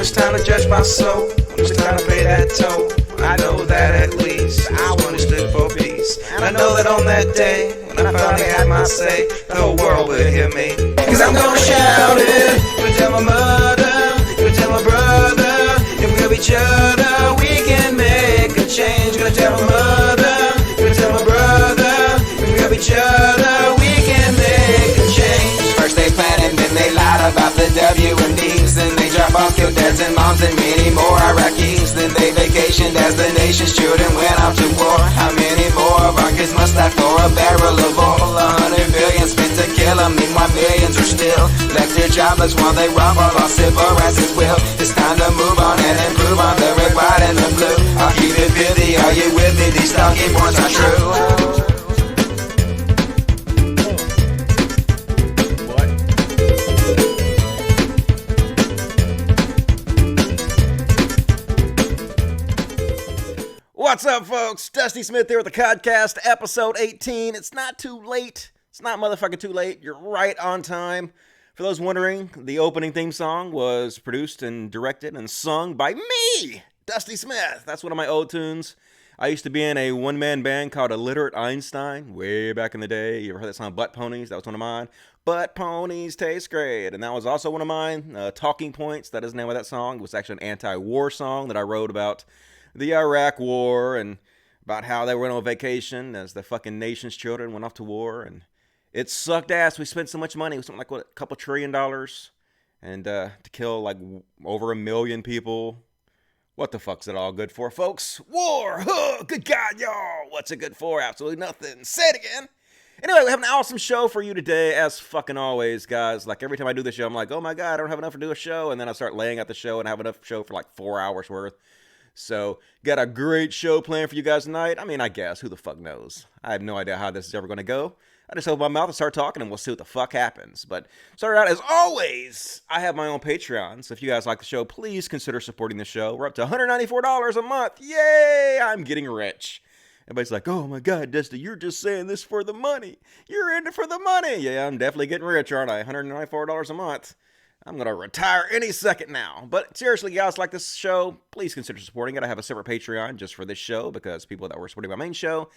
it's time to judge my soul. It's time to pay that toll. I know that at least I only stood for peace. And I know that on that day, when I finally had my say, the whole world will hear me. Cause I'm gonna shout it, gonna tell my mother, gonna tell my brother, if we love each other, we can make a change. Gonna tell my mother, gonna tell my brother, if we love each other, we can make a change. First they plan and then they lied about the WMDs. Then they drop off, killed dads and moms and many more Iraqis. Then they vacationed as the nation's children went off to war. How many more of our kids must die for a barrel of oil? 100 billion spent to kill them, meanwhile millions are still left here jobless while they rob all our civil rights as well. It's time to move on and improve on the red, white, and the blue. I'll keep it pithy, are you with me? These talking points are true. What's up, folks? Dusty Smith here with the CODcast, episode 18. It's not too late. It's not motherfucking too late. You're right on time. For those wondering, the opening theme song was produced and directed and sung by me, Dusty Smith. That's one of my old tunes. I used to be in a one-man band called Illiterate Einstein way back in the day. You ever heard that song, Butt Ponies? That was one of mine. Butt Ponies Taste Great. And that was also one of mine. Talking Points, that is the name of that song. It was actually an anti-war song that I wrote about the Iraq War and about how they went on vacation as the fucking nation's children went off to war. And it sucked ass. We spent so much money. Something like, what, a couple $1 trillion? And to kill like over 1 million people. What the fuck's it all good for, folks? War! Huh, good God, y'all! What's it good for? Absolutely nothing. Say it again! Anyway, we have an awesome show for you today, as fucking always, guys. Like, every time I do this show, I'm like, oh my God, I don't have enough to do a show. And then I start laying out the show and have enough show for like 4 hours worth. So, got a great show planned for you guys tonight. I mean, I guess. Who the fuck knows? I have no idea how this is ever going to go. I just open my mouth and start talking, and we'll see what the fuck happens. But, start out, as always, I have my own Patreon. So, if you guys like the show, please consider supporting the show. We're up to $194 a month. Yay! I'm getting rich. Everybody's like, oh my God, Dusty, you're just saying this for the money. You're in it for the money. Yeah, I'm definitely getting rich, aren't I? $194 a month. I'm going to retire any second now. But seriously, guys, like this show, please consider supporting it. I have a separate Patreon just for this show because people that were supporting my main show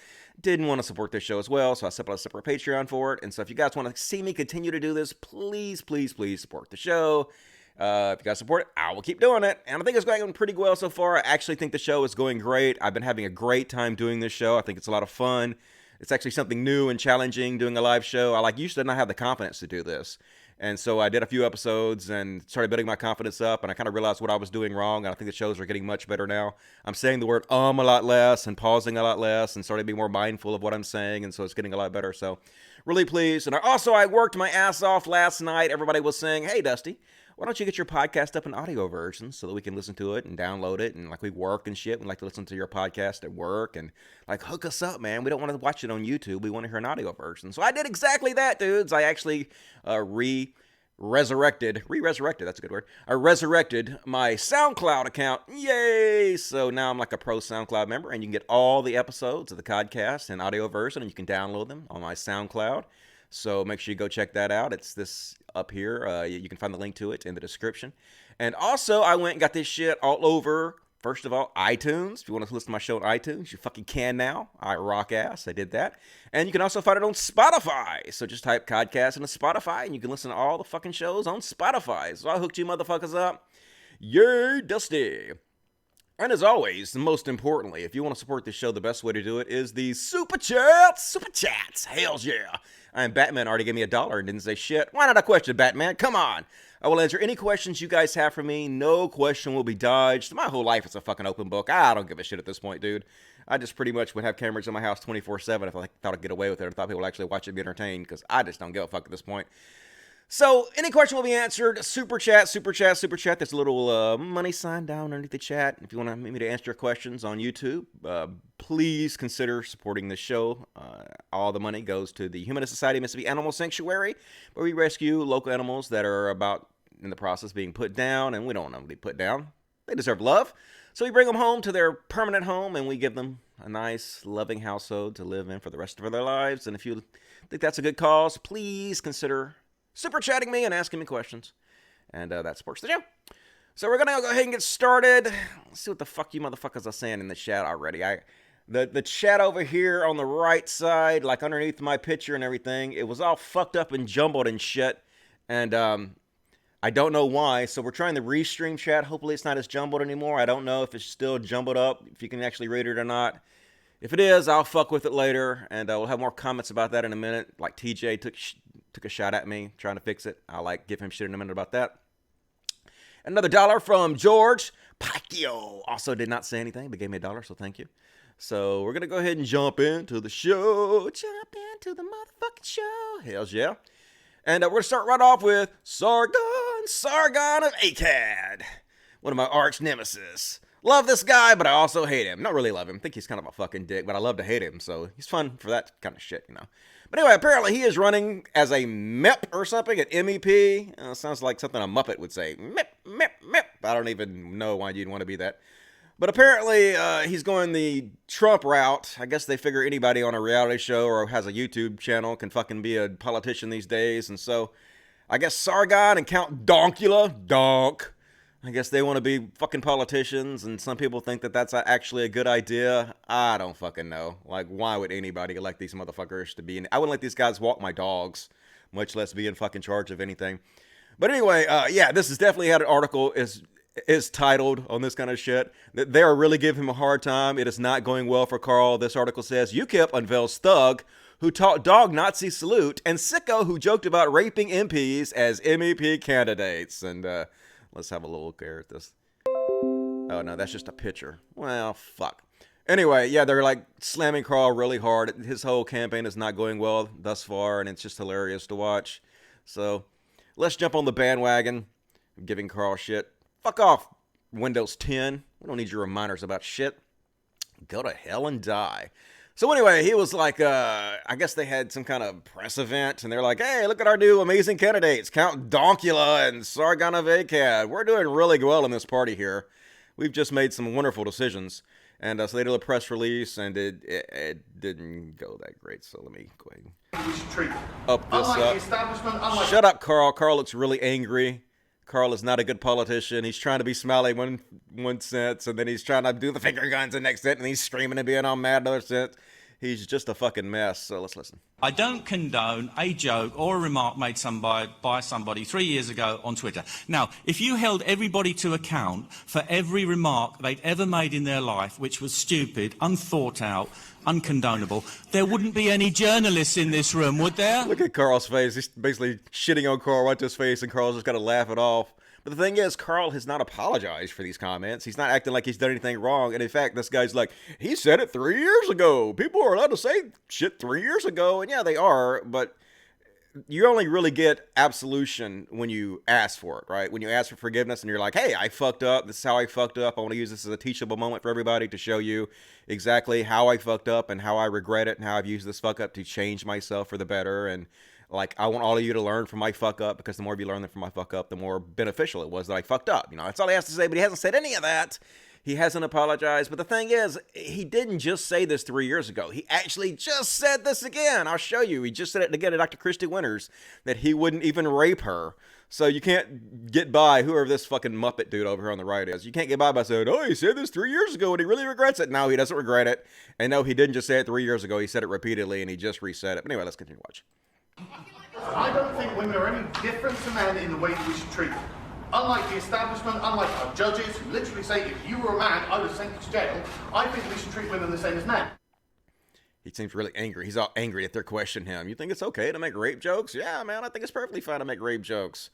didn't want to support this show as well. So I set up a separate Patreon for it. And so if you guys want to see me continue to do this, please, please, please support the show. If you guys support it, I will keep doing it. And I think it's going pretty well so far. I actually think the show is going great. I've been having a great time doing this show. I think it's a lot of fun. It's actually something new and challenging doing a live show. I used to not have the confidence to do this. And so I did a few episodes and started building my confidence up, and I kind of realized what I was doing wrong, and I think the shows are getting much better now. I'm saying the word a lot less and pausing a lot less and starting to be more mindful of what I'm saying, and so it's getting a lot better. So really pleased. And I worked my ass off last night. Everybody was saying, hey, Dusty, why don't you get your podcast up in audio version so that we can listen to it and download it? And like we work and shit, we like to listen to your podcast at work and like hook us up, man. We don't want to watch it on YouTube. We want to hear an audio version. So I did exactly that, dudes. I actually resurrected, that's a good word. I resurrected my SoundCloud account. Yay! So now I'm like a pro SoundCloud member, and you can get all the episodes of the CODcast in audio version, and you can download them on my SoundCloud. So make sure you go check that out. It's this up here. You can find the link to it in the description. And also, I went and got this shit all over, first of all, iTunes. If you want to listen to my show on iTunes, you fucking can now. I rock ass. I did that. And you can also find it on Spotify. So just type CODcast into Spotify, and you can listen to all the fucking shows on Spotify. So I hooked you motherfuckers up. Yay, Dusty. And as always, most importantly, if you want to support this show, the best way to do it is the Super Chats. Super Chats. Hells yeah. And Batman already gave me $1 and didn't say shit. Why not a question, Batman? Come on. I will answer any questions you guys have for me. No question will be dodged. My whole life is a fucking open book. I don't give a shit at this point, dude. I just pretty much would have cameras in my house 24/7 if I thought I'd get away with it or thought people would actually watch it and be entertained, because I just don't give a fuck at this point. So, any question will be answered. Super chat, super chat, super chat. There's a little money sign down underneath the chat. If you want me to answer your questions on YouTube, please consider supporting this show. All the money goes to the Humanist Society of Mississippi Animal Sanctuary, where we rescue local animals that are about in the process of being put down, and we don't want them to be put down. They deserve love. So we bring them home to their permanent home, and we give them a nice, loving household to live in for the rest of their lives. And if you think that's a good cause, please consider super chatting me and asking me questions. And that supports the show. So we're gonna go ahead and get started. Let's see what the fuck you motherfuckers are saying in the chat already. The chat over here on the right side, like underneath my picture and everything, it was all fucked up and jumbled and shit. And I don't know why. So we're trying to restream chat. Hopefully it's not as jumbled anymore. I don't know if it's still jumbled up, if you can actually read it or not. If it is, I'll fuck with it later, and we'll have more comments about that in a minute. Like TJ took a shot at me trying to fix it. I'll give him shit in a minute about that. Another $1 from George Pacquiao. Also did not say anything, but gave me $1, so thank you. So we're going to go ahead and jump into the show. Jump into the motherfucking show. Hells yeah. And we're going to start right off with Sargon of Akkad. One of my arch nemesis. Love this guy, but I also hate him. Not really love him. I think he's kind of a fucking dick, but I love to hate him. So he's fun for that kind of shit, you know. But anyway, apparently he is running as a MEP or something, an MEP. Sounds like something a Muppet would say. MEP, MEP, MEP. I don't even know why you'd want to be that. But apparently he's going the Trump route. I guess they figure anybody on a reality show or has a YouTube channel can fucking be a politician these days. And so I guess Sargon and Count Donkula, Donk, I guess they want to be fucking politicians, and some people think that that's actually a good idea. I don't fucking know. Like, why would anybody elect these motherfuckers to be in? I wouldn't let these guys walk my dogs, much less be in fucking charge of anything. But anyway, yeah, this is definitely how the article is titled on this kind of shit. They are really giving him a hard time. It is not going well for Carl. This article says, UKIP unveils thug who taught dog Nazi salute and sicko who joked about raping MPs as MEP candidates. And, let's have a little look here at this. Oh, no, that's just a picture. Well, fuck. Anyway, yeah, they're like slamming Carl really hard. His whole campaign is not going well thus far, and it's just hilarious to watch. So, let's jump on the bandwagon. I'm giving Carl shit. Fuck off, Windows 10. We don't need your reminders about shit. Go to hell and die. So anyway, he was like, I guess they had some kind of press event, and they're like, hey, look at our new amazing candidates, Count Donkula and Sargon of Akkad. We're doing really well in this party here. We've just made some wonderful decisions. And so they did a press release, and it didn't go that great. So let me go ahead and up this up. Shut up, Carl. Carl looks really angry. Carl is not a good politician. He's trying to be smiley one sense, and then he's trying to do the finger guns the next sense, and he's screaming and being all mad another sense. He's just a fucking mess, so let's listen. I don't condone a joke or a remark made by somebody 3 years ago on Twitter. Now, if you held everybody to account for every remark they'd ever made in their life, which was stupid, unthought out, uncondonable, there wouldn't be any journalists in this room, would there? Look at Carl's face. He's basically shitting on Carl right to his face, and Carl's just got to laugh it off. But the thing is, Carl has not apologized for these comments. He's not acting like he's done anything wrong. And in fact, this guy's like, he said it 3 years ago. People are allowed to say shit 3 years ago. And yeah, they are. But you only really get absolution when you ask for it, right? When you ask for forgiveness and you're like, hey, I fucked up. This is how I fucked up. I want to use this as a teachable moment for everybody to show you exactly how I fucked up and how I regret it and how I've used this fuck up to change myself for the better. And like, I want all of you to learn from my fuck up, because the more you learn from my fuck up, the more beneficial it was that I fucked up. You know, that's all he has to say, but he hasn't said any of that. He hasn't apologized. But the thing is, he didn't just say this 3 years ago. He actually just said this again. I'll show you. He just said it again to Dr. Christy Winters, that he wouldn't even rape her. So you can't get by, whoever this fucking Muppet dude over here on the right is. You can't get by saying, oh, he said this 3 years ago and he really regrets it. No, he doesn't regret it. And no, he didn't just say it 3 years ago. He said it repeatedly and he just resaid it. But anyway, let's continue watching. I don't think women are any different to men in the way that we should treat them. Unlike the establishment, unlike our judges who literally say, if you were a man, I would send you to jail, I think we should treat women the same as men. He seems really angry. He's all angry that they're questioning him. You think it's okay to make rape jokes? Yeah, man, I think it's perfectly fine to make rape jokes.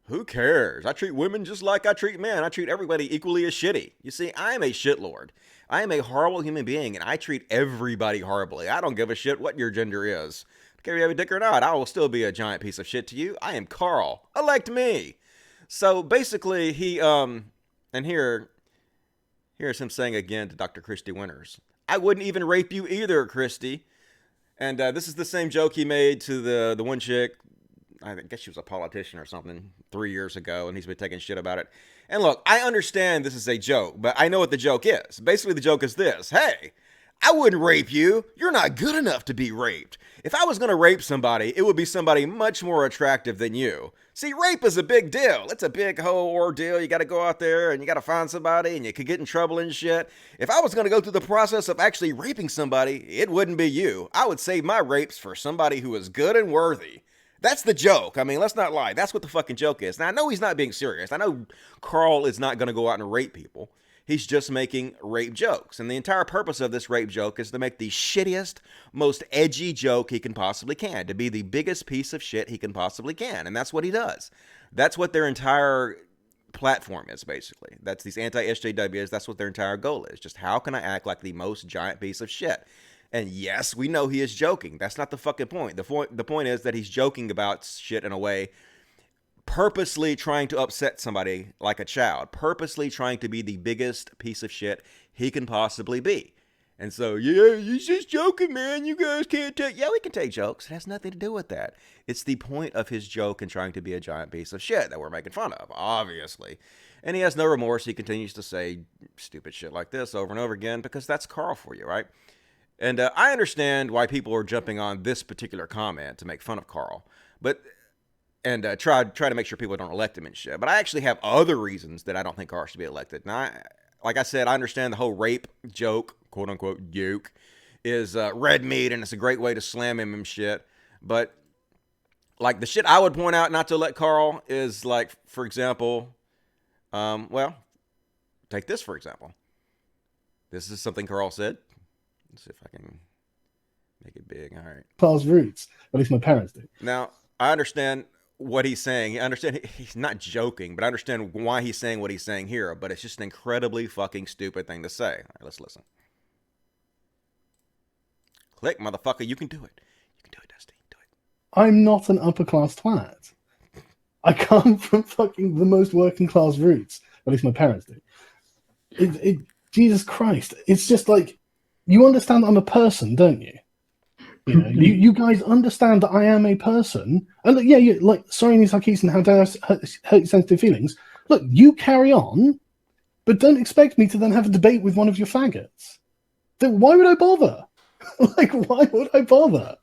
Who cares? I treat women just like I treat men. I treat everybody equally as shitty. You see, I am a shitlord. I am a horrible human being, and I treat everybody horribly. I don't give a shit what your gender is. Care if you have a dick or not, I will still be a giant piece of shit to you. I am Carl. Elect me. So basically, he, and here's him saying again to Dr. Christy Winters, I wouldn't even rape you either, Christy. And this is the same joke he made to the one chick, I guess she was a politician or something, 3 years ago, and he's been taking shit about it. And look, I understand this is a joke, but I know what the joke is. Basically, the joke is this. Hey, I wouldn't rape you. You're not good enough to be raped. If I was going to rape somebody, it would be somebody much more attractive than you. See, rape is a big deal. It's a big whole ordeal. You got to go out there and you got to find somebody and you could get in trouble and shit. If I was going to go through the process of actually raping somebody, it wouldn't be you. I would save my rapes for somebody who is good and worthy. That's the joke. I mean, let's not lie. That's what the fucking joke is. Now, I know he's not being serious. I know Carl is not going to go out and rape people. He's just making rape jokes. And the entire purpose of this rape joke is to make the shittiest, most edgy joke he can possibly can. To be the biggest piece of shit he can possibly can. And that's what he does. That's what their entire platform is, basically. That's these anti-SJWs. That's what their entire goal is. Just how can I act like the most giant piece of shit? And yes, we know he is joking. That's not the fucking point. The point is that he's joking about shit in a way purposely trying to upset somebody like a child, purposely trying to be the biggest piece of shit he can possibly be. And so, yeah, he's just joking, man. You guys can't take... Yeah, we can take jokes. It has nothing to do with that. It's the point of his joke and trying to be a giant piece of shit that we're making fun of, obviously. And he has no remorse. He continues to say stupid shit like this over and over again because that's Carl for you, right? And I understand why people are jumping on this particular comment to make fun of Carl. And try to make sure people don't elect him and shit. But I actually have other reasons that I don't think Carl should be elected. Now, like I said, I understand the whole rape joke, quote unquote joke, is red meat and it's a great way to slam him and shit. But like the shit I would point out not to elect Carl is like, for example, well, take this for example. This is something Carl said. Let's see if I can make it big. All right. Class roots. At least my parents do. Now, I understand what he's saying. I understand he's not joking, but I understand why he's saying what he's saying here, but it's just an incredibly fucking stupid thing to say. All right, let's listen. Click, motherfucker. You can do it. You can do it, Dusty. Do it. I'm not an upper class twat. I come from fucking the most working class roots. At least my parents do. Jesus Christ. It's just like, you understand I'm a person, don't you? You know, you guys understand that I am a person. And yeah, you like sorry, Sarkis, and how dare I hurt your sensitive feelings. Look, you carry on, but don't expect me to then have a debate with one of your faggots. Then why would I bother? Like, why would I bother?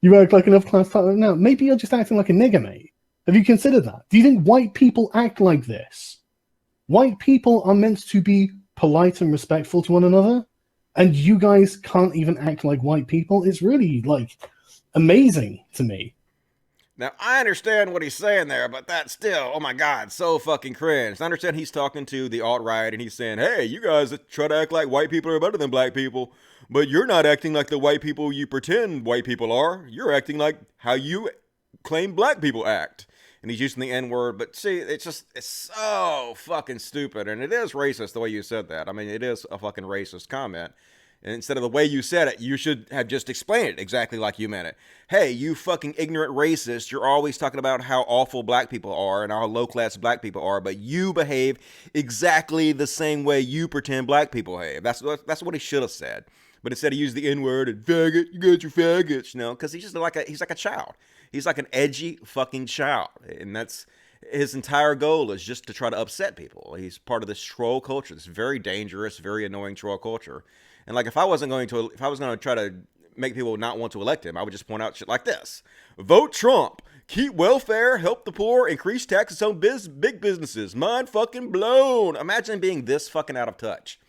You act like an upper-class type now. Maybe you're just acting like a nigger, mate. Have you considered that? Do you think white people act like this? White people are meant to be polite and respectful to one another. And you guys can't even act like white people. It's really, like, amazing to me. Now, I understand what he's saying there, but that's still, oh my God, so fucking cringe. I understand he's talking to the alt-right, and he's saying, hey, you guys try to act like white people are better than black people, but you're not acting like the white people you pretend white people are. You're acting like how you claim black people act. And he's using the N-word, but see, it's so fucking stupid, and it is racist the way you said that. I mean, it is a fucking racist comment. And instead of the way you said it, you should have just explained it exactly like you meant it. Hey, you fucking ignorant racist, you're always talking about how awful black people are and how low-class black people are, but you behave exactly the same way you pretend black people behave. That's what he should have said. But instead he used the N-word and faggot, you got your faggots, you know, because he's just like a child. He's like an edgy fucking child, and that's his entire goal is just to try to upset people. He's part of this troll culture, this very dangerous, very annoying troll culture. And like if I was going to try to make people not want to elect him, I would just point out shit like this: vote Trump, keep welfare, help the poor, increase taxes on big businesses. Mind fucking blown. Imagine being this fucking out of touch.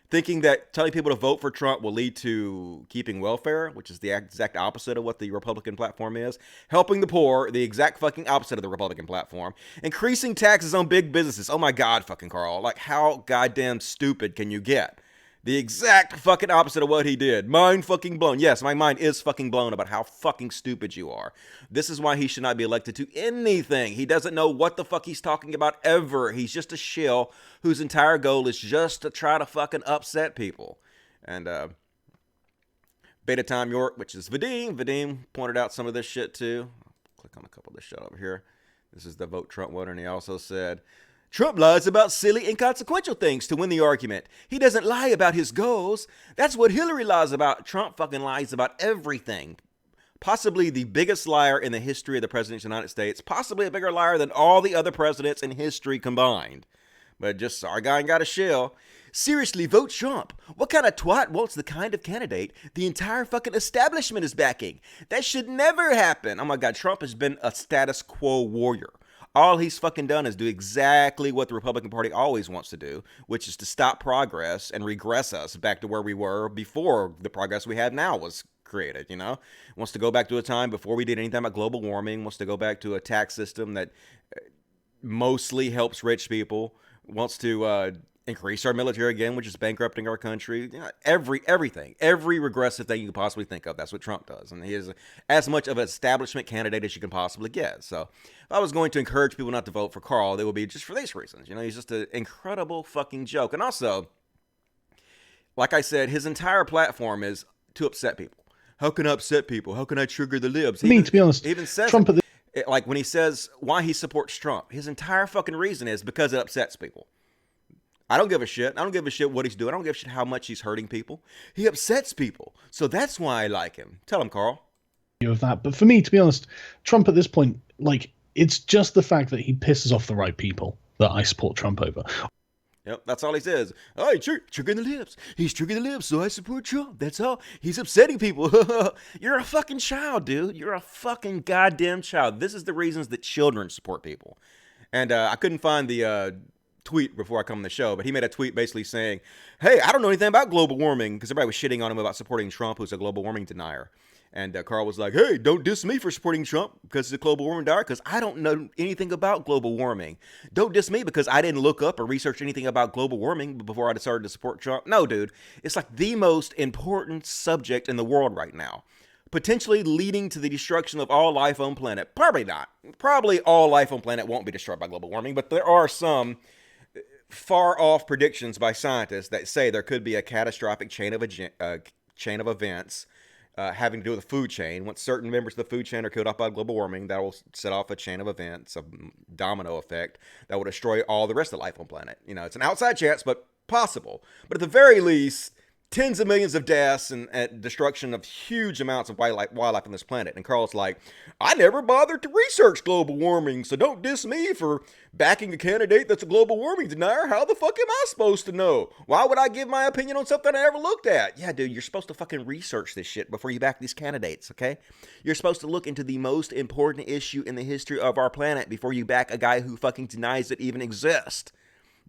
Thinking that telling people to vote for Trump will lead to keeping welfare, which is the exact opposite of what the Republican platform is. Helping the poor, the exact fucking opposite of the Republican platform. Increasing taxes on big businesses. Oh my God, fucking Carl. Like, how goddamn stupid can you get? The exact fucking opposite of what he did. Mind fucking blown. Yes, my mind is fucking blown about how fucking stupid you are. This is why he should not be elected to anything. He doesn't know what the fuck he's talking about ever. He's just a shill whose entire goal is just to try to fucking upset people. And Beta Time York, which is Vadim pointed out some of this shit too. I'll click on a couple of this shit over here. This is the Vote Trump one, and he also said, Trump lies about silly, inconsequential things to win the argument. He doesn't lie about his goals. That's what Hillary lies about. Trump fucking lies about everything. Possibly the biggest liar in the history of the president of the United States. Possibly a bigger liar than all the other presidents in history combined. But just Sargon got a shell. Seriously, vote Trump. What kind of twat wants the kind of candidate the entire fucking establishment is backing? That should never happen. Oh my God, Trump has been a status quo warrior. All he's fucking done is do exactly what the Republican Party always wants to do, which is to stop progress and regress us back to where we were before the progress we have now was created, you know? Wants to go back to a time before we did anything about global warming, wants to go back to a tax system that mostly helps rich people, wants to increase our military again, which is bankrupting our country. You know, every regressive thing you can possibly think of. That's what Trump does. And he is as much of an establishment candidate as you can possibly get. So if I was going to encourage people not to vote for Carl, it would be just for these reasons. You know, he's just an incredible fucking joke. And also, like I said, his entire platform is to upset people. How can I upset people? How can I trigger the libs? To be honest, he even says Trump like when he says why he supports Trump, his entire fucking reason is because it upsets people. I don't give a shit. I don't give a shit what he's doing. I don't give a shit how much he's hurting people. He upsets people. So that's why I like him. Tell him, Carl. Of that. But for me, to be honest, Trump at this point, like, it's just the fact that he pisses off the right people that I support Trump over. Yep, that's all he says. Oh, he's triggering the lips. He's triggering the lips, so I support Trump. That's all. He's upsetting people. You're a fucking child, dude. You're a fucking goddamn child. This is the reasons that children support people. And I couldn't find the tweet before I come on the show, but he made a tweet basically saying, hey, I don't know anything about global warming, because everybody was shitting on him about supporting Trump, who's a global warming denier. And Carl was like, hey, don't diss me for supporting Trump because he's a global warming denier, because I don't know anything about global warming. Don't diss me because I didn't look up or research anything about global warming before I decided to support Trump. No, dude, it's like the most important subject in the world right now, potentially leading to the destruction of all life on planet. Probably not. Probably all life on planet won't be destroyed by global warming, but there are some far off predictions by scientists that say there could be a catastrophic chain of events having to do with the food chain. Once certain members of the food chain are killed off by global warming, that will set off a chain of events, a domino effect that will destroy all the rest of life on planet. You know, it's an outside chance, but possible. But at the very least, tens of millions of deaths and destruction of huge amounts of wildlife on this planet. And Carl's like, I never bothered to research global warming, so don't diss me for backing a candidate that's a global warming denier. How the fuck am I supposed to know? Why would I give my opinion on something I never looked at? Yeah, dude, you're supposed to fucking research this shit before you back these candidates, okay? You're supposed to look into the most important issue in the history of our planet before you back a guy who fucking denies it even exists.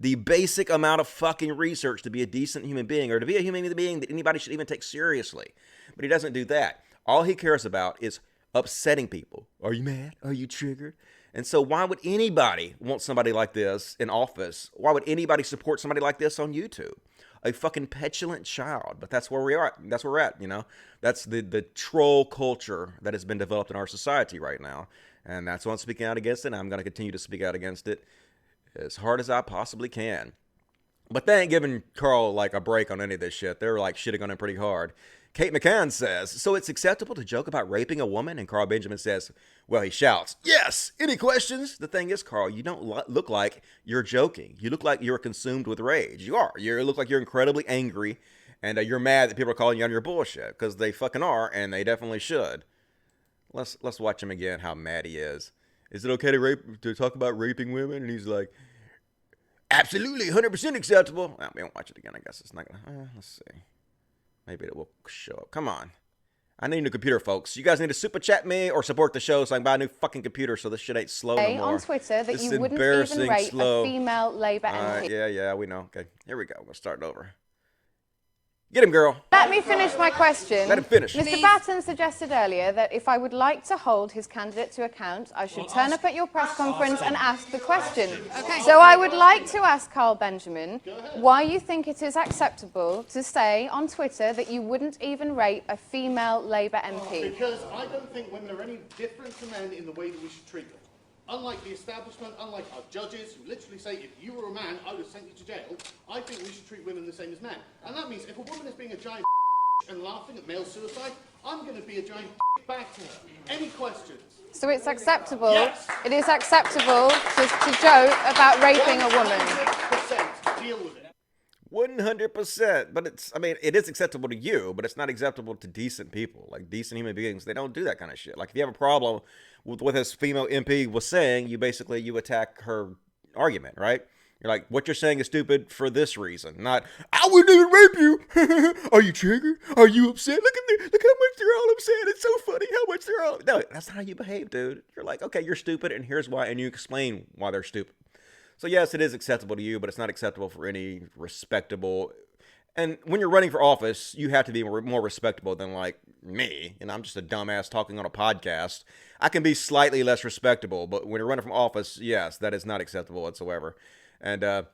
The basic amount of fucking research to be a decent human being, or to be a human being that anybody should even take seriously. But he doesn't do that. All he cares about is upsetting people. Are you mad? Are you triggered? And so why would anybody want somebody like this in office? Why would anybody support somebody like this on YouTube? A fucking petulant child. But that's where we are. That's where we're at, you know? That's the troll culture that has been developed in our society right now. And that's why I'm speaking out against it, and I'm going to continue to speak out against it as hard as I possibly can. But they ain't giving Carl like a break on any of this shit. They're like shitting on him pretty hard. Kate McCann says, so it's acceptable to joke about raping a woman? And Carl Benjamin says, well, he shouts, yes! Any questions? The thing is, Carl, you don't look like you're joking. You look like you're consumed with rage. You are. You look like you're incredibly angry, and you're mad that people are calling you on your bullshit, because they fucking are, and they definitely should. Let's watch him again, how mad he is. Is it okay to talk about raping women? And he's like, absolutely, 100% acceptable. Well, we won't watch it again. I guess it's not gonna. Let's see. Maybe it will show up. Come on. I need a new computer, folks. You guys need to super chat me or support the show so I can buy a new fucking computer so this shit ain't slow no more. On Twitter that this you wouldn't even rate a female Labour MP. Yeah, we know. Okay, here we go. We'll start over. Get him, girl. Let me finish my question. Let him finish. Mr. Batten suggested earlier that if I would like to hold his candidate to account, I should turn up at your press conference and ask the question. Okay. So I would like to ask Carl Benjamin why you think it is acceptable to say on Twitter that you wouldn't even rate a female Labour MP. Because I don't think women are any different to men in the way that we should treat them. Unlike the establishment, unlike our judges, who literally say, if you were a man, I would have sent you to jail, I think we should treat women the same as men. And that means if a woman is being a giant and laughing at male suicide, I'm going to be a giant back to her. Any questions? So it's acceptable, yes. It is acceptable to joke about raping a woman. 100% deal with it. 100%, but it is acceptable to you, but it's not acceptable to decent people, like decent human beings. They don't do that kind of shit. Like if you have a problem with what this female MP was saying, you attack her argument, right? You're like, what you're saying is stupid for this reason, not, I wouldn't even rape you. Are you triggered? Are you upset? Look at me. Look how much they're all upset. It's so funny how much they're all... No, that's not how you behave, dude. You're like, okay, you're stupid, and here's why, and you explain why they're stupid. So yes, it is acceptable to you, but it's not acceptable for any respectable... And when you're running for office, you have to be more respectable than, like, me. And I'm just a dumbass talking on a podcast. I can be slightly less respectable, but when you're running from office, yes, that is not acceptable whatsoever. And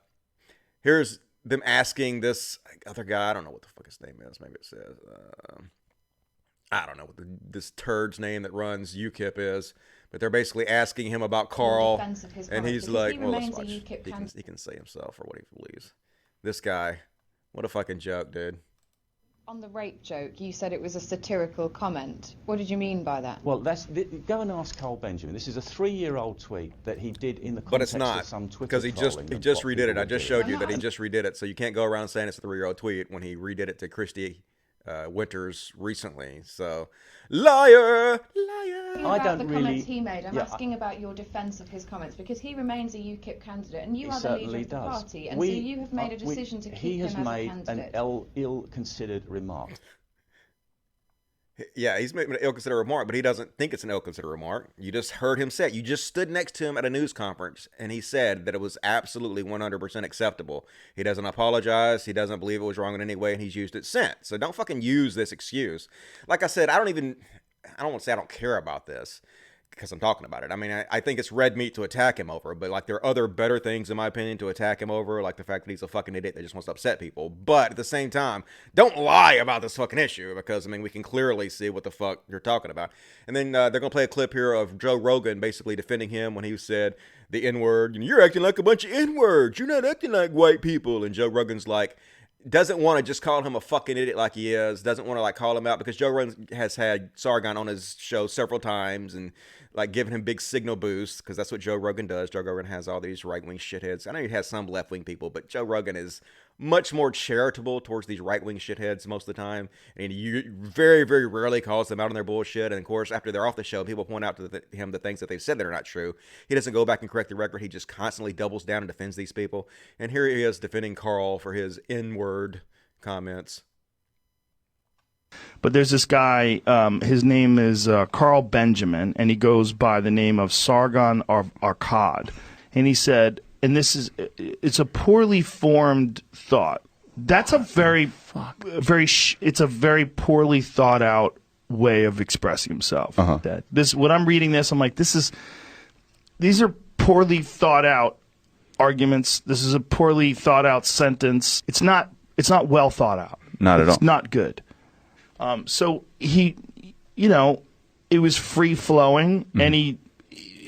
here's them asking this other guy, I don't know what the fuck his name is. Maybe it says, I don't know what this turd's name that runs UKIP is. But they're basically asking him about Carl. And he's like, well, let's watch. He can say himself or what he believes. This guy, what a fucking joke, dude. On the rape joke, you said it was a satirical comment. What did you mean by that? Well, go and ask Carl Benjamin. This is a 3-year-old tweet that he did in the context of some Twitter because he just redid it. I just showed you that he just redid it. So you can't go around saying it's a 3-year-old tweet when he redid it to Christy Winters recently. So, liar. I don't the comments he made. I'm asking about your defence of his comments because he remains a UKIP candidate and you are the leader of the party, and so you have made a decision to keep him as a candidate. He has made an ill-considered remark. Yeah, he's made an ill-considered remark, but he doesn't think it's an ill-considered remark. You just heard him say it. You just stood next to him at a news conference, and he said that it was absolutely 100% acceptable. He doesn't apologize. He doesn't believe it was wrong in any way, and he's used it since. So don't fucking use this excuse. Like I said, I don't want to say I don't care about this because I'm talking about it. I mean, I think it's red meat to attack him over, but like there are other better things, in my opinion, to attack him over, like the fact that he's a fucking idiot that just wants to upset people. But at the same time, don't lie about this fucking issue because, I mean, we can clearly see what the fuck you're talking about. And then they're going to play a clip here of Joe Rogan basically defending him when he said the N-word. You're acting like a bunch of N-words. You're not acting like white people. And Joe Rogan's like, doesn't want to just call him a fucking idiot like he is, doesn't want to like call him out because Joe Rogan has had Sargon on his show several times and like giving him big signal boosts because that's what Joe Rogan does. Joe Rogan has all these right-wing shitheads. I know he has some left-wing people, but Joe Rogan is much more charitable towards these right-wing shitheads most of the time. And he very, very rarely calls them out on their bullshit. And of course, after they're off the show, people point out to him the things that they've said that are not true. He doesn't go back and correct the record. He just constantly doubles down and defends these people. And here he is defending Carl for his N-word comments. But there's this guy, his name is Carl Benjamin, and he goes by the name of Sargon Akkad. And he said, and it's a poorly formed thought. That's a it's a very poorly thought out way of expressing himself. When I'm reading this, I'm like, these are poorly thought out arguments. This is a poorly thought out sentence. It's not well thought out. Not at all. It's not good. So he, it was free flowing, and he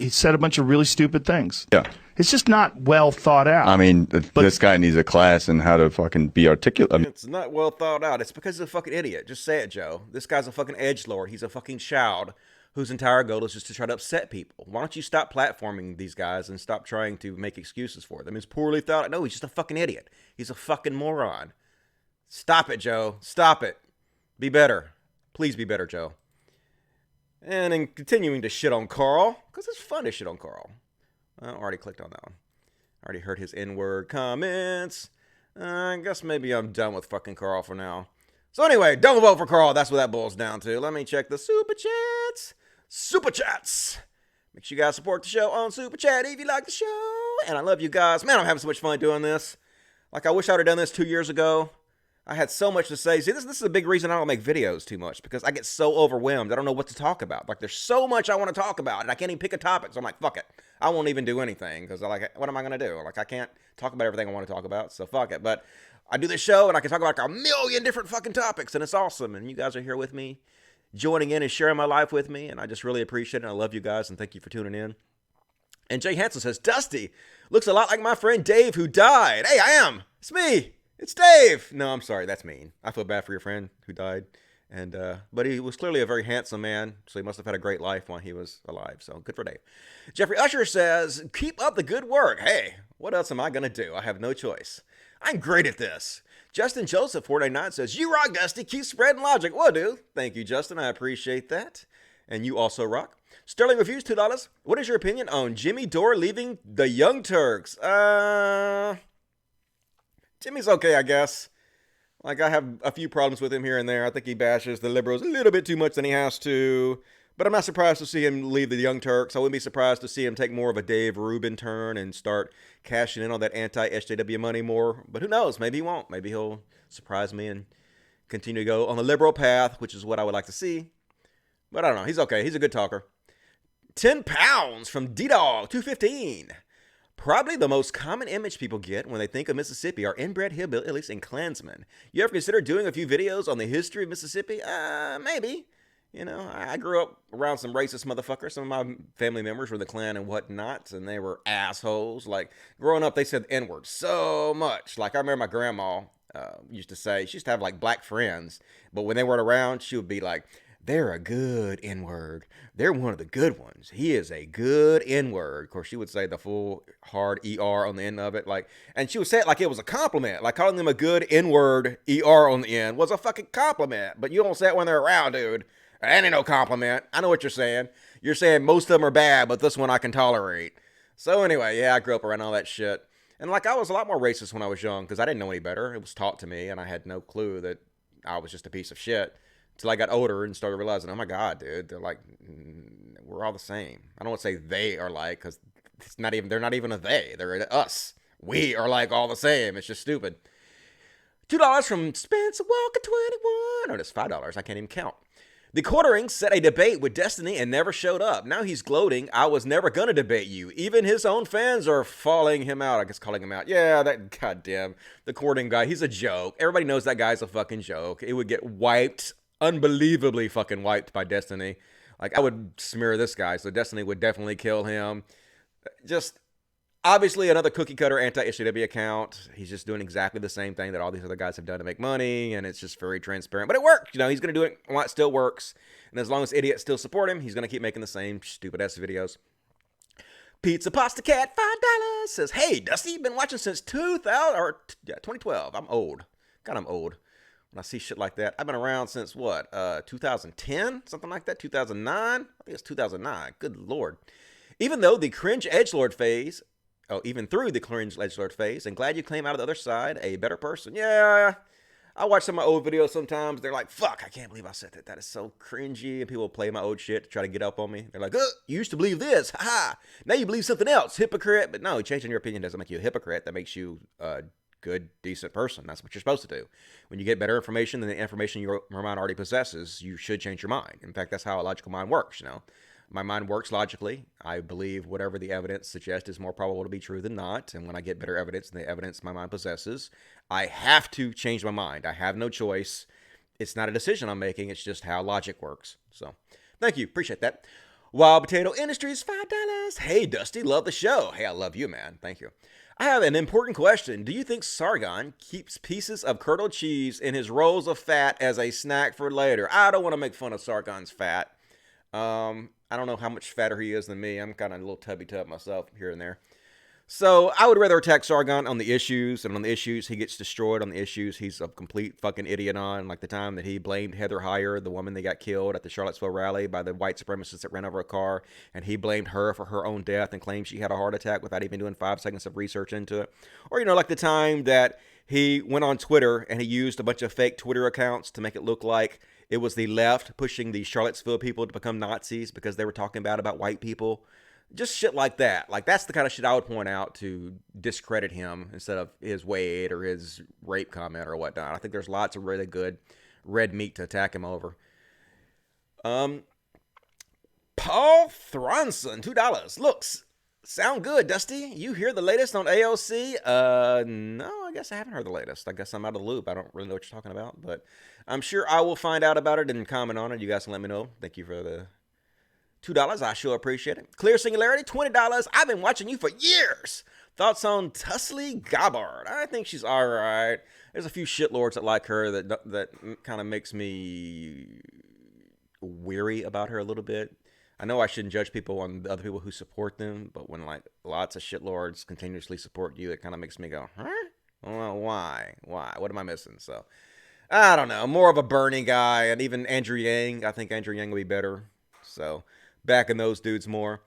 said a bunch of really stupid things. Yeah. It's just not well thought out. I mean, this guy needs a class in how to fucking be articulate. I mean, it's not well thought out. It's because he's a fucking idiot. Just say it, Joe. This guy's a fucking edgelord. He's a fucking child whose entire goal is just to try to upset people. Why don't you stop platforming these guys and stop trying to make excuses for them? It's poorly thought out. No, he's just a fucking idiot. He's a fucking moron. Stop it, Joe. Stop it. Be better. Please be better, Joe. And in continuing to shit on Carl, because it's fun to shit on Carl. I already clicked on that one. I already heard his N-word comments. I guess maybe I'm done with fucking Carl for now. So anyway, don't vote for Carl. That's what that boils down to. Let me check the Super Chats. Super Chats. Make sure you guys support the show on Super Chat if you like the show. And I love you guys. Man, I'm having so much fun doing this. Like, I wish I would have done this 2 years ago. I had so much to say. See, this is a big reason I don't make videos too much, because I get so overwhelmed. I don't know what to talk about. Like, there's so much I want to talk about, and I can't even pick a topic. So I'm like, fuck it. I won't even do anything, because what am I going to do? Like, I can't talk about everything I want to talk about, so fuck it. But I do this show, and I can talk about like a million different fucking topics, and it's awesome. And you guys are here with me, joining in and sharing my life with me, and I just really appreciate it. And I love you guys, and thank you for tuning in. And Jay Hansen says, Dusty looks a lot like my friend Dave who died. Hey, I am. It's me. It's Dave. No, I'm sorry. That's mean. I feel bad for your friend who died. And but he was clearly a very handsome man, so he must have had a great life while he was alive. So good for Dave. Jeffrey Usher says, keep up the good work. Hey, what else am I going to do? I have no choice. I'm great at this. Justin Joseph 499 says, you rock, Dusty. Keep spreading logic. Well, dude. Thank you, Justin. I appreciate that. And you also rock. Sterling Reviews, $2. What is your opinion on Jimmy Dore leaving the Young Turks? Jimmy's okay, I guess. Like, I have a few problems with him here and there. I think he bashes the liberals a little bit too much than he has to. But I'm not surprised to see him leave the Young Turks. I wouldn't be surprised to see him take more of a Dave Rubin turn and start cashing in on that anti-SJW money more. But who knows? Maybe he won't. Maybe he'll surprise me and continue to go on the liberal path, which is what I would like to see. But I don't know. He's okay. He's a good talker. 10 pounds from D-Dog, 215. Probably the most common image people get when they think of Mississippi are inbred hillbillies and Klansmen. You ever consider doing a few videos on the history of Mississippi? Maybe. You know, I grew up around some racist motherfuckers. Some of my family members were the Klan and whatnot, and they were assholes. Like, growing up, they said the N-word so much. Like, I remember my grandma used to say, she used to have, like, black friends, but when they weren't around, she would be like, they're a good N-word. They're one of the good ones. He is a good N-word. Of course, she would say the full hard ER on the end of it. Like, and she would say it like it was a compliment. Like, calling them a good N-word ER on the end was a fucking compliment. But you don't say it when they're around, dude. That ain't no compliment. I know what you're saying. You're saying most of them are bad, but this one I can tolerate. So anyway, yeah, I grew up around all that shit. And like, I was a lot more racist when I was young because I didn't know any better. It was taught to me, and I had no clue that I was just a piece of shit until I got older and started realizing, oh my God, dude, they're like, we're all the same. I don't want to say they are like, because they're not even a they. They're us. We are like all the same. It's just stupid. $2 from Spencer Walker 21. Or it's $5. I can't even count. The Quartering set a debate with Destiny and never showed up. Now he's gloating, I was never going to debate you. Even his own fans are calling him out. Yeah, that goddamn, the Quartering guy, he's a joke. Everybody knows that guy's a fucking joke. It would get wiped, unbelievably fucking wiped by Destiny. Like, I would smear this guy, so Destiny would definitely kill him. Just, obviously, another cookie-cutter anti-SJW account. He's just doing exactly the same thing that all these other guys have done to make money, and it's just very transparent. But it worked. You know, he's going to do it while it still works. And as long as idiots still support him, he's going to keep making the same stupid-ass videos. Pizza Pasta Cat, $5, says, hey, Dusty, been watching since 2012. I'm old. God, I'm old. When I see shit like that. I've been around since, 2010? Something like that? 2009? I think it's 2009. Good Lord. Even through the cringe edgelord phase, and glad you came out of the other side a better person. Yeah, I watch some of my old videos sometimes. They're like, fuck, I can't believe I said that. That is so cringy. And people play my old shit to try to get up on me. They're like, you used to believe this. Ha-ha. Now you believe something else. Hypocrite. But no, changing your opinion doesn't make you a hypocrite. That makes you a good, decent person. That's what you're supposed to do. When you get better information than the information your mind already possesses, you should change your mind. In fact, that's how a logical mind works, you know. My mind works logically. I believe whatever the evidence suggests is more probable to be true than not. And when I get better evidence than the evidence my mind possesses, I have to change my mind. I have no choice. It's not a decision I'm making. It's just how logic works. So, thank you. Appreciate that. Wild Potato Industries, $5. Hey, Dusty, love the show. Hey, I love you, man. Thank you. I have an important question. Do you think Sargon keeps pieces of curdled cheese in his rolls of fat as a snack for later? I don't want to make fun of Sargon's fat. I don't know how much fatter he is than me. I'm kind of a little tubby tub myself here and there. So I would rather attack Sargon on the issues, and on the issues he gets destroyed. On the issues he's a complete fucking idiot on, like the time that he blamed Heather Heyer, the woman that got killed at the Charlottesville rally by the white supremacists that ran over a car, and he blamed her for her own death and claimed she had a heart attack without even doing 5 seconds of research into it. Or, you know, like the time that he went on Twitter and he used a bunch of fake Twitter accounts to make it look like it was the left pushing the Charlottesville people to become Nazis because they were talking bad about white people. Just shit like that. Like, that's the kind of shit I would point out to discredit him instead of his Wade or his rape comment or whatnot. I think there's lots of really good red meat to attack him over. Paul Thronson, $2. Looks, sound good, Dusty. You hear the latest on AOC? No, I guess I haven't heard the latest. I guess I'm out of the loop. I don't really know what you're talking about, but I'm sure I will find out about it and comment on it. You guys can let me know. Thank you for the $2. I sure appreciate it. Clear Singularity, $20. I've been watching you for years. Thoughts on Tusley Gabbard? I think she's all right. There's a few shitlords that like her that kind of makes me weary about her a little bit. I know I shouldn't judge people on the other people who support them, but when like lots of shitlords continuously support you, it kind of makes me go, huh? Well, why? What am I missing? So, I don't know. More of a Bernie guy, and even Andrew Yang. I think Andrew Yang will be better. So, backing those dudes more.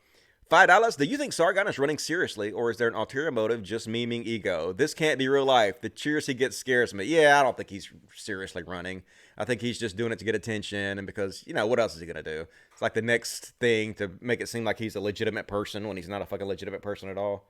$5. Do you think Sargon is running seriously, or is there an ulterior motive just memeing ego? This can't be real life. The cheers he gets scares me. Yeah, I don't think he's seriously running. I think he's just doing it to get attention, and because, what else is he going to do? It's like the next thing to make it seem like he's a legitimate person when he's not a fucking legitimate person at all.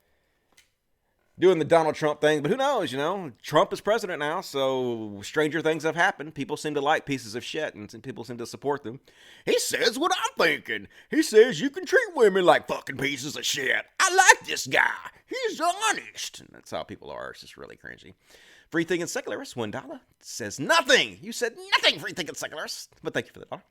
Doing the Donald Trump thing, but who knows, Trump is president now, so stranger things have happened. People seem to like pieces of shit, and people seem to support them. He says what I'm thinking. He says you can treat women like fucking pieces of shit. I like this guy. He's honest. And that's how people are. It's just really cringy. Free thinking secularist, $1. Says nothing. You said nothing, free thinking secularist. But thank you for the dollar.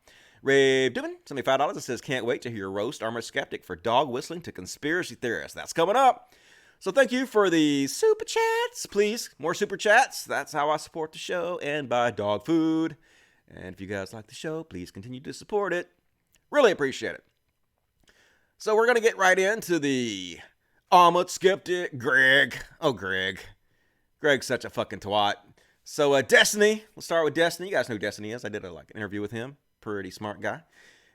Ray Dubin, $75. It says, can't wait to hear roast Armoured Skeptic for dog whistling to conspiracy theorists. That's coming up. So thank you for the super chats. Please, more super chats. That's how I support the show, and buy dog food. And if you guys like the show, please continue to support it. Really appreciate it. So we're going to get right into the Armoured Skeptic, Greg. Oh, Greg. Greg's such a fucking twat. So Destiny, we'll start with Destiny. You guys know who Destiny is. I did an interview with him. Pretty smart guy.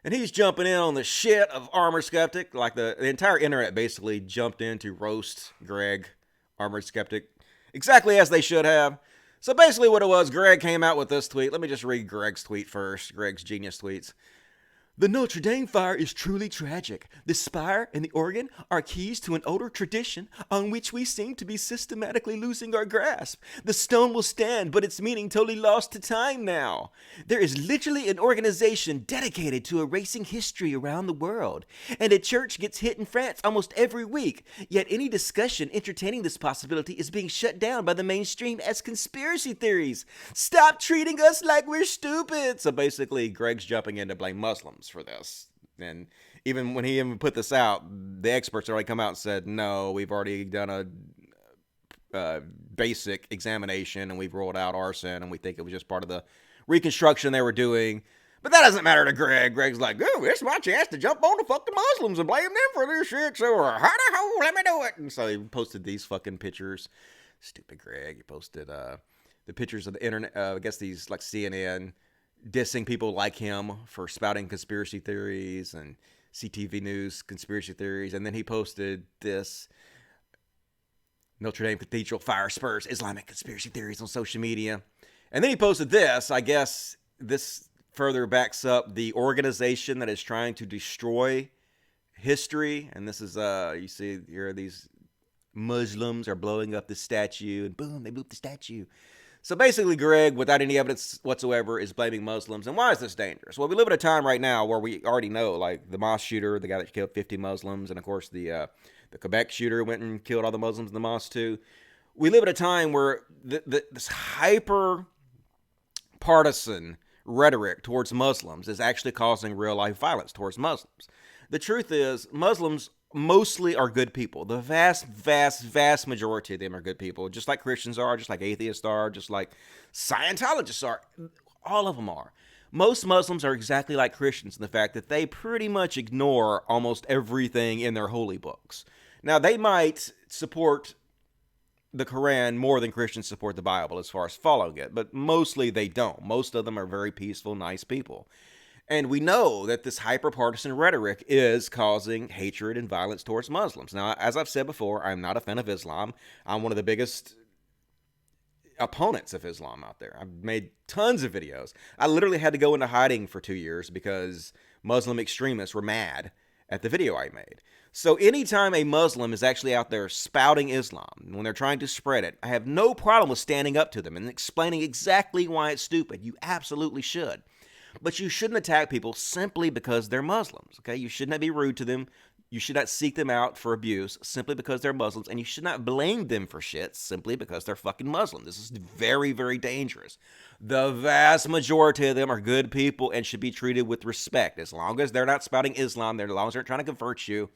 And he's jumping in on the shit of Armoured Skeptic. Like the entire internet basically jumped in to roast Greg, Armoured Skeptic, exactly as they should have. So basically what it was, Greg came out with this tweet. Let me just read Greg's tweet first. Greg's genius tweets. The Notre Dame fire is truly tragic. The spire and the organ are keys to an older tradition on which we seem to be systematically losing our grasp. The stone will stand, but its meaning totally lost to time now. There is literally an organization dedicated to erasing history around the world, and a church gets hit in France almost every week. Yet any discussion entertaining this possibility is being shut down by the mainstream as conspiracy theories. Stop treating us like we're stupid. So basically, Greg's jumping in to blame Muslims for this. And even when he even put this out, the experts already come out and said, no, we've already done a basic examination and we've ruled out arson, and we think it was just part of the reconstruction they were doing. But that doesn't matter to Greg. Greg's like, oh, it's my chance to jump on the fucking Muslims and blame them for this shit, so how the hell let me do it? And so he posted these fucking pictures. Stupid Greg. He posted the pictures of the internet, I guess these like CNN dissing people like him for spouting conspiracy theories, and CTV News conspiracy theories. And then he posted this: Notre Dame Cathedral fire spurs Islamic conspiracy theories on social media. And then he posted this. I guess this further backs up the organization that is trying to destroy history. And this is, you see here, these Muslims are blowing up the statue, and boom, they blew up the statue. So basically, Greg, without any evidence whatsoever, is blaming Muslims. And why is this dangerous? Well, we live at a time right now where we already know, like the mosque shooter, the guy that killed 50 Muslims, and of course the Quebec shooter went and killed all the Muslims in the mosque too. We live at a time where this hyper partisan rhetoric towards Muslims is actually causing real life violence towards Muslims. The truth is, Muslims mostly are good people. The vast, vast, vast majority of them are good people, just like Christians are, just like atheists are, just like Scientologists are. All of them are. Most Muslims are exactly like Christians in the fact that they pretty much ignore almost everything in their holy books. Now, they might support the Quran more than Christians support the Bible as far as following it, but mostly they don't. Most of them are very peaceful, nice people. And we know that this hyper-partisan rhetoric is causing hatred and violence towards Muslims. Now, as I've said before, I'm not a fan of Islam. I'm one of the biggest opponents of Islam out there. I've made tons of videos. I literally had to go into hiding for 2 years because Muslim extremists were mad at the video I made. So anytime a Muslim is actually out there spouting Islam, when they're trying to spread it, I have no problem with standing up to them and explaining exactly why it's stupid. You absolutely should. But you shouldn't attack people simply because they're Muslims, okay? You should not be rude to them. You should not seek them out for abuse simply because they're Muslims. And you should not blame them for shit simply because they're fucking Muslim. This is very, very dangerous. The vast majority of them are good people and should be treated with respect. As long as they're not spouting Islam, as long as they're trying to convert you,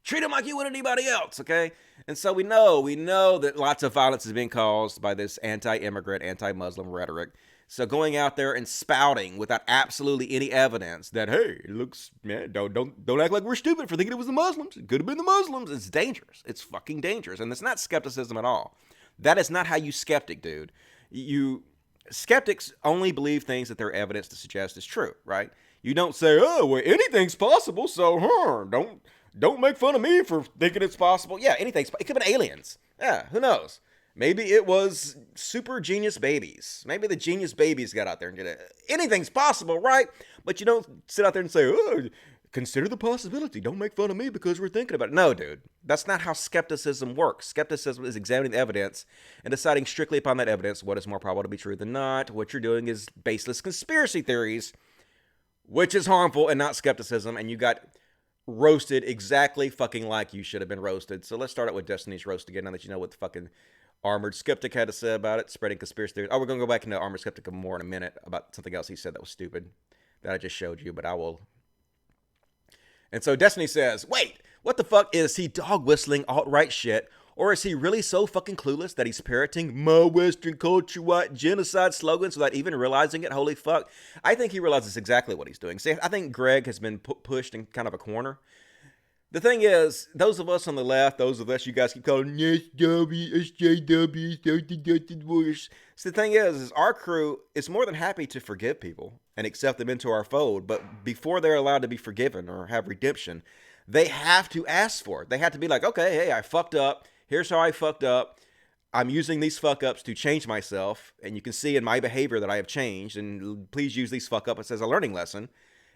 treat them like you would anybody else, okay? And so we know that lots of violence is being caused by this anti-immigrant, anti-Muslim rhetoric. So going out there and spouting without absolutely any evidence that, hey, it looks, man, don't act like we're stupid for thinking it was the Muslims. It could have been the Muslims. It's dangerous. It's fucking dangerous. And it's not skepticism at all. That is not how you skeptic, dude. Skeptics only believe things that there are evidence to suggest is true, right? You don't say, oh, well, anything's possible, so don't make fun of me for thinking it's possible. Yeah, anything's. It could have been aliens. Yeah, who knows? Maybe it was super genius babies. Maybe the genius babies got out there and did it. Anything's possible, right? But you don't sit out there and say, oh, consider the possibility. Don't make fun of me because we're thinking about it. No, dude. That's not how skepticism works. Skepticism is examining the evidence and deciding strictly upon that evidence what is more probable to be true than not. What you're doing is baseless conspiracy theories, which is harmful and not skepticism. And you got roasted exactly fucking like you should have been roasted. So let's start out with Destiny's roast again now that you know what the fucking Armoured Skeptic had to say about it, spreading conspiracy theories. Oh, we're going to go back into Armoured Skeptic more in a minute about something else he said that was stupid that I just showed you, but I will. And so Destiny says, wait, what the fuck? Is he dog whistling alt-right shit? Or is he really so fucking clueless that he's parroting my Western culture white genocide slogans without even realizing it? Holy fuck. I think he realizes exactly what he's doing. See, I think Greg has been pushed in kind of a corner. The thing is, those of us on the left, those of us you guys keep calling SW, SJW, so the thing is our crew is more than happy to forgive people and accept them into our fold, but before they're allowed to be forgiven or have redemption, they have to ask for it. They have to be like, okay, hey, I fucked up. Here's how I fucked up. I'm using these fuck-ups to change myself, and you can see in my behavior that I have changed, and please use these fuck-ups as a learning lesson.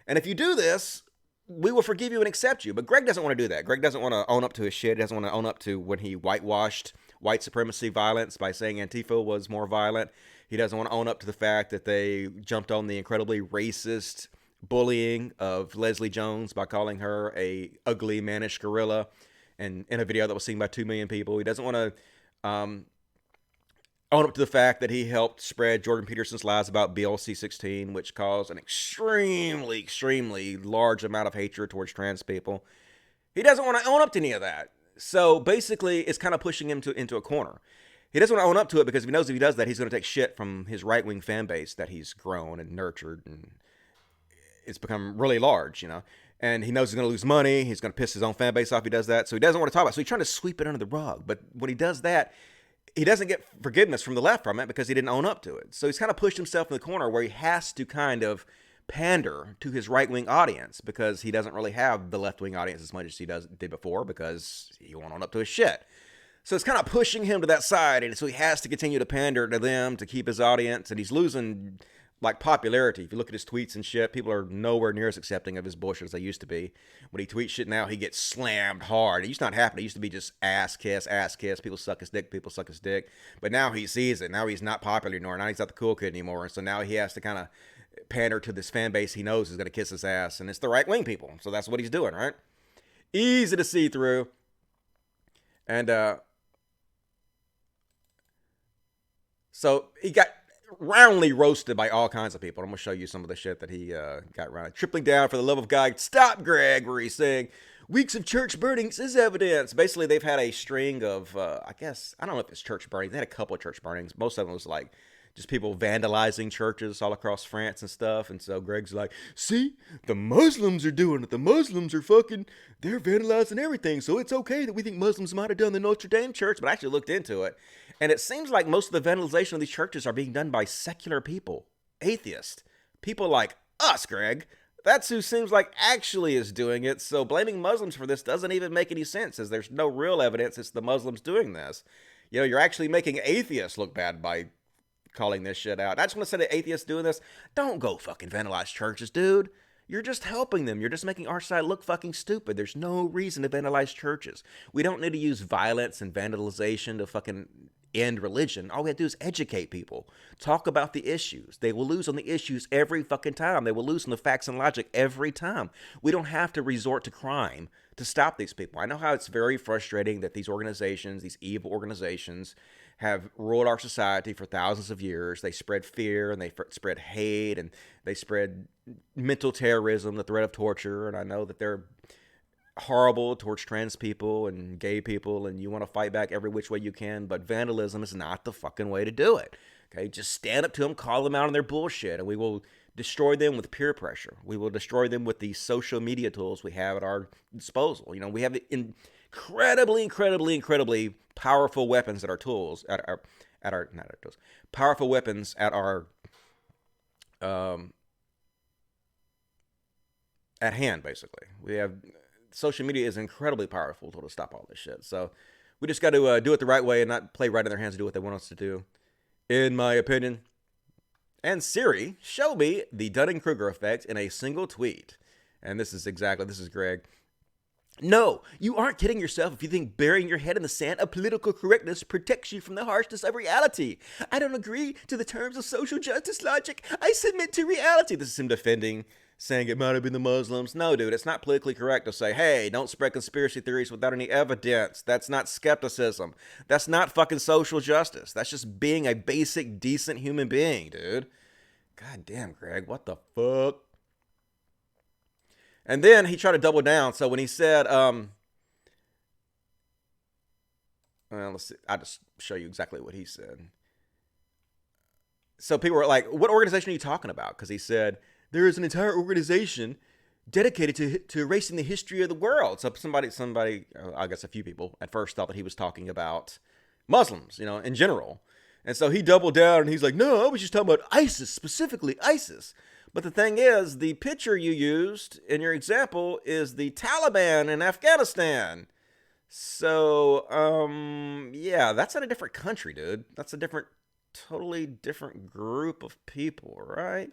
And if you do this, we will forgive you and accept you. But Greg doesn't want to do that. Greg doesn't want to own up to his shit. He doesn't want to own up to when he whitewashed white supremacy violence by saying Antifa was more violent. He doesn't want to own up to the fact that they jumped on the incredibly racist bullying of Leslie Jones by calling her a ugly, mannish gorilla and in a video that was seen by 2 million people. He doesn't want to own up to the fact that he helped spread Jordan Peterson's lies about BLC-16, which caused an extremely, extremely large amount of hatred towards trans people. He doesn't want to own up to any of that. So basically, it's kind of pushing him into a corner. He doesn't want to own up to it because he knows if he does that, he's going to take shit from his right-wing fan base that he's grown and nurtured, and it's become really large, you know. And he knows he's going to lose money. He's going to piss his own fan base off if he does that. So he doesn't want to talk about it. So he's trying to sweep it under the rug. But when he does that, he doesn't get forgiveness from the left from it because he didn't own up to it. So he's kind of pushed himself in the corner where he has to kind of pander to his right-wing audience because he doesn't really have the left-wing audience as much as he did before because he won't own up to his shit. So it's kind of pushing him to that side, and so he has to continue to pander to them to keep his audience, and he's losing like popularity. If you look at his tweets and shit, people are nowhere near as accepting of his bullshit as they used to be. When he tweets shit now, he gets slammed hard. It used to not happen. It used to be just ass kiss. People suck his dick. But now he sees it. Now he's not popular anymore. Now he's not the cool kid anymore. And so now he has to kind of pander to this fan base he knows is going to kiss his ass. And it's the right-wing people. So that's what he's doing, right? Easy to see through. And so he got roundly roasted by all kinds of people. I'm going to show you some of the shit that he got around. Tripling down for the love of God. Stop, Greg, where he's saying, weeks of church burnings is evidence. Basically, they've had a string of, I don't know if it's church burnings. They had a couple of church burnings. Most of them was like just people vandalizing churches all across France and stuff. And so Greg's like, see, the Muslims are doing it. The Muslims are they're vandalizing everything. So it's okay that we think Muslims might have done the Notre Dame church. But I actually looked into it. And it seems like most of the vandalization of these churches are being done by secular people, atheists, people like us, Greg. That's who seems like actually is doing it. So blaming Muslims for this doesn't even make any sense, as there's no real evidence it's the Muslims doing this. You know, you're actually making atheists look bad by calling this shit out. I just want to say to atheists doing this, don't go fucking vandalize churches, dude. You're just helping them. You're just making our side look fucking stupid. There's no reason to vandalize churches. We don't need to use violence and vandalization to fucking end religion. All we have to do is educate people. Talk about the issues. They will lose on the issues every fucking time. They will lose on the facts and logic every time. We don't have to resort to crime to stop these people. I know how it's very frustrating that these organizations, these evil organizations, have ruled our society for thousands of years. They spread fear and they spread hate and they spread mental terrorism, the threat of torture. And I know that they're horrible towards trans people and gay people, and you want to fight back every which way you can, but vandalism is not the fucking way to do it. Okay, just stand up to them, call them out on their bullshit, and we will destroy them with peer pressure. We will destroy them with the social media tools we have at our disposal. You know, we have incredibly powerful weapons at our tools, powerful weapons at our at hand, basically. We have social media is an incredibly powerful tool to stop all this shit. So we just got to do it the right way and not play right in their hands and do what they want us to do, in my opinion. And Siri, show me the Dunning-Kruger effect in a single tweet. And this is Greg. No, you aren't kidding yourself if you think burying your head in the sand of political correctness protects you from the harshness of reality. I don't agree to the terms of social justice logic. I submit to reality. This is him defending, saying it might have been the Muslims. No, dude, it's not politically correct to say, hey, don't spread conspiracy theories without any evidence. That's not skepticism. That's not fucking social justice. That's just being a basic, decent human being, dude. God damn, Greg, what the fuck? And then he tried to double down. So when he said, well, let's see. I'll just show you exactly what he said. So people were like, what organization are you talking about? Because he said, there is an entire organization dedicated to erasing the history of the world. So somebody, I guess a few people at first thought that he was talking about Muslims, in general. And so he doubled down and he's like, no, I was just talking about ISIS, specifically ISIS. But the thing is, the picture you used in your example is the Taliban in Afghanistan. So, yeah, that's not a different country, dude. That's a totally different group of people, right?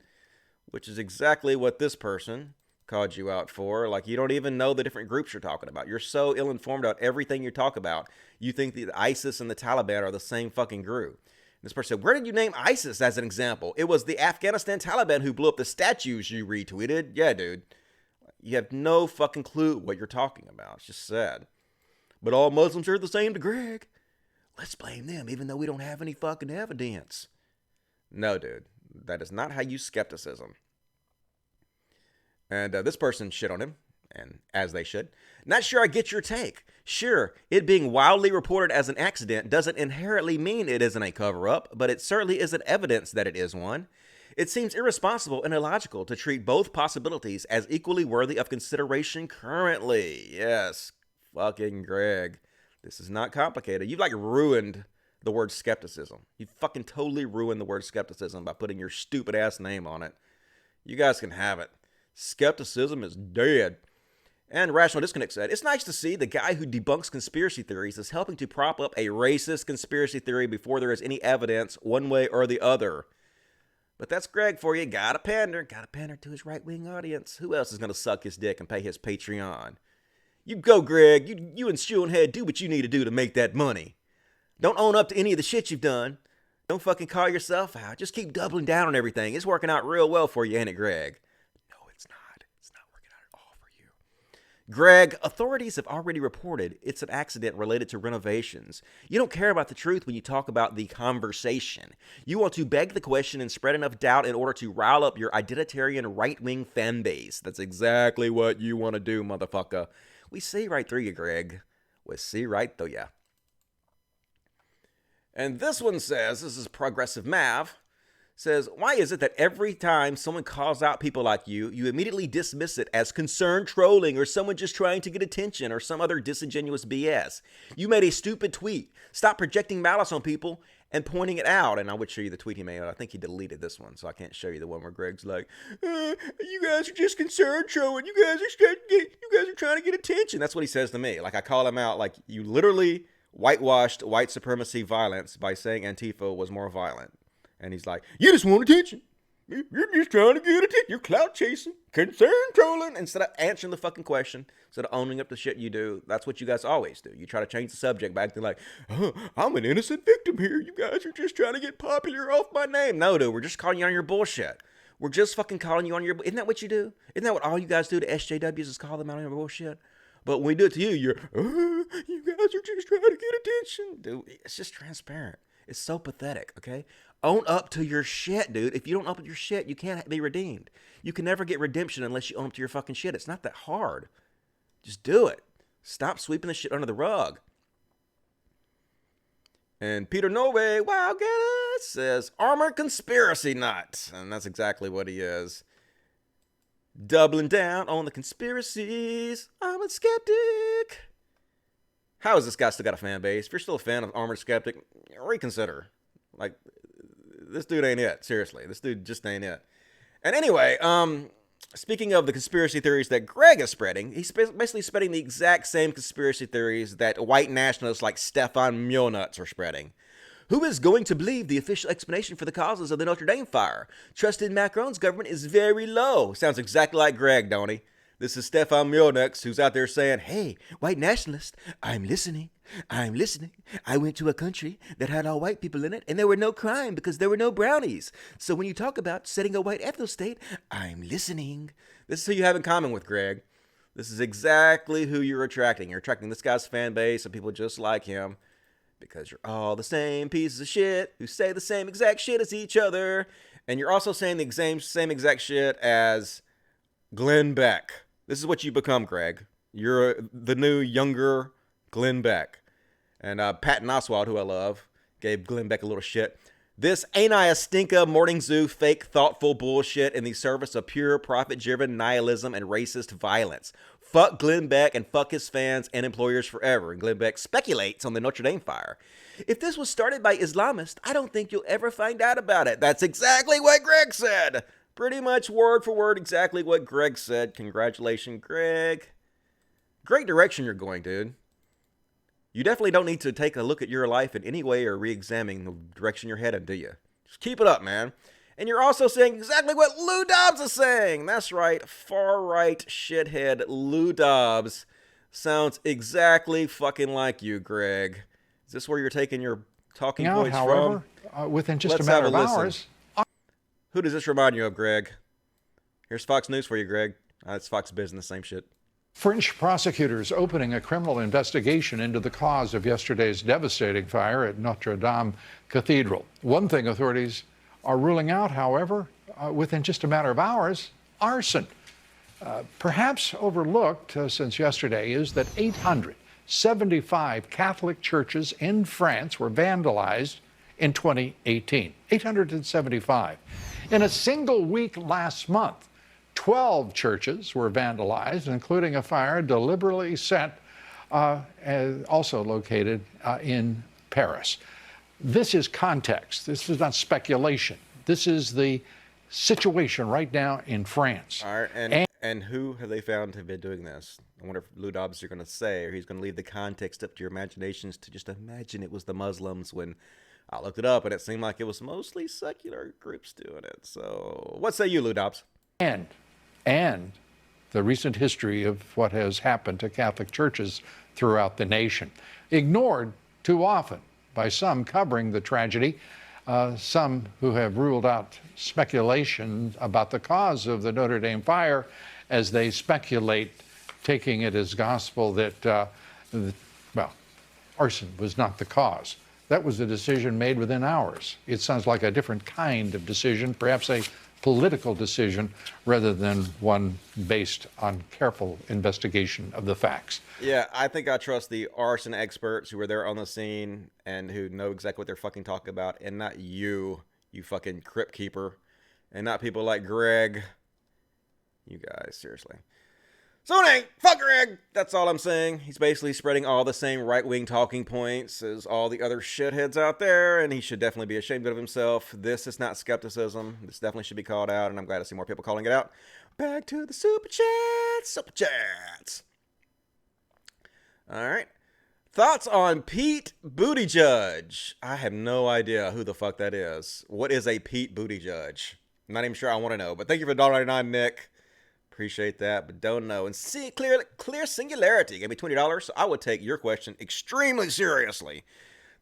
Which is exactly what this person called you out for. Like, you don't even know the different groups you're talking about. You're so ill-informed about everything you talk about. You think the ISIS and the Taliban are the same fucking group. This person said, where did you name ISIS as an example? It was the Afghanistan Taliban who blew up the statues you retweeted. Yeah, dude. You have no fucking clue what you're talking about. It's just sad. But all Muslims are the same to Greg. Let's blame them, even though we don't have any fucking evidence. No, dude. That is not how you skepticism. And this person shit on him, and as they should. Not sure I get your take. Sure, it being wildly reported as an accident doesn't inherently mean it isn't a cover-up, but it certainly isn't evidence that it is one. It seems irresponsible and illogical to treat both possibilities as equally worthy of consideration currently. Yes, fucking Greg. This is not complicated. You've ruined the word skepticism. You fucking totally ruined the word skepticism by putting your stupid ass name on it. You guys can have it. Skepticism is dead. And Rational Disconnect said, it's nice to see the guy who debunks conspiracy theories is helping to prop up a racist conspiracy theory before there is any evidence one way or the other. But that's Greg for you. Gotta pander to his right-wing audience. Who else is going to suck his dick and pay his Patreon? You go, Greg. You and Shoehead, do what you need to do to make that money. Don't own up to any of the shit you've done. Don't fucking call yourself out. Just keep doubling down on everything. It's working out real well for you, ain't it, Greg? Greg, authorities have already reported it's an accident related to renovations. You don't care about the truth when you talk about the conversation. You want to beg the question and spread enough doubt in order to rile up your identitarian right-wing fan base. That's exactly what you want to do, motherfucker. We see right through you, Greg. We see right through you. And this one says, this is Progressive Mav, says, why is it that every time someone calls out people like you immediately dismiss it as concerned trolling or someone just trying to get attention or some other disingenuous BS? You made a stupid tweet. Stop projecting malice on people and pointing it out. And I would show you the tweet he made. I think he deleted this one, so I can't show you the one where Greg's like, you guys are just concerned trolling. You guys are trying to get attention. That's what he says to me. Like, I call him out like, you literally whitewashed white supremacy violence by saying Antifa was more violent. And he's like, you just want attention. You're just trying to get attention. You're clout chasing, concern trolling. Instead of answering the fucking question, instead of owning up to shit you do, that's what you guys always do. You try to change the subject back to like, I'm an innocent victim here. You guys are just trying to get popular off my name. No, dude, we're just calling you on your bullshit. We're just fucking calling you on your... Isn't that what you do? Isn't that what all you guys do to SJWs is call them out on your bullshit? But when we do it to you, you're, you guys are just trying to get attention. Dude, it's just transparent. It's so pathetic, okay? Own up to your shit, dude. If you don't own up to your shit, you can't be redeemed. You can never get redemption unless you own up to your fucking shit. It's not that hard. Just do it. Stop sweeping the shit under the rug. And Peter Norway, wow, get it, says, Armoured Conspiracy Nut. And that's exactly what he is. Doubling down on the conspiracies. Armoured Skeptic. How has this guy still got a fan base? If you're still a fan of Armoured Skeptic, reconsider. Like, this dude ain't it. Seriously, this dude just ain't it. And anyway, speaking of the conspiracy theories that Greg is spreading, he's basically spreading the exact same conspiracy theories that white nationalists like Stefan Mjolnuts are spreading. Who is going to believe the official explanation for the causes of the Notre Dame fire? Trust in Macron's government is very low. Sounds exactly like Greg, don't he? This is Stefan Mjolnuts, who's out there saying, hey, white nationalist, I'm listening. I'm listening. I went to a country that had all white people in it, and there were no crime because there were no brownies. So when you talk about setting a white ethno-state, I'm listening. This is who you have in common with, Greg. This is exactly who you're attracting. You're attracting this guy's fan base of people just like him because you're all the same pieces of shit who say the same exact shit as each other. And you're also saying the same exact shit as Glenn Beck. This is what you become, Greg. You're the new, younger Glenn Beck. And Patton Oswalt, who I love, gave Glenn Beck a little shit. This ain't I a stinker morning zoo fake thoughtful bullshit in the service of pure profit-driven nihilism and racist violence. Fuck Glenn Beck and fuck his fans and employers forever. And Glenn Beck speculates on the Notre Dame fire. If this was started by Islamists, I don't think you'll ever find out about it. That's exactly what Greg said. Pretty much word for word exactly what Greg said. Congratulations, Greg. Great direction you're going, dude. You definitely don't need to take a look at your life in any way or re-examine the direction you're headed, do you? Just keep it up, man. And you're also saying exactly what Lou Dobbs is saying. That's right, far-right shithead Lou Dobbs sounds exactly fucking like you, Greg. Is this where you're taking your talking points however, from? Within just a matter of hours. Who does this remind you of, Greg? Here's Fox News for you, Greg. It's Fox Business, same shit. French prosecutors opening a criminal investigation into the cause of yesterday's devastating fire at Notre Dame Cathedral. One thing authorities are ruling out, however, within just a matter of hours, arson. Perhaps overlooked since yesterday is that 875 Catholic churches in France were vandalized in 2018. 875. In a single week last month, 12 churches were vandalized, including a fire deliberately set, also located in Paris. This is context. This is not speculation. This is the situation right now in France. All right, and who have they found to have been doing this? I wonder if Lou Dobbs is going to say, or he's going to leave the context up to your imaginations to just imagine it was the Muslims when I looked it up and it seemed like it was mostly secular groups doing it. So what say you, Lou Dobbs? And the recent history of what has happened to Catholic churches throughout the nation. Ignored too often by some covering the tragedy, some who have ruled out speculation about the cause of the Notre Dame fire as they speculate, taking it as gospel that, arson was not the cause. That was a decision made within hours. It sounds like a different kind of decision, perhaps a political decision rather than one based on careful investigation of the facts. Yeah, I think I trust the arson experts who were there on the scene and who know exactly what they're fucking talking about, and not you fucking crypt keeper, and not people like Greg. You guys, seriously. So anyway, fuck Greg. That's all I'm saying. He's basically spreading all the same right-wing talking points as all the other shitheads out there, and he should definitely be ashamed of himself. This is not skepticism. This definitely should be called out, and I'm glad to see more people calling it out. Back to the super chats. All right. Thoughts on Pete Buttigieg? I have no idea who the fuck that is. What is a Pete Buttigieg? I'm not even sure I want to know, but thank you for $1.99, Nick. Appreciate that, but don't know. And see, clear singularity gave me $20, so I would take your question extremely seriously.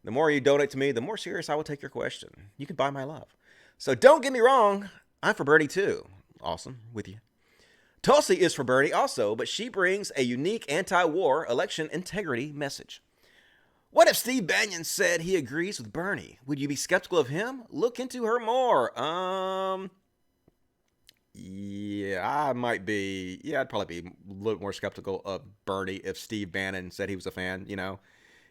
The more you donate to me, the more serious I will take your question. You can buy my love. So don't get me wrong, I'm for Bernie too. Awesome, with you. Tulsi is for Bernie also, but she brings a unique anti-war election integrity message. What if Steve Bannon said he agrees with Bernie? Would you be skeptical of him? Look into her more. Yeah, I might be. Yeah, I'd probably be a little more skeptical of Bernie if Steve Bannon said he was a fan, you know.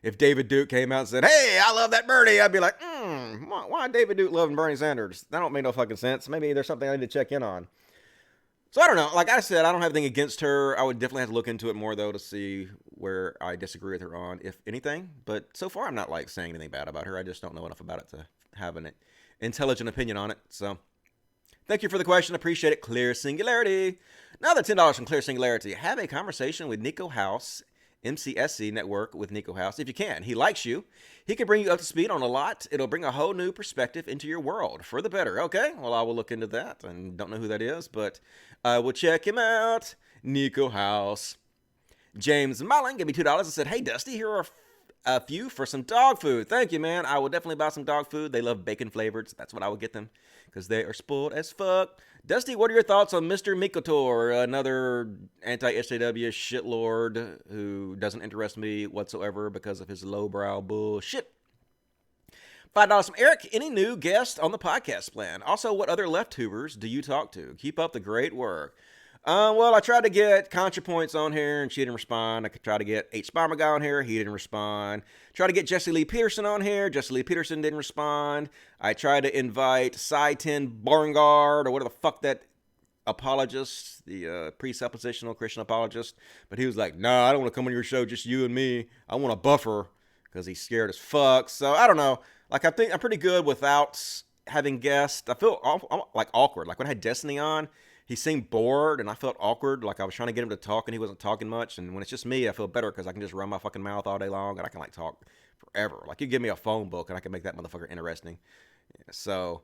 If David Duke came out and said, hey, I love that Bernie, I'd be like, why David Duke loving Bernie Sanders? That don't make no fucking sense. Maybe there's something I need to check in on. So I don't know. Like I said, I don't have anything against her. I would definitely have to look into it more, though, to see where I disagree with her on, if anything. But so far, I'm not, like, saying anything bad about her. I just don't know enough about it to have an intelligent opinion on it. So Thank you for the question. Appreciate it. Clear Singularity. Another $10 from Clear Singularity. Have a conversation with Nico House, MCSC Network with Nico House, if you can. He likes you. He can bring you up to speed on a lot. It'll bring a whole new perspective into your world for the better. Okay, well, I will look into that. I don't know who that is, but I will check him out. Nico House. James Mullen gave me $2 and said, hey, Dusty, here are a few for some dog food. Thank you, man. I will definitely buy some dog food. They love bacon flavored, so that's what I would get them because they are spoiled as fuck. Dusty, what are your thoughts on Mr. Mikotor, another anti-SJW shitlord who doesn't interest me whatsoever because of his lowbrow bullshit? $5 from Eric. Any new guest on the podcast plan? Also, what other left-tubers do you talk to? Keep up the great work. Well, I tried to get ContraPoints on here, and she didn't respond. I tried to get H. Bomber Guy on here. He didn't respond. Tried to get Jesse Lee Peterson on here. Jesse Lee Peterson didn't respond. I tried to invite Cy-10 Barngard, or whatever the fuck that apologist, the presuppositional Christian apologist. But he was like, nah, I don't want to come on your show, just you and me. I want a buffer, because he's scared as fuck. So, I don't know. Like, I think I'm pretty good without having guests. I feel like awkward. Like, when I had Destiny on, he seemed bored, and I felt awkward, like I was trying to get him to talk, and he wasn't talking much. And when it's just me, I feel better because I can just run my fucking mouth all day long, and I can, like, talk forever. Like, you give me a phone book, and I can make that motherfucker interesting. So,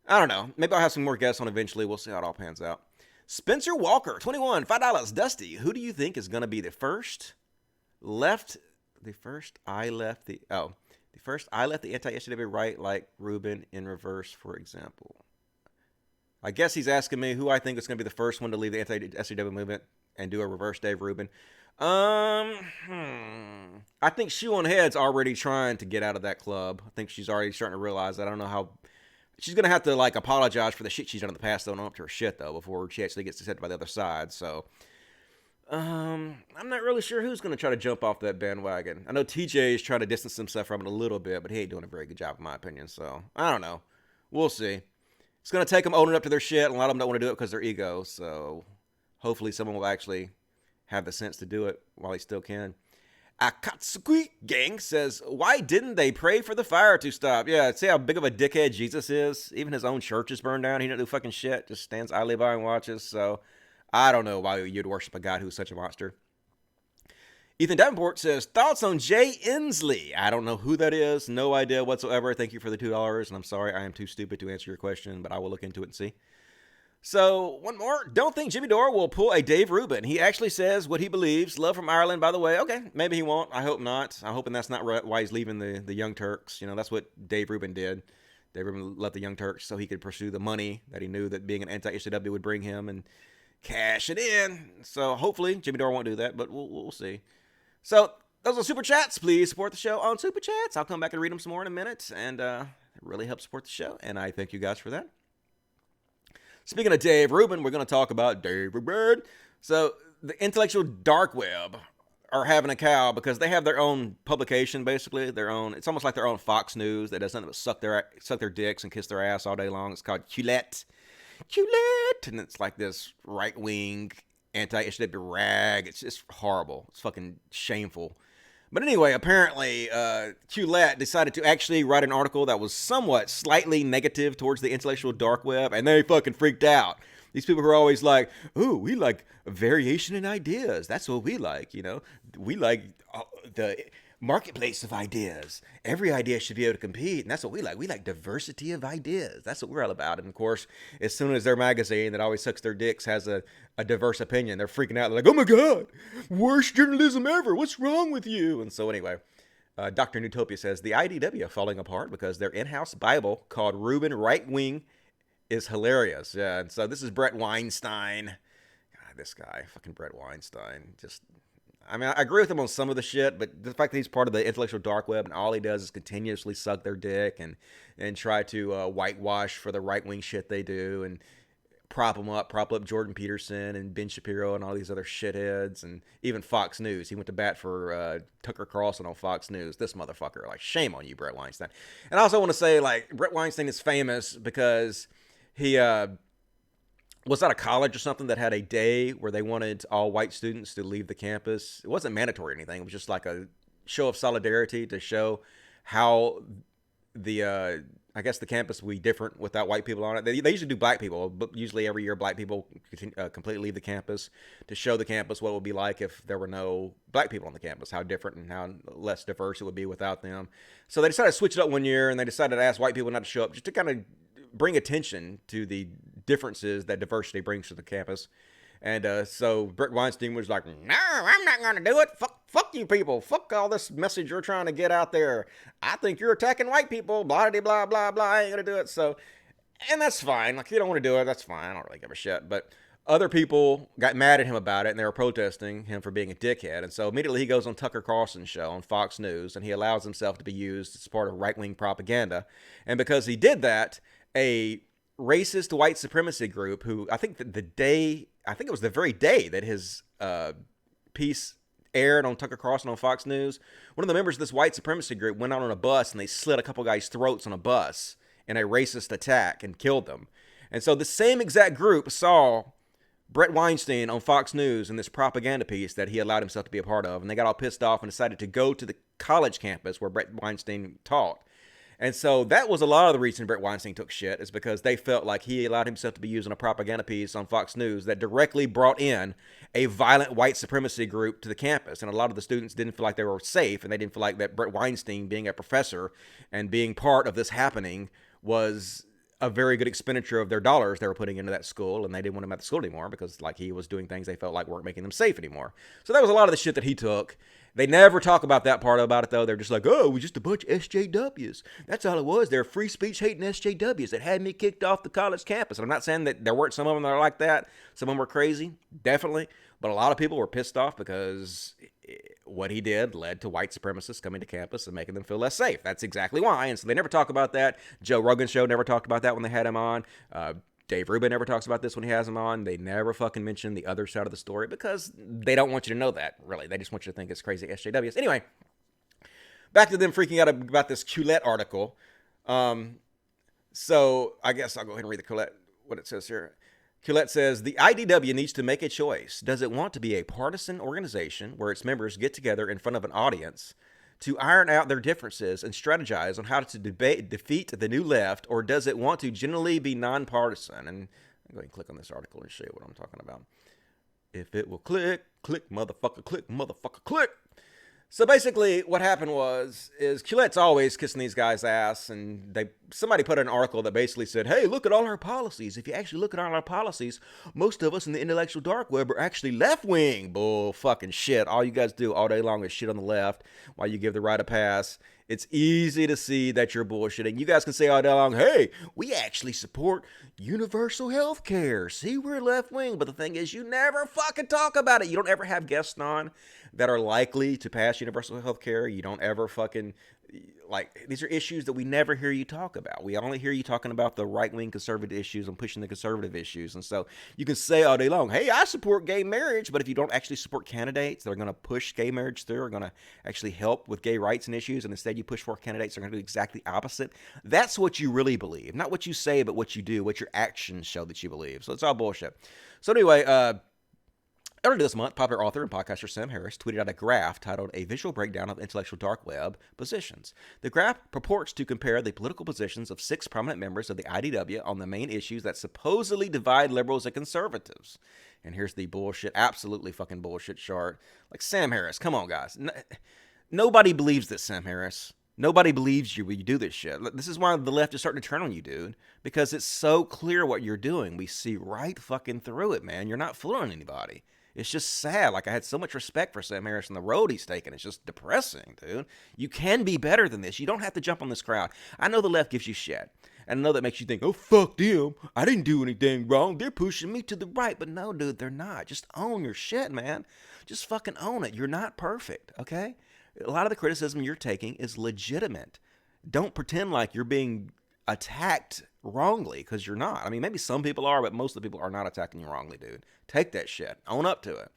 I don't know. Maybe I'll have some more guests on eventually. We'll see how it all pans out. Spencer Walker, 21, $5. Dusty, who do you think is going to be the first I left the anti-SJW right, like Rubin in reverse, for example? I guess he's asking me who I think is going to be the first one to leave the anti-SJW movement and do a reverse Dave Rubin. I think Shoe on Head's already trying to get out of that club. I think she's already starting to realize that. I don't know how. She's going to have to, like, apologize for the shit she's done in the past, though, not up to her shit, though, before she actually gets accepted by the other side. So, I'm not really sure who's going to try to jump off that bandwagon. I know TJ is trying to distance himself from it a little bit, but he ain't doing a very good job, in my opinion. So, I don't know. We'll see. It's going to take them owning up to their shit, and a lot of them don't want to do it because they're ego. So hopefully someone will actually have the sense to do it while he still can. Akatsuki Gang says, why didn't they pray for the fire to stop? Yeah, see how big of a dickhead Jesus is? Even his own church is burned down. He don't do fucking shit. Just stands idly by and watches. So I don't know why you'd worship a God who's such a monster. Ethan Davenport says, thoughts on Jay Inslee? I don't know who that is. No idea whatsoever. Thank you for the $2. And I'm sorry, I am too stupid to answer your question, but I will look into it and see. So, one more. Don't think Jimmy Dore will pull a Dave Rubin. He actually says what he believes. Love from Ireland, by the way. Okay, maybe he won't. I hope not. I'm hoping that's not why he's leaving the Young Turks. You know, that's what Dave Rubin did. Dave Rubin left the Young Turks so he could pursue the money that he knew that being an anti-SJW would bring him and cash it in. So, hopefully, Jimmy Dore won't do that, but we'll see. So, those are Super Chats. Please support the show on Super Chats. I'll come back and read them some more in a minute, and it really helps support the show, and I thank you guys for that. Speaking of Dave Rubin, we're going to talk about Dave Rubin. So, the intellectual dark web are having a cow because they have their own publication, basically. It's almost like their own Fox News that does nothing but suck their dicks and kiss their ass all day long. It's called Quillette. And it's like this right-wing anti-SJW rag. It's just horrible. It's fucking shameful. But anyway, apparently, Quillette decided to actually write an article that was slightly negative towards the intellectual dark web, and they fucking freaked out. These people who are always like, ooh, we like variation in ideas. That's what we like, you know. We like the marketplace of ideas. Every idea should be able to compete, and that's what we like. We like diversity of ideas. That's what we're all about. And, of course, as soon as their magazine that always sucks their dicks has a diverse opinion, they're freaking out. They're like, oh, my God, worst journalism ever. What's wrong with you? And so, anyway, Dr. Newtopia says, the IDW are falling apart because their in-house Bible called Rubin Right Wing is hilarious. Yeah, and so this is Brett Weinstein. God, this guy, fucking Brett Weinstein, I agree with him on some of the shit, but the fact that he's part of the intellectual dark web and all he does is continuously suck their dick and try to whitewash for the right-wing shit they do and prop up Jordan Peterson and Ben Shapiro and all these other shitheads and even Fox News. He went to bat for Tucker Carlson on Fox News. This motherfucker. Like, shame on you, Brett Weinstein. And I also want to say, like, Brett Weinstein is famous because he was at a college or something that had a day where they wanted all white students to leave the campus. It wasn't mandatory or anything. It was just like a show of solidarity to show how I guess the campus will be different without white people on it. They usually do black people, but usually every year black people completely leave the campus to show the campus what it would be like if there were no black people on the campus, how different and how less diverse it would be without them. So they decided to switch it up one year, and they decided to ask white people not to show up just to kind of bring attention to the differences that diversity brings to the campus. And so Brett Weinstein was like, no, I'm not going to do it. Fuck you people. Fuck all this message you're trying to get out there. I think you're attacking white people. Blah, blah, blah, blah, blah. I ain't going to do it. So, and that's fine. Like, if you don't want to do it, that's fine. I don't really give a shit. But other people got mad at him about it, and they were protesting him for being a dickhead. And so immediately he goes on Tucker Carlson's show on Fox News, and he allows himself to be used as part of right-wing propaganda. And because he did that, a racist white supremacy group who I think it was the very day that his piece aired on Tucker Carlson on Fox News, one of the members of this white supremacy group went out on a bus and they slit a couple guys' throats on a bus in a racist attack and killed them. And so the same exact group saw Brett Weinstein on Fox News in this propaganda piece that he allowed himself to be a part of, and they got all pissed off and decided to go to the college campus where Brett Weinstein taught. And so that was a lot of the reason Brett Weinstein took shit, is because they felt like he allowed himself to be used in a propaganda piece on Fox News that directly brought in a violent white supremacy group to the campus. And a lot of the students didn't feel like they were safe, and they didn't feel like that Brett Weinstein being a professor and being part of this happening was a very good expenditure of their dollars they were putting into that school, and they didn't want him at the school anymore because like he was doing things they felt like weren't making them safe anymore. So that was a lot of the shit that he took. They never talk about that part about it, though. They're just like, oh, we're just a bunch of SJWs. That's all it was. They're free speech hating SJWs that had me kicked off the college campus. And I'm not saying that there weren't some of them that are like that. Some of them were crazy, definitely. But a lot of people were pissed off because what he did led to white supremacists coming to campus and making them feel less safe. That's exactly why. And so they never talk about that. Joe Rogan's show never talked about that when they had him on. Dave Rubin never talks about this when he has him on. They never fucking mention the other side of the story because they don't want you to know that, really. They just want you to think it's crazy SJWs. Anyway, back to them freaking out about this Quillette article. So I guess I'll go ahead and read the Quillette, what it says here. Quillette says, the IDW needs to make a choice. Does it want to be a partisan organization where its members get together in front of an audience to iron out their differences and strategize on how to defeat the new left, or does it want to generally be nonpartisan? And I'll go ahead and click on this article and show you what I'm talking about. If it will click, motherfucker, click. So basically what happened is Quillette's always kissing these guys' ass, and somebody put an article that basically said, hey, look at all our policies. If you actually look at all our policies, most of us in the intellectual dark web are actually left-wing. Bull fucking shit. All you guys do all day long is shit on the left while you give the right a pass. It's easy to see that you're bullshitting. You guys can say all day long, hey, we actually support universal health care. See, we're left-wing. But the thing is, you never fucking talk about it. You don't ever have guests on that are likely to pass universal health care. You don't ever fucking, these are issues that we never hear you talk about. We only hear you talking about the right-wing conservative issues and pushing the conservative issues. And so you can say all day long, hey, I support gay marriage, but if you don't actually support candidates that are going to push gay marriage through, are going to actually help with gay rights and issues, and instead you push for candidates that are going to do exactly opposite, that's what you really believe. Not what you say, but what you do, what your actions show that you believe. So it's all bullshit. So anyway, earlier this month, popular author and podcaster Sam Harris tweeted out a graph titled A Visual Breakdown of Intellectual Dark Web Positions. The graph purports to compare the political positions of 6 prominent members of the IDW on the main issues that supposedly divide liberals and conservatives. And here's the bullshit, absolutely fucking bullshit chart. Like, Sam Harris, come on, guys. Nobody believes this, Sam Harris. Nobody believes you when you do this shit. This is why the left is starting to turn on you, dude. Because it's so clear what you're doing. We see right fucking through it, man. You're not fooling anybody. It's just sad. Like, I had so much respect for Sam Harris and the road he's taken. It's just depressing, dude. You can be better than this. You don't have to jump on this crowd. I know the left gives you shit. And I know that makes you think, oh, fuck them. I didn't do anything wrong. They're pushing me to the right. But no, dude, they're not. Just own your shit, man. Just fucking own it. You're not perfect, okay? A lot of the criticism you're taking is legitimate. Don't pretend like you're being attacked wrongly, because you're not. I mean, maybe some people are, but most of the people are not attacking you wrongly, dude. Take that shit. Own up to it.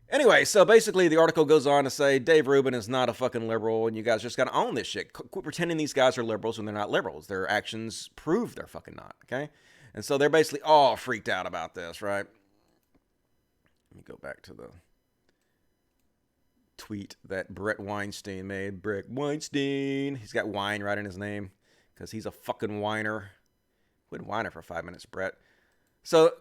Anyway, so basically the article goes on to say Dave Rubin is not a fucking liberal, and you guys just got to own this shit. Quit pretending these guys are liberals when they're not liberals. Their actions prove they're fucking not, okay? And so they're basically all freaked out about this, right? Let me go back to the tweet that Brett Weinstein made. Brett Weinstein. He's got wine right in his name. because he's a fucking whiner. Quit whining for 5 minutes, Brett. So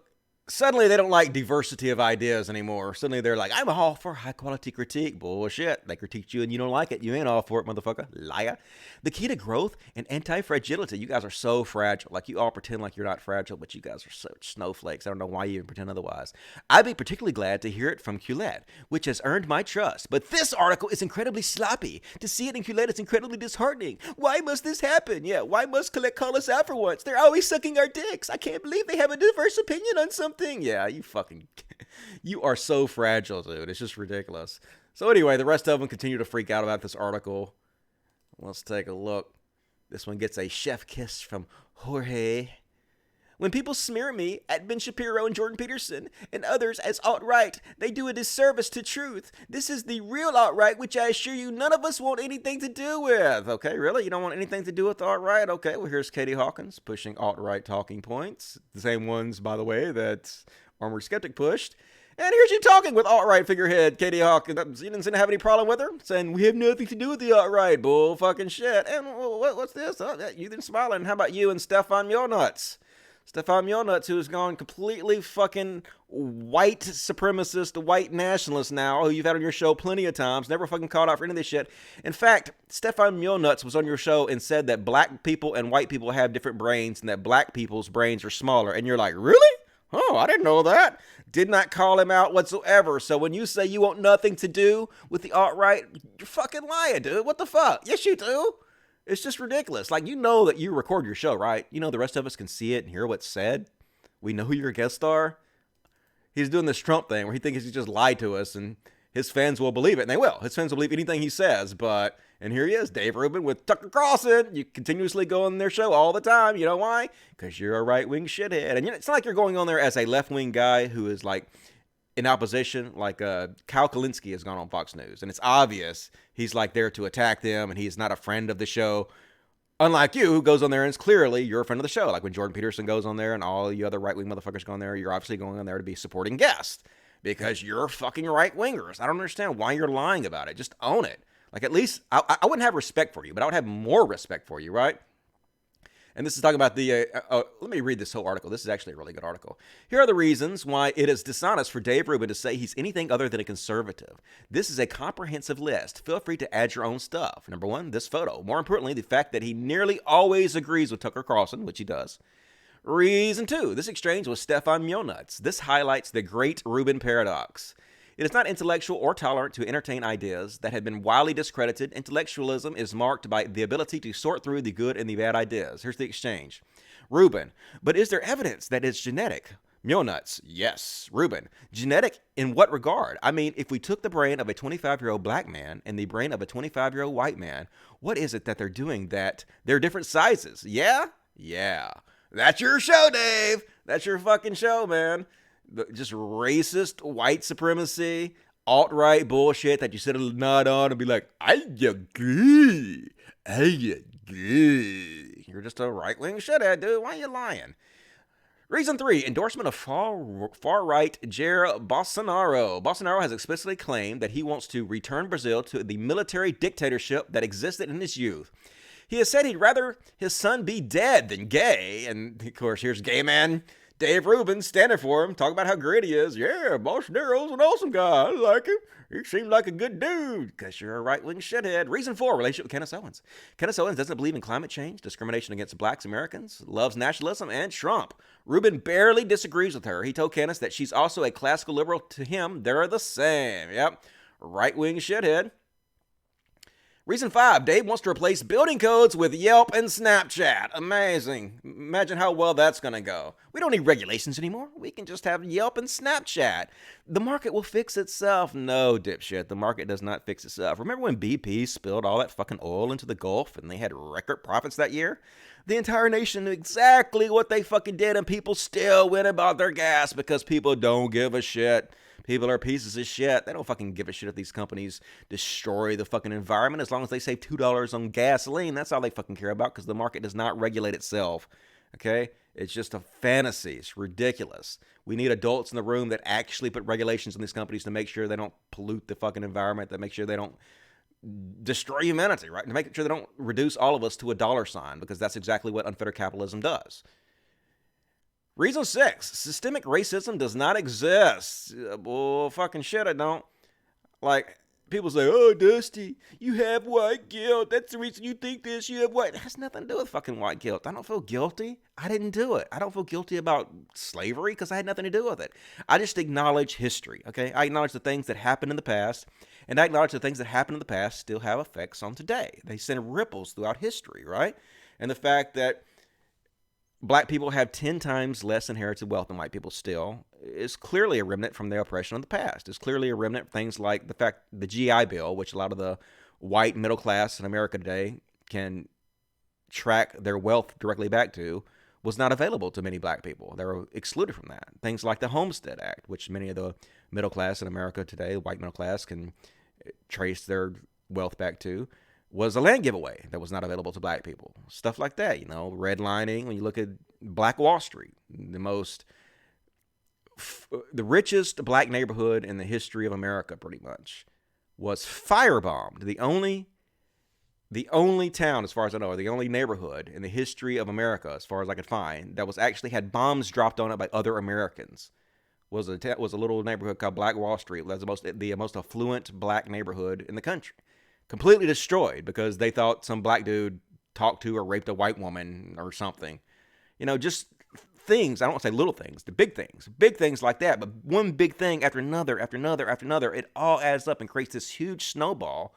suddenly they don't like diversity of ideas anymore. Suddenly they're like, I'm all for high quality critique. Bullshit. They critique you and you don't like it. You ain't all for it, motherfucker. Liar. The key to growth and anti-fragility. You guys are so fragile. Like, you all pretend like you're not fragile, but you guys are such snowflakes. I don't know why you even pretend otherwise. I'd be particularly glad to hear it from Quillette, which has earned my trust. But this article is incredibly sloppy. To see it in Quillette is incredibly disheartening. Why must this happen? Yeah, why must Quillette call us out for once? They're always sucking our dicks. I can't believe they have a diverse opinion on something. Yeah, you are so fragile, dude. It's just ridiculous. So anyway, the rest of them continue to freak out about this article. Let's take a look. This one gets a chef kiss from Jorge. When people smear me at Ben Shapiro and Jordan Peterson and others as alt-right, they do a disservice to truth. This is the real alt-right, which I assure you none of us want anything to do with. Okay, really? You don't want anything to do with alt-right? Okay, well, here's Katie Hawkins pushing alt-right talking points. The same ones, by the way, that Armoured Skeptic pushed. And here's you talking with alt-right figurehead Katie Hawkins. You didn't seem to have any problem with her, saying, we have nothing to do with the alt-right. Bull fucking shit. And what's this? Oh, you didn't smile. And how about you and Stefan Mjolnuts? Stefan Mjolnuts, who has gone completely fucking white supremacist, white nationalist now, who you've had on your show plenty of times, never fucking called out for any of this shit. In fact, Stefan Mjolnuts was on your show and said that black people and white people have different brains and that black people's brains are smaller. And you're like, really? Oh, I didn't know that. Did not call him out whatsoever. So when you say you want nothing to do with the alt-right, you're fucking lying, dude. What the fuck? Yes, you do. It's just ridiculous. Like, you know that you record your show, right? You know the rest of us can see it and hear what's said. We know who your guests are. He's doing this Trump thing where he thinks he just lied to us and his fans will believe it. And they will. His fans will believe anything he says. But, and here he is, Dave Rubin with Tucker Carlson. You continuously go on their show all the time. You know why? Because you're a right-wing shithead. And it's not like you're going on there as a left-wing guy who is like in opposition, like Kyle Kalinske has gone on Fox News. And it's obvious he's like there to attack them and he's not a friend of the show. Unlike you, who goes on there and it's clearly you're a friend of the show. Like when Jordan Peterson goes on there and all you other right-wing motherfuckers go on there, you're obviously going on there to be supporting guests because you're fucking right-wingers. I don't understand why you're lying about it. Just own it. Like at least, I wouldn't have respect for you, but I would have more respect for you, right? And this is talking about the, let me read this whole article. This is actually a really good article. Here are the reasons why it is dishonest for Dave Rubin to say he's anything other than a conservative. This is a comprehensive list. Feel free to add your own stuff. Number one, this photo. More importantly, the fact that he nearly always agrees with Tucker Carlson, which he does. Reason two, this exchange with Stefan Mjolnuts. This highlights the great Rubin paradox. It is not intellectual or tolerant to entertain ideas that have been widely discredited. Intellectualism is marked by the ability to sort through the good and the bad ideas. Here's the exchange. Rubin, but is there evidence that it's genetic? Mjolnuts, yes. Rubin, genetic in what regard? I mean, if we took the brain of a 25-year-old black man and the brain of a 25-year-old white man, what is it that they're doing that they're different sizes? Yeah? Yeah. That's your show, Dave. That's your fucking show, man. Just racist white supremacy, alt-right bullshit that you sit a nod on and be like, I agree. I agree. You're just a right-wing shithead, dude. Why are you lying? Reason three, endorsement of far-right Jair Bolsonaro. Bolsonaro has explicitly claimed that he wants to return Brazil to the military dictatorship that existed in his youth. He has said he'd rather his son be dead than gay. And, of course, here's gay man Dave Rubin standing for him, talking about how great he is. Yeah, Bolsonaro's an awesome guy. I like him. He seems like a good dude. Because you're a right-wing shithead. Reason four, relationship with Kenneth Owens. Kenneth Owens doesn't believe in climate change, discrimination against blacks, Americans, loves nationalism, and Trump. Rubin barely disagrees with her. He told Kenneth that she's also a classical liberal. To him, they're the same. Yep, right-wing shithead. Reason five, Dave wants to replace building codes with Yelp and Snapchat. Amazing. Imagine how well that's going to go. We don't need regulations anymore. We can just have Yelp and Snapchat. The market will fix itself. No, dipshit. The market does not fix itself. Remember when BP spilled all that fucking oil into the Gulf and they had record profits that year? The entire nation knew exactly what they fucking did and people still went about their gas because people don't give a shit. People are pieces of shit. They don't fucking give a shit if these companies destroy the fucking environment. As long as they save $2 on gasoline, that's all they fucking care about because the market does not regulate itself. Okay? It's just a fantasy. It's ridiculous. We need adults in the room that actually put regulations on these companies to make sure they don't pollute the fucking environment, that make sure they don't destroy humanity, right? To make sure they don't reduce all of us to a dollar sign, because that's exactly what unfettered capitalism does. Reason 6, systemic racism does not exist. Well, fucking shit, it don't. Like, people say, oh, Dusty, you have white guilt. That's the reason you think this. You have white. It has nothing to do with fucking white guilt. I don't feel guilty. I didn't do it. I don't feel guilty about slavery because I had nothing to do with it. I just acknowledge history, okay? I acknowledge the things that happened in the past, and I acknowledge the things that happened in the past still have effects on today. They send ripples throughout history, right? And the fact that black people have 10 times less inherited wealth than white people still is clearly a remnant from the oppression of the past. It's clearly a remnant of things like the fact the GI Bill, which a lot of the white middle class in America today can track their wealth directly back to, was not available to many black people. They were excluded from that. Things like the Homestead Act, which many of the middle class in America today, white middle class, can trace their wealth back to, was a land giveaway that was not available to black people. Stuff like that, redlining. When you look at Black Wall Street, the richest black neighborhood in the history of America, pretty much, was firebombed. The only town, as far as I know, or the only neighborhood in the history of America, as far as I could find, that was actually had bombs dropped on it by other Americans, was a little neighborhood called Black Wall Street. It was the most affluent black neighborhood in the country. Completely destroyed because they thought some black dude talked to or raped a white woman or something. Just things. I don't want to say little things, the big things like that. But one big thing after another, after another, after another, it all adds up and creates this huge snowball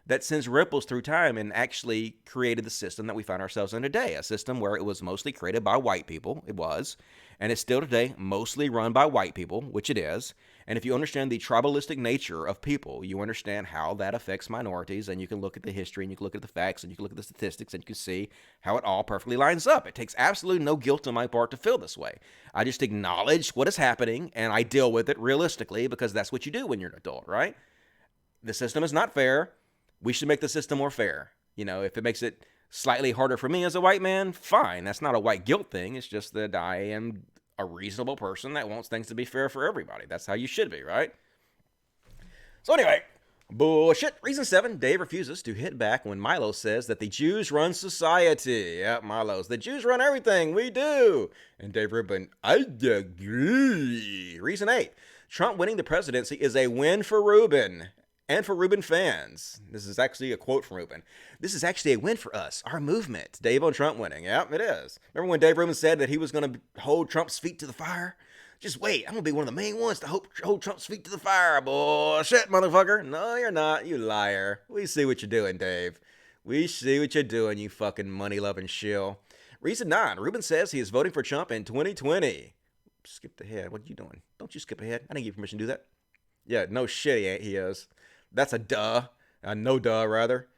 that sends ripples through time and actually created the system that we find ourselves in today. A system where it was mostly created by white people. It was. And it's still today mostly run by white people, which it is. And if you understand the tribalistic nature of people, you understand how that affects minorities, and you can look at the history, and you can look at the facts, and you can look at the statistics, and you can see how it all perfectly lines up. It takes absolutely no guilt on my part to feel this way. I just acknowledge what is happening, and I deal with it realistically, because that's what you do when you're an adult, right? The system is not fair. We should make the system more fair. If it makes it slightly harder for me as a white man, fine. That's not a white guilt thing. It's just that I am a reasonable person that wants things to be fair for everybody. That's how you should be, right? So anyway, bullshit. Reason 7, Dave refuses to hit back when Milo says that the Jews run society. Yeah, Milo's. The Jews run everything. We do. And Dave Rubin, I agree. Reason 8, Trump winning the presidency is a win for Rubin. And for Rubin fans. This is actually a quote from Rubin. This is actually a win for us, our movement. Dave on Trump winning. Yep, it is. Remember when Dave Rubin said that he was going to hold Trump's feet to the fire? Just wait. I'm going to be one of the main ones to hold Trump's feet to the fire. Bullshit, motherfucker. No, you're not. You liar. We see what you're doing, Dave. We see what you're doing, you fucking money-loving shill. Reason 9. Rubin says he is voting for Trump in 2020. Skipped ahead. What are you doing? Don't you skip ahead. I didn't give you permission to do that. Yeah, no shit he ain't. He is. That's a duh. No duh, rather.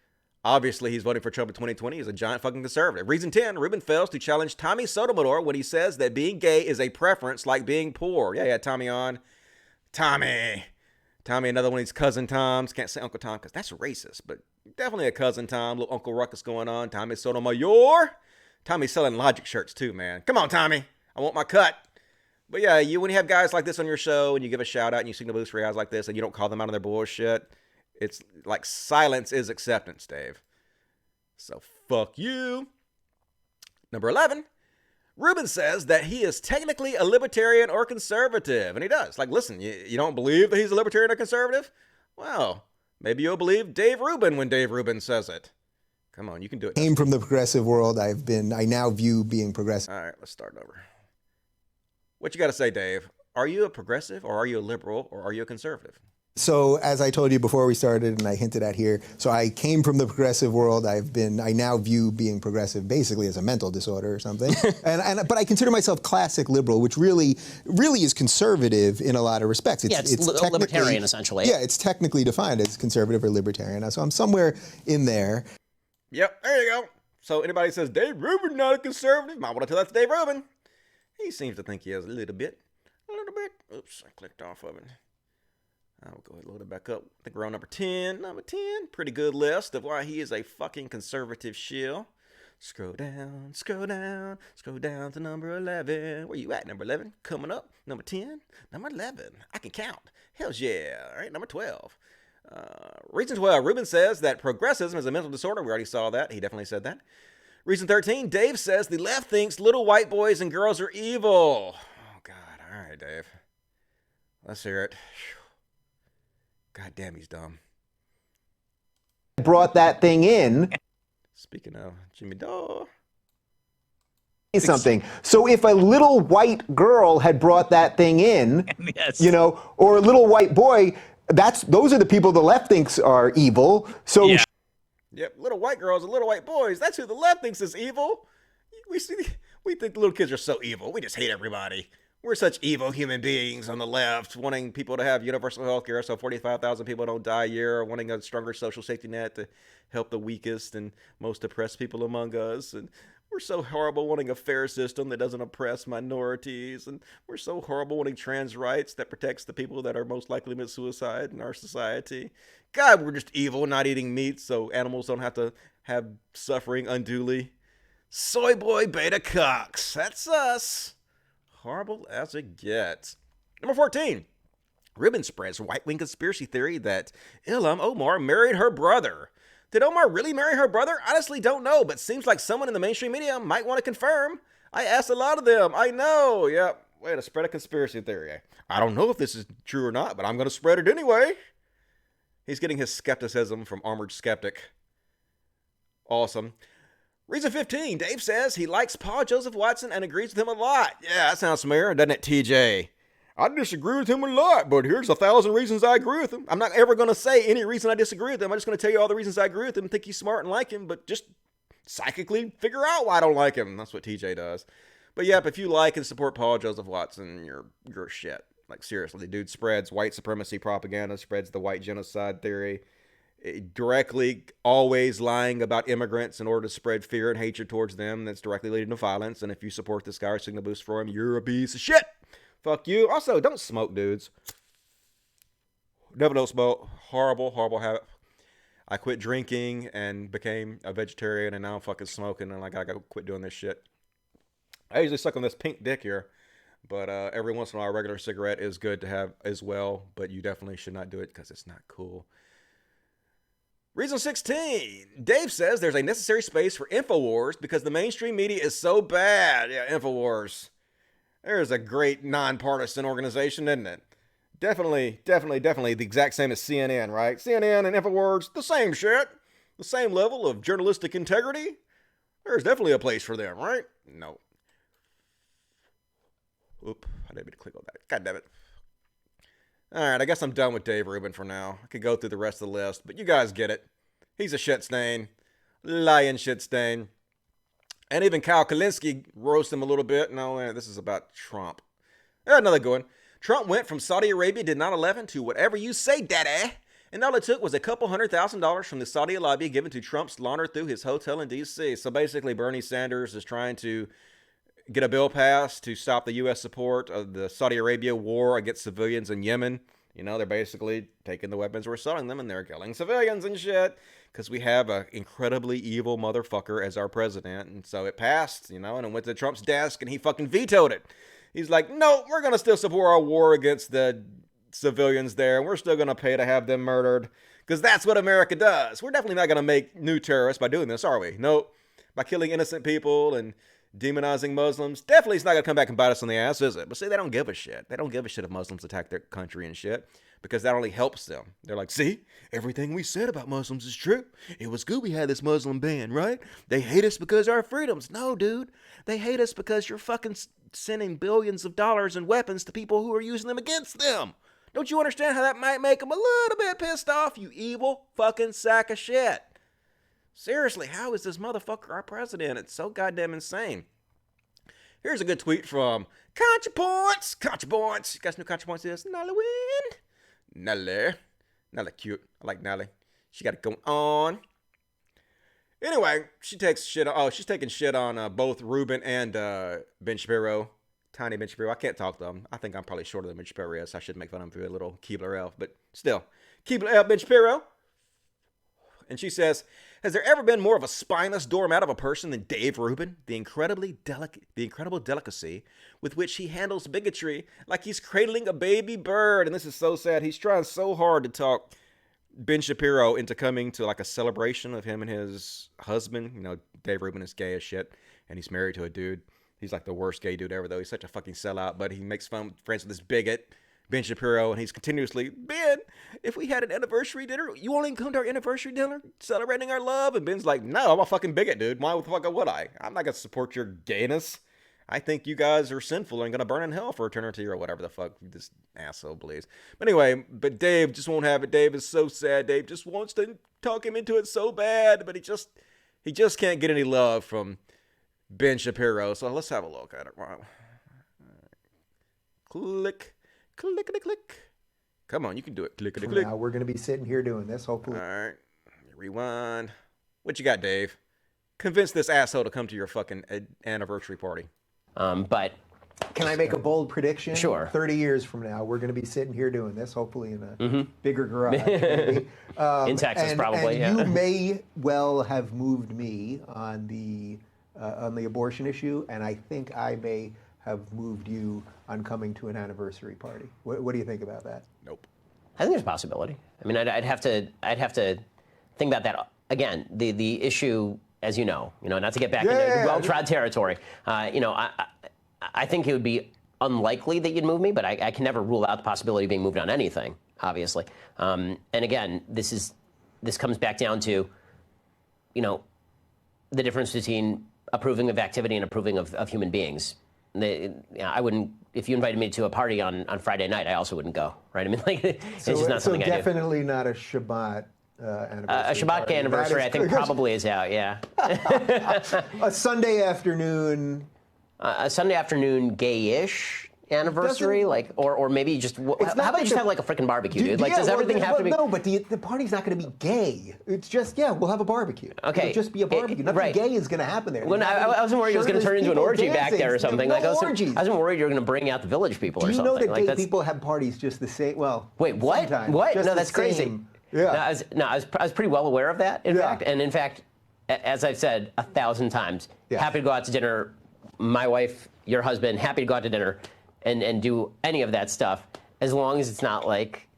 Obviously, he's voting for Trump in 2020. He's a giant fucking conservative. Reason 10, Rubin fails to challenge Tommy Sotomayor when he says that being gay is a preference like being poor. Yeah, Tommy on. Tommy, another one of these cousin Toms. Can't say Uncle Tom because that's racist, but definitely a cousin Tom. Little Uncle Ruckus going on. Tommy Sotomayor. Tommy's selling Logic shirts too, man. Come on, Tommy. I want my cut. But yeah, when you have guys like this on your show and you give a shout out and you signal boost for guys like this and you don't call them out on their bullshit, it's like silence is acceptance, Dave. So fuck you. Number 11, Rubin says that he is technically a libertarian or conservative. And he does. Like, listen, you don't believe that he's a libertarian or conservative? Well, maybe you'll believe Dave Rubin when Dave Rubin says it. Come on, you can do it. Came from the progressive world. I now view being progressive. All right, let's start over. What you got to say, Dave? Are you a progressive, or are you a liberal, or are you a conservative? So as I told you before we started, and I hinted at here, so I came from the progressive world. I now view being progressive basically as a mental disorder or something. But I consider myself classic liberal, which really is conservative in a lot of respects. It's libertarian, essentially. Yeah, it's technically defined as conservative or libertarian. So I'm somewhere in there. Yep, there you go. So anybody says, Dave Rubin not a conservative, might want to tell that to Dave Rubin. He seems to think he is a little bit. Oops, I clicked off of it. I'll go ahead and load it back up. I think we're on number 10. Number 10, pretty good list of why he is a fucking conservative shill. Scroll down to number 11. Where you at, number 11? Coming up, number 10, number 11. I can count. Hells yeah. All right, number 12. Reason 12, Rubin says that progressivism is a mental disorder. We already saw that. He definitely said that. Reason 13, Dave says the left thinks little white boys and girls are evil. Oh, God. All right, Dave. Let's hear it. God damn, he's dumb. Brought that thing in. Speaking of Jimmy Dore. Something. So if a little white girl had brought that thing in, yes. you know, or a little white boy, those are the people the left thinks are evil. So yeah. Yep, little white girls and little white boys. That's who the left thinks is evil. We think little kids are so evil. We just hate everybody. We're such evil human beings on the left, wanting people to have universal health care so 45,000 people don't die a year, or wanting a stronger social safety net to help the weakest and most oppressed people among us. And we're so horrible wanting a fair system that doesn't oppress minorities. And we're so horrible wanting trans rights that protects the people that are most likely to commit suicide in our society. God, we're just evil, not eating meat so animals don't have to have suffering unduly. Soy boy beta cocks. That's us. Horrible as it gets. Number 14. Rubin spreads right-wing conspiracy theory that Ilham Omar married her brother. Did Omar really marry her brother? Honestly, don't know, but seems like someone in the mainstream media might want to confirm. I asked a lot of them. I know. Yep. Way to spread a conspiracy theory. I don't know if this is true or not, but I'm going to spread it anyway. He's getting his skepticism from Armoured Skeptic. Awesome. Reason 15. Dave says he likes Paul Joseph Watson and agrees with him a lot. Yeah, that sounds familiar, doesn't it, TJ? I disagree with him a lot, but here's 1,000 reasons I agree with him. I'm not ever going to say any reason I disagree with him. I'm just going to tell you all the reasons I agree with him and think he's smart and like him, but just psychically figure out why I don't like him. That's what TJ does. But yep, if you like and support Paul Joseph Watson, you're shit. Like, seriously, the dude spreads white supremacy propaganda, spreads the white genocide theory, directly always lying about immigrants in order to spread fear and hatred towards them. That's directly leading to violence. And if you support this guy or signal boost for him, you're a piece of shit. Fuck you. Also, don't smoke, dudes. Never don't smoke. Horrible, horrible habit. I quit drinking and became a vegetarian, and now I'm fucking smoking, and I gotta quit doing this shit. I usually suck on this pink dick here, but every once in a while, a regular cigarette is good to have as well, but you definitely should not do it because it's not cool. Reason 16. Dave says there's a necessary space for InfoWars because the mainstream media is so bad. Yeah, InfoWars. There's a great nonpartisan organization, isn't it? Definitely the exact same as CNN, right? CNN and InfoWars, the same shit. The same level of journalistic integrity. There's definitely a place for them, right? No. Oop, I didn't mean to click on that. God damn it. Alright, I guess I'm done with Dave Rubin for now. I could go through the rest of the list, but you guys get it. He's a shit stain. Lying shit stain. And even Kyle Kalinske roasted him a little bit. No, this is about Trump. Another good one. Trump went from Saudi Arabia did 9/11 to whatever you say, daddy. And all it took was a couple $100,000 from the Saudi lobby given to Trump's launder through his hotel in D.C. So basically, Bernie Sanders is trying to get a bill passed to stop the U.S. support of the Saudi Arabia war against civilians in Yemen. You know, they're basically taking the weapons, we're selling them, and they're killing civilians and shit. Because we have an incredibly evil motherfucker as our president. And so it passed, you know, and it went to Trump's desk, and he fucking vetoed it. He's like, no, we're going to still support our war against the civilians there, and we're still going to pay to have them murdered. Because that's what America does. We're definitely not going to make new terrorists by doing this, are we? Nope. By killing innocent people and demonizing Muslims. Definitely it's not going to come back and bite us on the ass, is it? But see, they don't give a shit. They don't give a shit if Muslims attack their country and shit. Because that only helps them. They're like, see, everything we said about Muslims is true. It was good we had this Muslim ban, right? They hate us because of our freedoms. No, dude. They hate us because you're fucking sending billions of dollars in weapons to people who are using them against them. Don't you understand how that might make them a little bit pissed off, you evil fucking sack of shit? Seriously, how is this motherfucker our president? It's so goddamn insane. Here's a good tweet from ContraPoints. ContraPoints. You guys know ContraPoints is? Nally win. Nally cute. I like Nally. She got it going on. Anyway, she's taking shit on both Rubin and Ben Shapiro. Tiny Ben Shapiro. I can't talk to him. I think I'm probably shorter than Ben Shapiro is. I should make fun of him for a little Keebler elf, but still. Keebler elf Ben Shapiro. And she says, has there ever been more of a spineless doormat of a person than Dave Rubin? The incredible delicacy with which he handles bigotry like he's cradling a baby bird. And this is so sad. He's trying so hard to talk Ben Shapiro into coming to like a celebration of him and his husband. You know, Dave Rubin is gay as shit, and he's married to a dude. He's like the worst gay dude ever, though. He's such a fucking sellout, but he makes friends with this bigot, Ben Shapiro, and he's continuously, Ben, if we had an anniversary dinner, you won't even come to our anniversary dinner celebrating our love? And Ben's like, no, I'm a fucking bigot, dude. Why the fuck would I? I'm not going to support your gayness. I think you guys are sinful and going to burn in hell for eternity or whatever the fuck this asshole believes. But anyway, but Dave just won't have it. Dave is so sad. Dave just wants to talk him into it so bad, but he just can't get any love from Ben Shapiro. So let's have a look at it. Wow. Click. Click. Come on, you can do it. Click. Now we're going to be sitting here doing this, hopefully. All right. Rewind. What you got, Dave? Convince this asshole to come to your fucking anniversary party. But can I make a bold prediction? Sure. 30 years from now, we're going to be sitting here doing this, hopefully in a bigger garage. Maybe. In Texas, probably. And yeah. you may well have moved me on the abortion issue, and I think I may have moved you on coming to an anniversary party. What do you think about that? Nope. I think there's a possibility. I mean, I'd have to think about that again. The issue, as you know, not to get back into well-trod territory. I think it would be unlikely that you'd move me, but I can never rule out the possibility of being moved on anything, obviously. And again, this comes back down to, the difference between approving of activity and approving of human beings. I wouldn't. If you invited me to a party on Friday night, I also wouldn't go. Right? I mean, it's just not something I do. So definitely not a Shabbat anniversary. A Shabbat anniversary, I think, probably is out. Yeah. A Sunday afternoon. A Sunday afternoon, gay-ish anniversary, or maybe just. How about you just have like a freaking barbecue, dude? Like, does everything have to be? No, but the party's not going to be gay. It's just we'll have a barbecue. Okay. It'll just be a barbecue. Nothing gay is going to happen there. Well, I wasn't worried it was going to turn into an orgy back there or something. Like, I wasn't worried you were going to bring out the village people or something. Do you know that gay people have parties just the same? Well, wait, what? Sometimes. What? Just No, that's crazy. Yeah. I was pretty well aware of that. In fact, as I've said 1,000 times, happy to go out to dinner. My wife, your husband, happy to go out to dinner and do any of that stuff, as long as it's not like,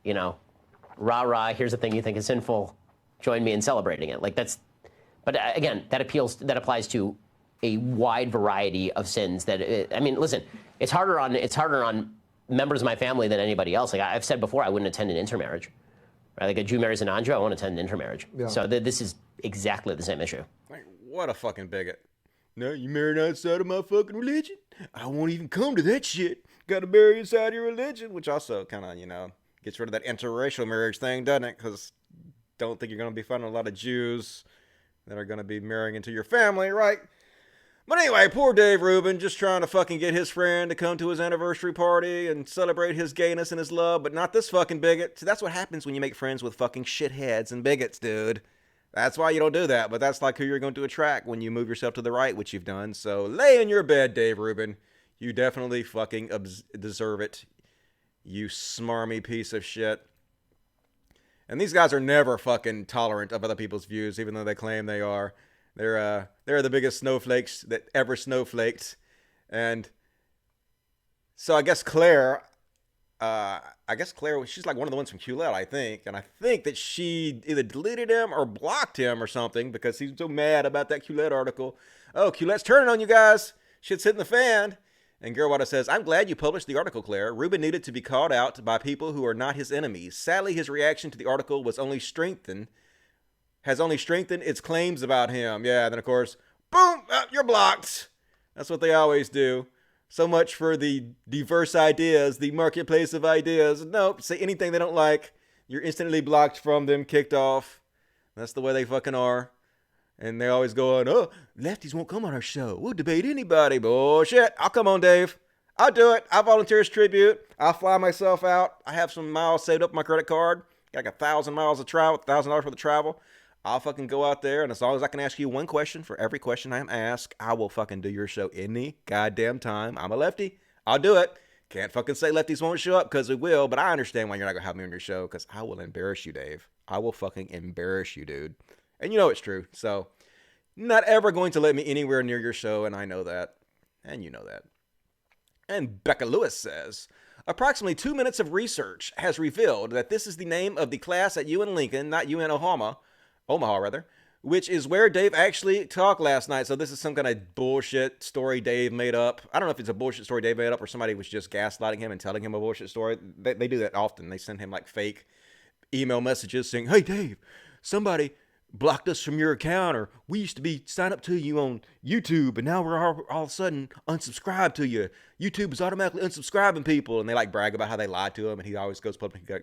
rah, here's the thing you think is sinful, join me in celebrating it. Like, that's, but again, that applies to a wide variety of sins listen, it's harder on members of my family than anybody else. Like I've said before, I wouldn't attend an intermarriage. Right? Like a Jew marries a non-Jew, I won't attend an intermarriage. Yeah. So this is exactly the same issue. Like, what a fucking bigot. No, you married outside of my fucking religion? I won't even come to that shit. Got to marry inside your religion, which also kind of, gets rid of that interracial marriage thing, doesn't it? Because don't think you're going to be finding a lot of Jews that are going to be marrying into your family, right? But anyway, poor Dave Rubin, just trying to fucking get his friend to come to his anniversary party and celebrate his gayness and his love, but not this fucking bigot. See, that's what happens when you make friends with fucking shitheads and bigots, dude. That's why you don't do that, but that's like who you're going to attract when you move yourself to the right, which you've done. So lay in your bed, Dave Rubin. You definitely fucking deserve it, you smarmy piece of shit. And these guys are never fucking tolerant of other people's views, even though they claim they are. They're the biggest snowflakes that ever snowflaked. And so I guess Claire, she's like one of the ones from Quillette, I think. And I think that she either deleted him or blocked him or something because he's so mad about that Quillette article. Oh, Quillette's turning on you guys. Shit's hitting the fan. And Gerwada says, I'm glad you published the article, Claire. Rubin needed to be called out by people who are not his enemies. Sadly, his reaction to the article has only strengthened its claims about him. Yeah, and then of course, boom, you're blocked. That's what they always do. So much for the diverse ideas, the marketplace of ideas. Nope, say anything they don't like, you're instantly blocked from them, kicked off. That's the way they fucking are. And they always go on, oh, lefties won't come on our show. We'll debate anybody. Bullshit. I'll come on, Dave. I'll do it. I'll volunteer as tribute. I'll fly myself out. I have some miles saved up on my credit card. Got like 1,000 miles of travel, $1,000 for the travel. I'll fucking go out there, and as long as I can ask you one question for every question I am asked, I will fucking do your show any goddamn time. I'm a lefty. I'll do it. Can't fucking say lefties won't show up, because we will, but I understand why you're not going to have me on your show, because I will embarrass you, Dave. I will fucking embarrass you, dude. And you know it's true, so not ever going to let me anywhere near your show, and I know that. And you know that. And Becca Lewis says, Approximately 2 minutes of research has revealed that this is the name of the class at UN Lincoln, not UN Omaha, which is where Dave actually talked last night. So this is some kind of bullshit story Dave made up. I don't know if it's a bullshit story Dave made up or somebody was just gaslighting him and telling him a bullshit story. They do that often. They send him like fake email messages saying, hey, Dave, somebody blocked us from your account, or we used to be signed up to you on YouTube, and now we're all of a sudden unsubscribed to you. YouTube is automatically unsubscribing people, and they like brag about how they lied to him, and he always goes public and goes,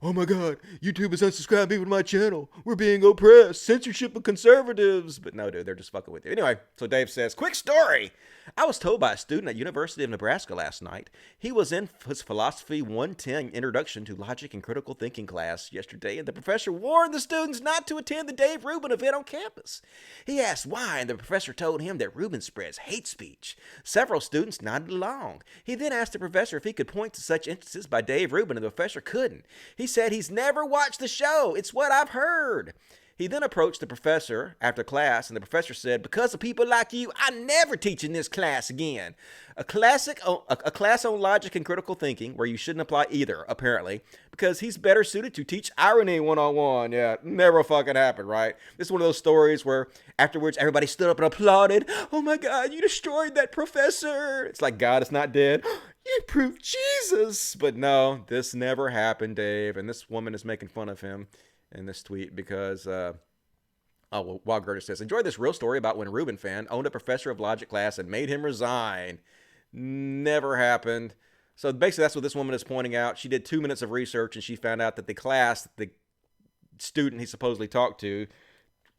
oh my God, YouTube is unsubscribing people to my channel. We're being oppressed, censorship of conservatives. But no, dude, they're just fucking with you. Anyway, so Dave says, quick story. I was told by a student at University of Nebraska last night. He was in his Philosophy 110 Introduction to Logic and Critical Thinking class yesterday, and the professor warned the students not to attend the Dave Rubin event on campus. He asked why, and the professor told him that Rubin spreads hate speech. Several students nodded along. He then asked the professor if he could point to such instances by Dave Rubin, and the professor couldn't. He said he's never watched the show. It's what I've heard. He then approached the professor after class, and the professor said, because of people like you, I'm never teaching this class again. A class on logic and critical thinking where you shouldn't apply either, apparently, because he's better suited to teach irony one-on-one. Yeah, never fucking happened, right? This is one of those stories where afterwards everybody stood up and applauded. Oh my God, you destroyed that professor. It's like, God is not dead. You proved Jesus. But no, this never happened, Dave. And this woman is making fun of him in this tweet because, Wild Gertis says, enjoy this real story about when a Rubin fan owned a professor of logic class and made him resign. Never happened. So basically that's what this woman is pointing out. She did 2 minutes of research and she found out that the class, the student he supposedly talked to,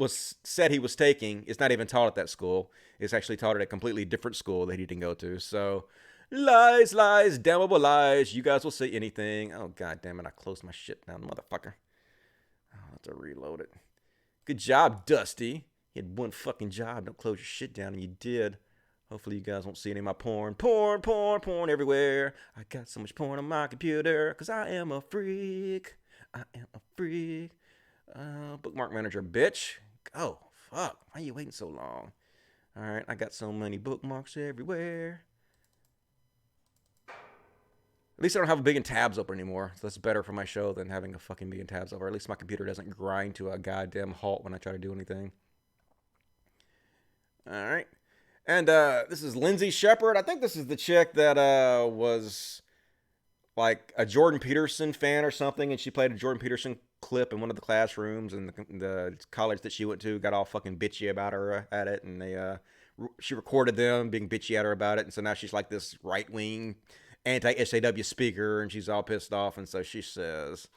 said he was taking is not even taught at that school. It's actually taught at a completely different school that he didn't go to. So lies, damnable lies. You guys will say anything. Oh, God damn it. I closed my shit down, motherfucker. I'll have to reload it. Good job, Dusty. You had one fucking job. Don't close your shit down, and you did. Hopefully you guys won't see any of my porn. Porn everywhere. I got so much porn on my computer, because I am a freak. Bookmark manager, bitch. Oh, fuck. Why are you waiting so long? All right, I got so many bookmarks everywhere. At least I don't have a billion tabs open anymore. So that's better for my show than having a fucking million tabs over. At least my computer doesn't grind to a goddamn halt when I try to do anything. All right. And this is Lindsey Shepherd. I think this is the chick that was like a Jordan Peterson fan or something. And she played a Jordan Peterson clip in one of the classrooms. And the college that she went to got all fucking bitchy about her at it. And she recorded them being bitchy at her about it. And so now she's like this right-wing anti-SAW speaker, and she's all pissed off, and so she says,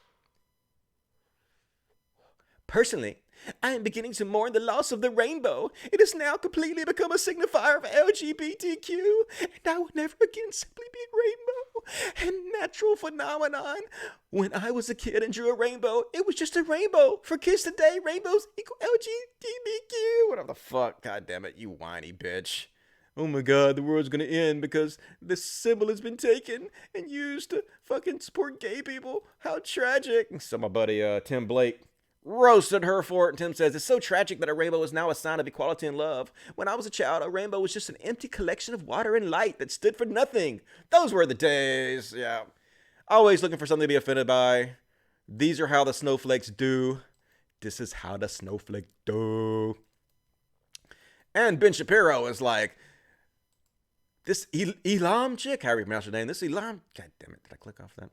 personally, I am beginning to mourn the loss of the rainbow. It has now completely become a signifier of LGBTQ, and I will never again simply be a rainbow and natural phenomenon. When I was a kid and drew a rainbow, it was just a rainbow. For kids today, rainbows equal LGBTQ. Whatever the fuck. God damn it, you whiny bitch. Oh my God, the world's gonna end because this symbol has been taken and used to fucking support gay people. How tragic. So my buddy Tim Blake roasted her for it, and Tim says, it's so tragic that a rainbow is now a sign of equality and love. When I was a child, a rainbow was just an empty collection of water and light that stood for nothing. Those were the days. Yeah. Always looking for something to be offended by. These are how the snowflakes do. This is how the snowflake do. And Ben Shapiro is like, this Elam chick, how do you pronounce her name? This Elam, God damn it, did I click off that?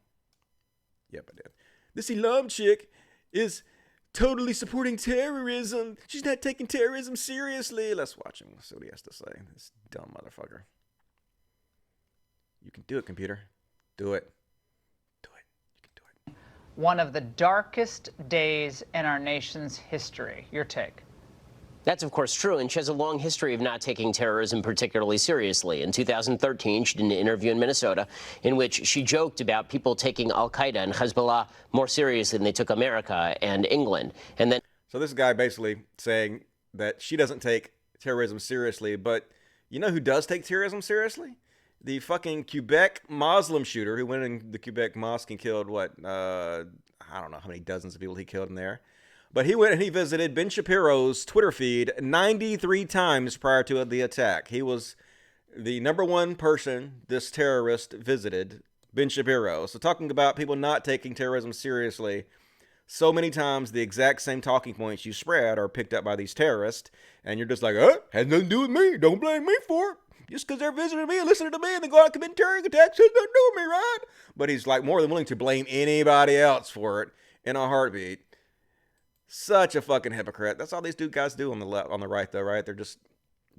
Yep, I did. This Elam chick is totally supporting terrorism. She's not taking terrorism seriously. Let's watch him. Let's see what he has to say. This dumb motherfucker. You can do it, computer. Do it. Do it. You can do it. One of the darkest days in our nation's history. Your take? That's, of course, true, and she has a long history of not taking terrorism particularly seriously. In 2013, she did an interview in Minnesota in which she joked about people taking al-Qaeda and Hezbollah more seriously than they took America and England. And then, so this guy basically saying that she doesn't take terrorism seriously, but you know who does take terrorism seriously? The fucking Quebec Muslim shooter who went in the Quebec mosque and killed, what, I don't know how many dozens of people he killed in there. But he went and he visited Ben Shapiro's Twitter feed 93 times prior to the attack. He was the #1 person this terrorist visited Ben Shapiro. So talking about people not taking terrorism seriously, so many times the exact same talking points you spread are picked up by these terrorists, and you're just like, has nothing to do with me. Don't blame me for it. Just because they're visiting me and listening to me and they go out and commit terror attacks has nothing to do with me, right? But he's like more than willing to blame anybody else for it in a heartbeat. Such a fucking hypocrite. That's all these guys do on the left, on the right, though, right?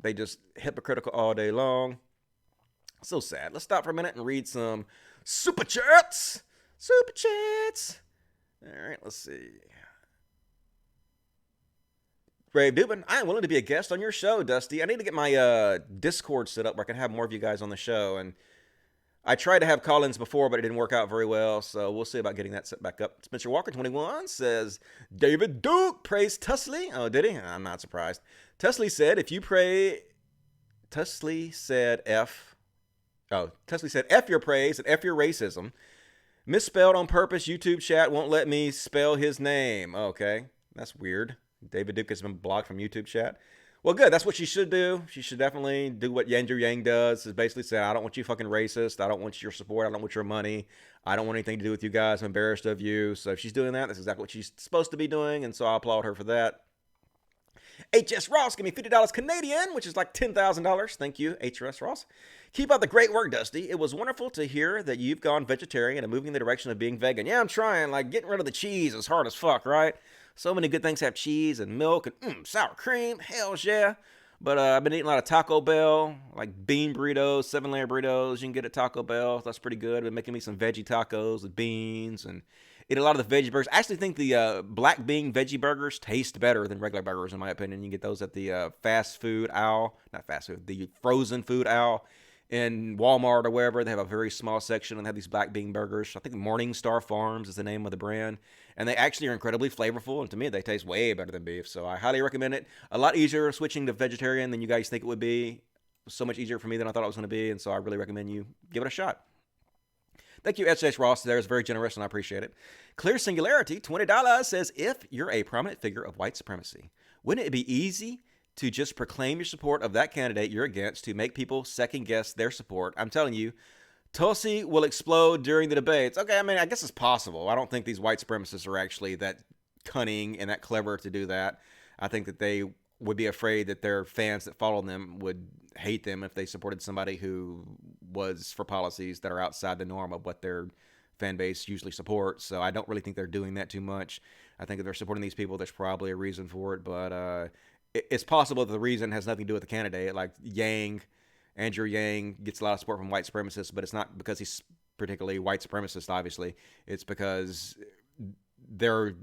They just hypocritical all day long. So sad. Let's stop for a minute and read some super chats. Super chats. All right, let's see. Brave Dubin, I am willing to be a guest on your show, Dusty. I need to get my Discord set up where I can have more of you guys on the show. And I tried to have call-ins before, but it didn't work out very well. So we'll see about getting that set back up. Spencer Walker, 21, says, David Duke praised Tusley. Oh, did he? I'm not surprised. Tusley said, Tusley said F your praise and F your racism. Misspelled on purpose. YouTube chat won't let me spell his name. Okay, that's weird. David Duke has been blocked from YouTube chat. Well, good. That's what she should do. She should definitely do what Andrew Yang does, is basically say, I don't want you fucking racist. I don't want your support. I don't want your money. I don't want anything to do with you guys. I'm embarrassed of you. So if she's doing that, that's exactly what she's supposed to be doing, and so I applaud her for that. HS Ross, give me $50 Canadian, which is like $10,000. Thank you, HS Ross. Keep up the great work, Dusty. It was wonderful to hear that you've gone vegetarian and moving in the direction of being vegan. Yeah, I'm trying. Like, getting rid of the cheese is hard as fuck, right? So many good things have cheese and milk and sour cream. Hells yeah. But I've been eating a lot of Taco Bell, like bean burritos, 7-layer burritos. You can get at Taco Bell. That's pretty good. I've been making me some veggie tacos with beans and eat a lot of the veggie burgers. I actually think the black bean veggie burgers taste better than regular burgers, in my opinion. You can get those at the the frozen food aisle in Walmart or wherever. They have a very small section and they have these black bean burgers. I think Morningstar Farms is the name of the brand. And they actually are incredibly flavorful. And to me, they taste way better than beef. So I highly recommend it. A lot easier switching to vegetarian than you guys think it would be. So much easier for me than I thought it was going to be. And so I really recommend you give it a shot. Thank you, S.H. Ross. There is very generous, and I appreciate it. Clear Singularity, $20, says, if you're a prominent figure of white supremacy, wouldn't it be easy to just proclaim your support of that candidate you're against to make people second-guess their support? I'm telling you, Tulsi will explode during the debates. Okay, I mean, I guess it's possible. I don't think these white supremacists are actually that cunning and that clever to do that. I think that they would be afraid that their fans that follow them would hate them if they supported somebody who was for policies that are outside the norm of what their fan base usually supports. So I don't really think they're doing that too much. I think if they're supporting these people, there's probably a reason for it. But it's possible that the reason has nothing to do with the candidate. Like Andrew Yang gets a lot of support from white supremacists, but it's not because he's particularly white supremacist, obviously. It's because they're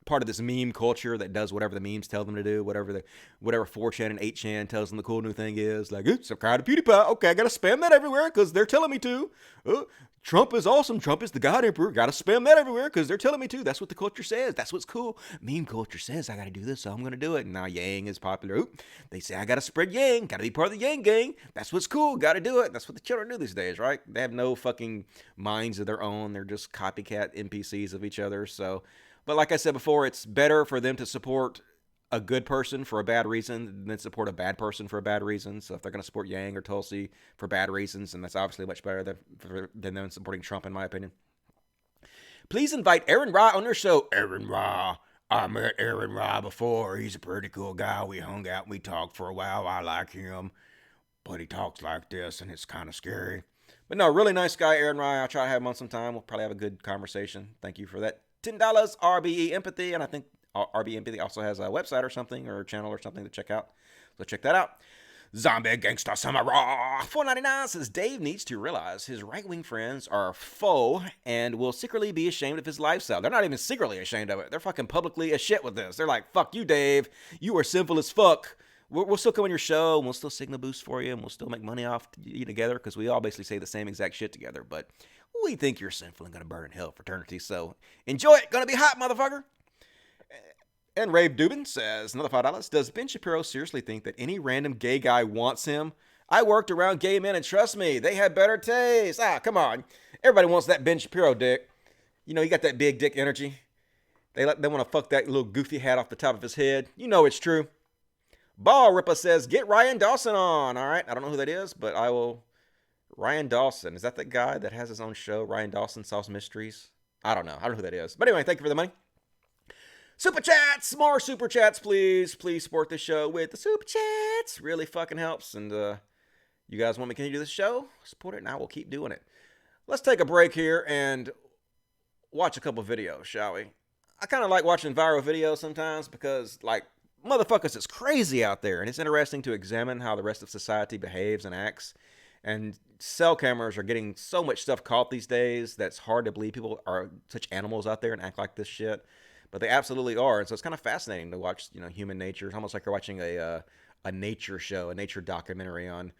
part of this meme culture that does whatever the memes tell them to do, whatever 4chan and 8chan tells them the cool new thing is. Like, subscribe to PewDiePie. Okay, I got to spam that everywhere because they're telling me to. Trump is awesome. Trump is the God Emperor. Got to spam that everywhere because they're telling me to. That's what the culture says. That's what's cool. Meme culture says I got to do this, so I'm going to do it. And now Yang is popular. They say I got to spread Yang. Got to be part of the Yang gang. That's what's cool. Got to do it. That's what the children do these days, right? They have no fucking minds of their own. They're just copycat NPCs of each other. So, but like I said before, it's better for them to support a good person for a bad reason than support a bad person for a bad reason. So if they're going to support Yang or Tulsi for bad reasons, then that's obviously much better than them supporting Trump, in my opinion. Please invite Aaron Ra on your show. Aaron Ra. I met Aaron Ra before. He's a pretty cool guy. We hung out. We talked for a while. I like him. But he talks like this, and it's kind of scary. But no, really nice guy, Aaron Ra. I'll try to have him on sometime. We'll probably have a good conversation. Thank you for that. $10 RBE Empathy, and I think RBE Empathy also has a website or something, or a channel or something to check out. So check that out. Zombie Gangsta Samurai $4.99 says Dave needs to realize his right-wing friends are faux and will secretly be ashamed of his lifestyle. They're not even secretly ashamed of it. They're fucking publicly as shit with this. They're like, fuck you, Dave. You are sinful as fuck. We'll still come on your show, and we'll still signal boost for you, and we'll still make money off you together, because we all basically say the same exact shit together. But we think you're sinful and going to burn in hell for eternity. So enjoy it. Going to be hot, motherfucker. And Rave Dubin says, another $5. Does Ben Shapiro seriously think that any random gay guy wants him? I worked around gay men, and trust me, they have better taste. Come on. Everybody wants that Ben Shapiro dick. You know, he got that big dick energy. They want to fuck that little goofy hat off the top of his head. You know it's true. Ball Ripper says, get Ryan Dawson on. All right, I don't know who that is, but I will Ryan Dawson. Is that the guy that has his own show? Ryan Dawson Solves Mysteries? I don't know. I don't know who that is. But anyway, thank you for the money. Super chats! More super chats, please. Please support this show with the super chats. Really fucking helps. And you guys want me to continue this show? Support it and I will keep doing it. Let's take a break here and watch a couple videos, shall we? I kind of like watching viral videos sometimes because, like, motherfuckers, it's crazy out there. And it's interesting to examine how the rest of society behaves and acts. And cell cameras are getting so much stuff caught these days that's hard to believe people are such animals out there and act like this shit. But they absolutely are. And so it's kind of fascinating to watch, you know, human nature. It's almost like you're watching a nature show, a nature documentary on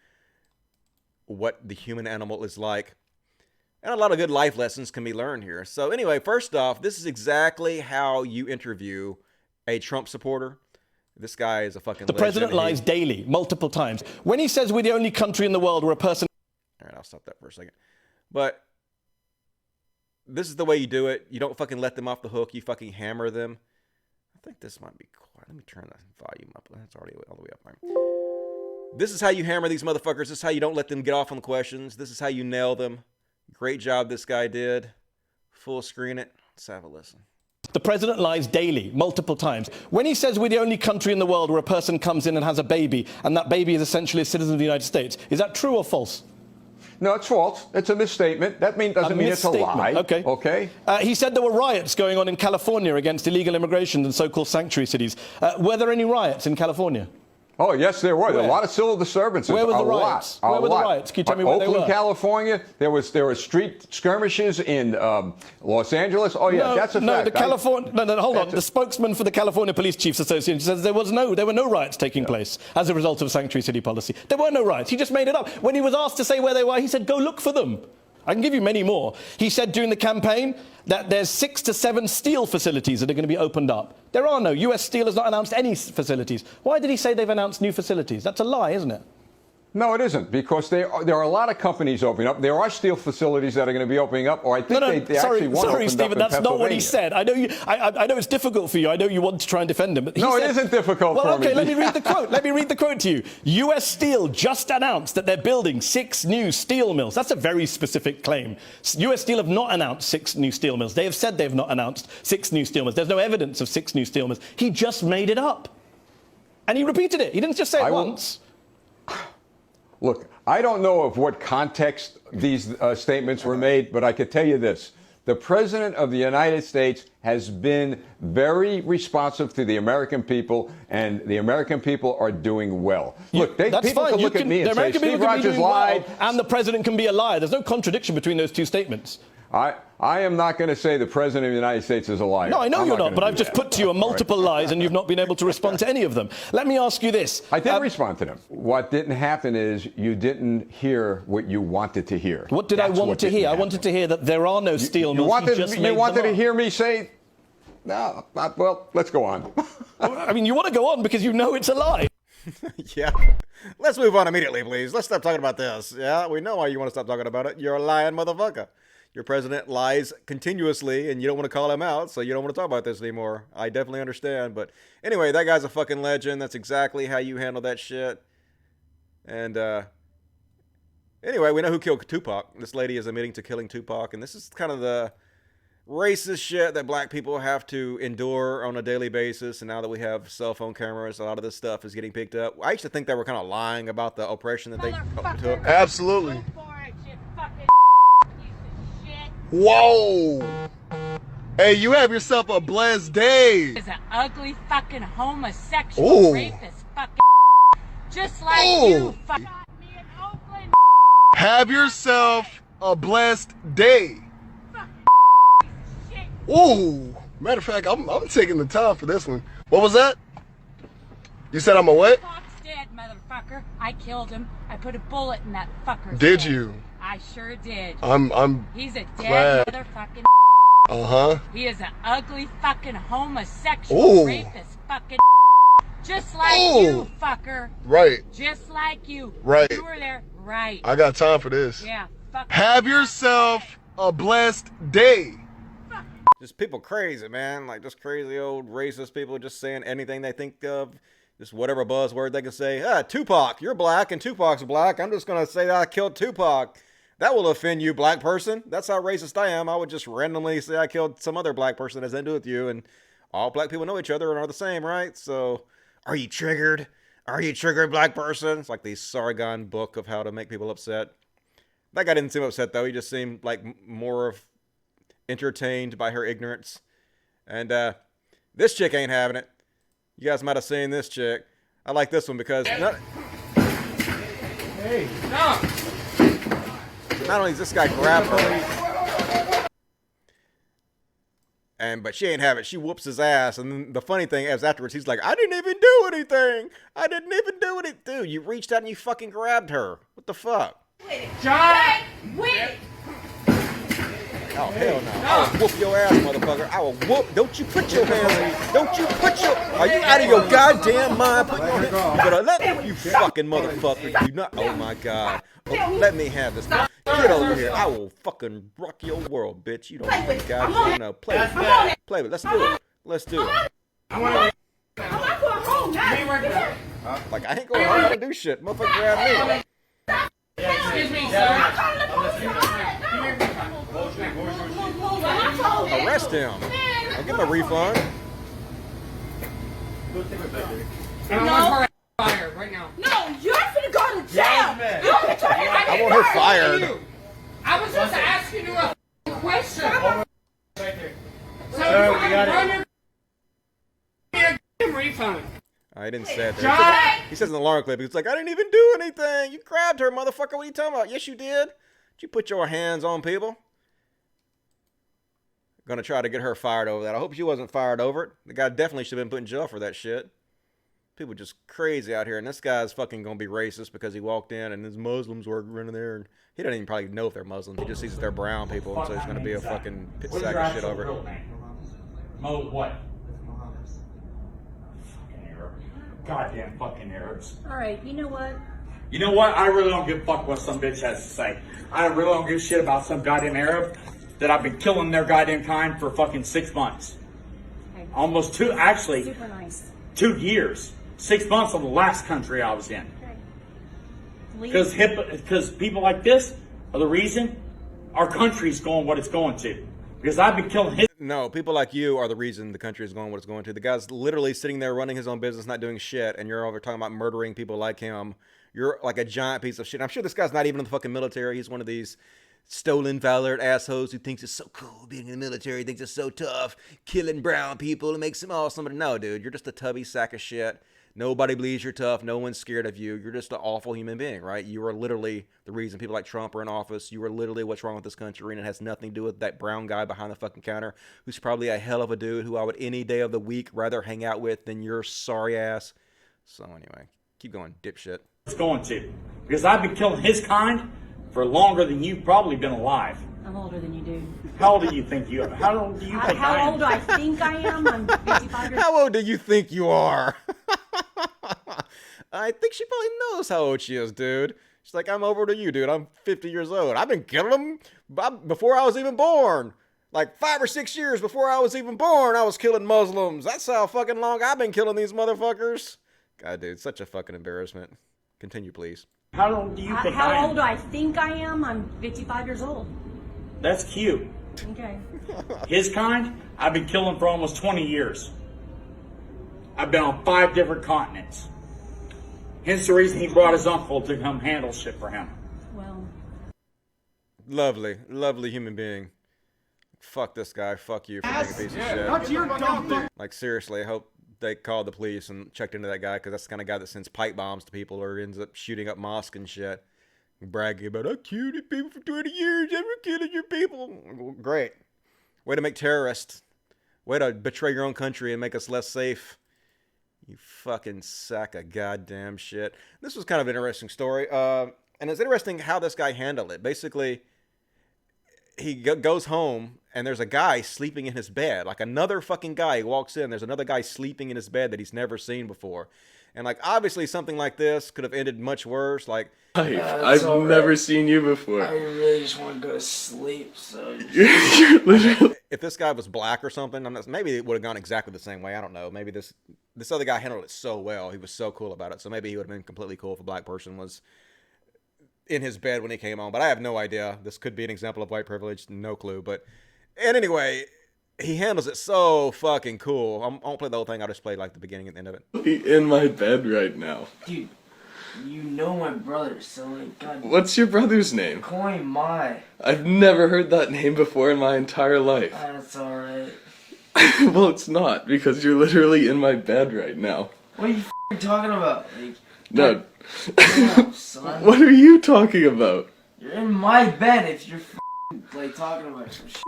what the human animal is like. And a lot of good life lessons can be learned here. So anyway, first off, this is exactly how you interview a Trump supporter. This guy is a fucking legend. The president lies daily, multiple times. When he says we're the only country in the world where a person... All right, I'll stop that for a second. But this is the way you do it. You don't fucking let them off the hook. You fucking hammer them. I think this might be quiet. Let me turn the volume up. That's already all the way up. Right. This is how you hammer these motherfuckers. This is how you don't let them get off on the questions. This is how you nail them. Great job this guy did. Full screen it. Let's have a listen. The president lies daily, multiple times. When he says we're the only country in the world where a person comes in and has a baby, and that baby is essentially a citizen of the United States, is that true or false? No, it's false. It's a misstatement. That doesn't mean it's a lie. Okay. Okay. He said there were riots going on in California against illegal immigration in so-called sanctuary cities. Were there any riots in California? Oh, yes, there were. There were a lot of civil disturbances. Where were the riots? Where were the riots? Can you tell me where they were? Oakland, California. There were street skirmishes in Los Angeles. Oh, yeah, that's a fact. Hold on. The spokesman for the California Police Chiefs Association says there were no riots taking place as a result of sanctuary city policy. There were no riots. He just made it up. When he was asked to say where they were, he said, go look for them. I can give you many more. He said during the campaign that there's 6 to 7 steel facilities that are going to be opened up. There are no. U.S. Steel has not announced any facilities. Why did he say they've announced new facilities? That's a lie, isn't it? No, it isn't, because there are a lot of companies opening up. There are steel facilities that are going to be opening up, or I think they actually want to open Stephen, up in that's not what he said. I know it's difficult for you. I know you want to try and defend him. But no, it isn't difficult for me. Okay, let me read the quote. Let me read the quote to you. U.S. Steel just announced that they're building 6 new steel mills. That's a very specific claim. U.S. Steel have not announced 6 new steel mills. They have said they've not announced 6 new steel mills. There's no evidence of 6 new steel mills. He just made it up. And he repeated it. He didn't just say it once. Look, I don't know of what context these statements were made, but I can tell you this. The President of the United States has been very responsive to the American people, and the American people are doing well. Look, people can look at me and say Steve Rogers lied. And the President can be a liar. There's no contradiction between those two statements. I am not going to say the President of the United States is a liar. No, I know you're not, but I've just put to you multiple lies, and you've not been able to respond to any of them. Let me ask you this. I did respond to them. What didn't happen is you didn't hear what you wanted to hear. What did I want to hear? I wanted to hear that there are no steel mills. You wanted to hear me say, no, well, let's go on. I mean, you want to go on because you know it's a lie. Yeah. Let's move on immediately, please. Let's stop talking about this. Yeah, we know why you want to stop talking about it. You're a lying motherfucker. Your president lies continuously, and you don't want to call him out, so you don't want to talk about this anymore. I definitely understand. But anyway, that guy's a fucking legend. That's exactly how you handle that shit. And anyway, we know who killed Tupac. This lady is admitting to killing Tupac, and this is kind of the racist shit that black people have to endure on a daily basis. And now that we have cell phone cameras, a lot of this stuff is getting picked up. I used to think they were kind of lying about the oppression that they took. Absolutely. Whoa! Hey, you have yourself a blessed day. Is an ugly fucking homosexual rapist fucking just like you fucking me in Oakland. Have yourself a blessed day. Ooh! Matter of fact, I'm taking the time for this one. What was that? You said I'm a what? Tupac's dead, motherfucker. I killed him. I put a bullet in that fucker's Did head. you? I sure did. He's a glad. dead motherfucking. Uh-huh. He is an ugly fucking homosexual rapist fucking just like you, fucker. Right. Just like you. Right. You were there. Right. I got time for this. Yeah. Fuck. Have yourself a blessed day. Just people crazy, man. Like just crazy old racist people just saying anything they think of. Just whatever buzzword they can say. Tupac, you're black and Tupac's black. I'm just going to say that I killed Tupac. That will offend you, black person. That's how racist I am. I would just randomly say I killed some other black person that has nothing to do with you, and all black people know each other and are the same, right? So, are you triggered? Are you triggered, black person? It's like the Sargon book of how to make people upset. That guy didn't seem upset, though. He just seemed like more of entertained by her ignorance. And this chick ain't having it. You guys might have seen this chick. I like this one because... Not only does this guy grab her, but she ain't have it. She whoops his ass. And then the funny thing is afterwards, he's like, I didn't even do anything. I didn't even do anything. Dude, you reached out and you fucking grabbed her. What the fuck? John! Wait! Oh, hell no. I will whoop your ass, motherfucker. I will whoop. Don't you put your hands on. Don't you put your... Are you out of your goddamn mind? Put your hands... You better let... You fucking motherfucker. You not... Oh, my God. Oh, let me have this. Get over here. I will fucking rock your world, bitch. You don't even goddamn know. Play with it. Play with it. Let's do it. Let's do it. I'm not going home now. Like, I ain't going home to do shit. Motherfucker grab me. Excuse me, sir. Arrest him. I'll give him a refund. No. Fire right now. No, you're finna go to jail. I want her fired. I was just asking you a question. Right there. So we got it. Refund. I didn't say it there. He says in the alarm clip, he's like, I didn't even do anything. You grabbed her, motherfucker. What are you talking about? Yes, you did. Did you put your hands on people? Gonna try to get her fired over that. I hope she wasn't fired over it. The guy definitely should have been put in jail for that shit. People just crazy out here, and this guy's fucking gonna be racist because he walked in and his Muslims were running there, and he doesn't even probably know if they're Muslims. He just sees that they're brown people, and so he's gonna be a fucking pit sack of shit over it. Mo what? Fucking Arab. Goddamn fucking Arabs. Alright, you know what? You know what? I really don't give a fuck what some bitch has to say. I really don't give a shit about some goddamn Arab that I've been killing their goddamn kind for fucking 6 months. Okay. Almost two, actually. Super nice. 2 years. 6 months of the last country I was in. Because people like this are the reason our country's going what it's going to. Because I've been killing his... No, people like you are the reason the country is going what it's going to. The guy's literally sitting there running his own business, not doing shit, and you're over talking about murdering people like him. You're like a giant piece of shit. I'm sure this guy's not even in the fucking military. He's one of these stolen valor assholes who thinks it's so cool being in the military, thinks it's so tough, killing brown people, it makes him awesome. But no, dude, you're just a tubby sack of shit. Nobody believes you're tough. No one's scared of you. You're just an awful human being, right? You are literally the reason people like Trump are in office. You are literally what's wrong with this country, and it has nothing to do with that brown guy behind the fucking counter who's probably a hell of a dude who I would any day of the week rather hang out with than your sorry ass. So anyway, keep going, dipshit. It's going to. Because I've been killing his kind for longer than you've probably been alive. I'm older than you do. How old do you think you are? How old do you think I am? How old do I think I am? I'm 55 years old. How old do you think you are? I think she probably knows how old she is, dude. She's like, I'm over to you, dude. I'm 50 years old. I've been killing them before I was even born. Like 5 or 6 years before I was even born, I was killing Muslims. That's how fucking long I've been killing these motherfuckers. God, dude, such a fucking embarrassment. Continue, please. How old do you think I am? How old do I think I am? I'm 55 years old. That's cute. Okay. His kind, I've been killing for almost 20 years. I've been on 5 different continents. Hence the reason he brought his uncle to come handle shit for him. Well. Lovely, lovely human being. Fuck this guy. Fuck you for being a piece of shit. That's your dumb. Like, seriously, I hope they called the police and checked into that guy, because that's the kind of guy that sends pipe bombs to people or ends up shooting up mosques and shit. Bragging about, I killed people for 20 years, I'm killing your people. Great. Way to make terrorists. Way to betray your own country and make us less safe. You fucking sack of goddamn shit. This was kind of an interesting story. And it's interesting how this guy handled it. Basically, he goes home and there's a guy sleeping in his bed. Like another fucking guy walks in. There's another guy sleeping in his bed that he's never seen before. And like, obviously something like this could have ended much worse. Like, I've never seen you before. I really just want to go to sleep, so... You're literally... If this guy was black or something, maybe it would have gone exactly the same way. I don't know. Maybe this other guy handled it so well. He was so cool about it. So maybe he would have been completely cool if a black person was in his bed when he came home, but I have no idea. This could be an example of white privilege, no clue. And anyway, he handles it so fucking cool. I won't play the whole thing. I'll just play like the beginning and the end of it. Be in my bed right now. Dude, you know my brother, so like, God. What's your brother's name? Call me Mai. I've never heard that name before in my entire life. That's alright. Well, it's not, because you're literally in my bed right now. What are you talking about? Like, No. damn, son. What are you talking about? You're in my bed if you're like talking about some shit.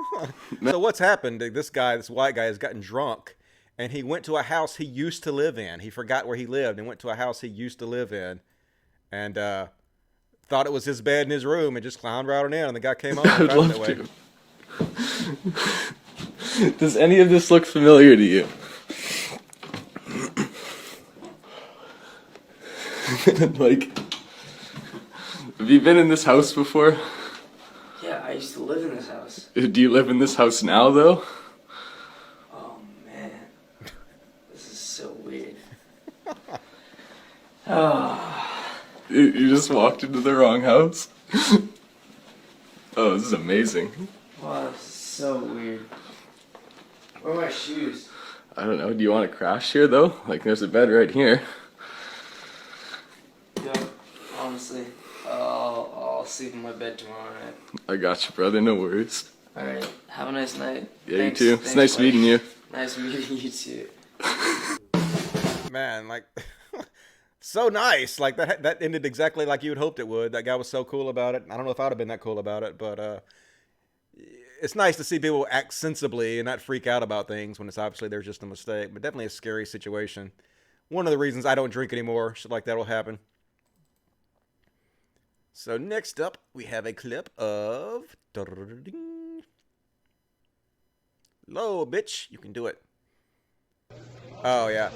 So what's happened? This white guy, has gotten drunk, and he went to a house he used to live in. He forgot where he lived and went to a house he used to live in, and thought it was his bed in his room, and just clowned right on in. And the guy came home. I would love to. Does any of this look familiar to you? Like, have you been in this house before? Yeah, I used to live in this house. Do you live in this house now, though? Oh man, this is so weird. Oh. You just walked into the wrong house? Oh, this is amazing. Wow, this is so weird. Where are my shoes? I don't know. Do you want to crash here, though? Like, there's a bed right here. Yeah, honestly, I'll sleep in my bed tomorrow night. I got you, brother. No worries. Alright, have a nice night. Yeah, Thanks, you too. It's nice meeting you. Nice meeting you too. Man, like, so nice. Like, that ended exactly like you had hoped it would. That guy was so cool about it. I don't know if I'd have been that cool about it, but it's nice to see people act sensibly and not freak out about things when it's obviously there's just a mistake. But definitely a scary situation. One of the reasons I don't drink anymore, shit like that will happen. So next up, we have a clip of... Low, bitch. You can do it. Oh, yeah.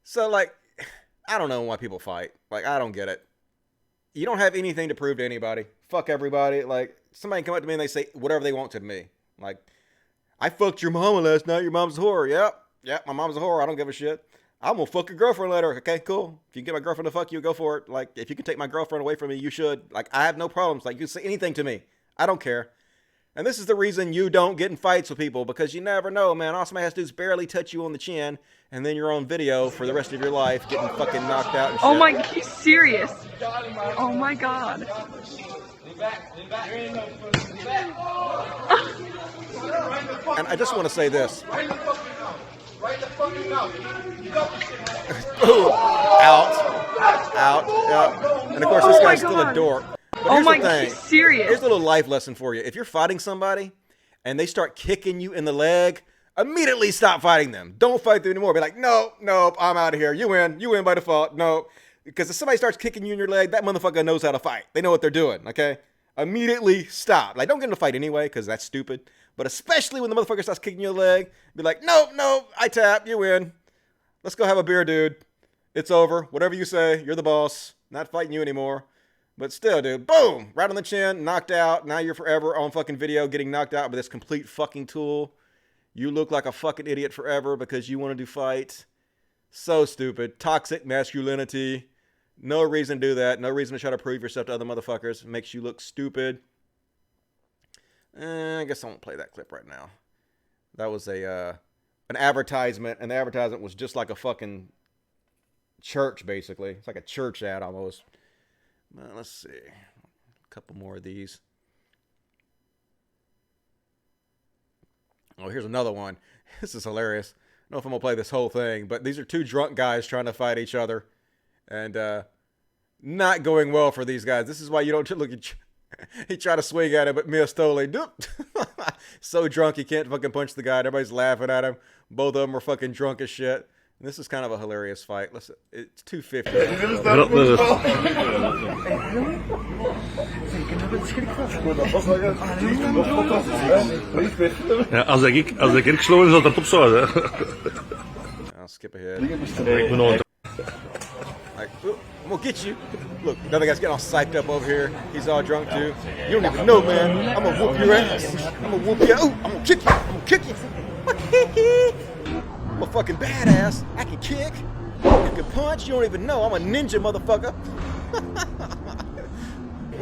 So, like, I don't know why people fight. Like, I don't get it. You don't have anything to prove to anybody. Fuck everybody. Like, somebody can come up to me and they say whatever they want to me. Like, I fucked your mama last night. Your mom's a whore. Yep, my mom's a whore. I don't give a shit. I'm gonna fuck your girlfriend later. Okay, cool. If you can get my girlfriend to fuck you, go for it. Like, if you can take my girlfriend away from me, you should. Like, I have no problems. Like, you can say anything to me. I don't care. And this is the reason you don't get in fights with people, because you never know, man. All somebody has to do is barely touch you on the chin, and then you're on video for the rest of your life getting fucking knocked out and shit. Oh my, he's serious. Oh my God. And I just want to say this. Right the fucking mouth. You got the shit. Ooh, out, yeah. And of course, this guy's still a dork. But here's the thing. He's serious. Here's a little life lesson for you. If you're fighting somebody and they start kicking you in the leg, immediately stop fighting them. Don't fight them anymore. Be like, nope, I'm out of here. You win by default. No, because if somebody starts kicking you in your leg, that motherfucker knows how to fight. They know what they're doing. Okay, immediately stop. Like, don't get in a fight anyway, because that's stupid. But especially when the motherfucker starts kicking your leg, be like, nope, I tap. You win. Let's go have a beer, dude. It's over. Whatever you say, you're the boss. Not fighting you anymore. But still, dude, boom, right on the chin, knocked out. Now you're forever on fucking video getting knocked out by this complete fucking tool. You look like a fucking idiot forever because you want to do fight. So stupid. Toxic masculinity. No reason to do that. No reason to try to prove yourself to other motherfuckers. Makes you look stupid. I guess I won't play that clip right now. That was an advertisement, and the advertisement was just like a fucking church, basically. It's like a church ad almost. Let's see. A couple more of these. Oh, here's another one. This is hilarious. I don't know if I'm going to play this whole thing, but these are two drunk guys trying to fight each other. And not going well for these guys. This is why you don't look at... He tried to swing at him, but missed totally. So drunk he can't fucking punch the guy. Everybody's laughing at him. Both of them are fucking drunk as shit. And this is kind of a hilarious fight. Listen, it's 250. I'll skip ahead. Like, I'm gonna get you. Look, another guy's getting all psyched up over here. He's all drunk too. You don't even know, man. I'm gonna whoop your ass. I'm gonna whoop you. Ooh, I'm gonna kick you. I'm gonna kick you. I'm a fucking badass. I can kick. I can punch. You don't even know. I'm a ninja, motherfucker.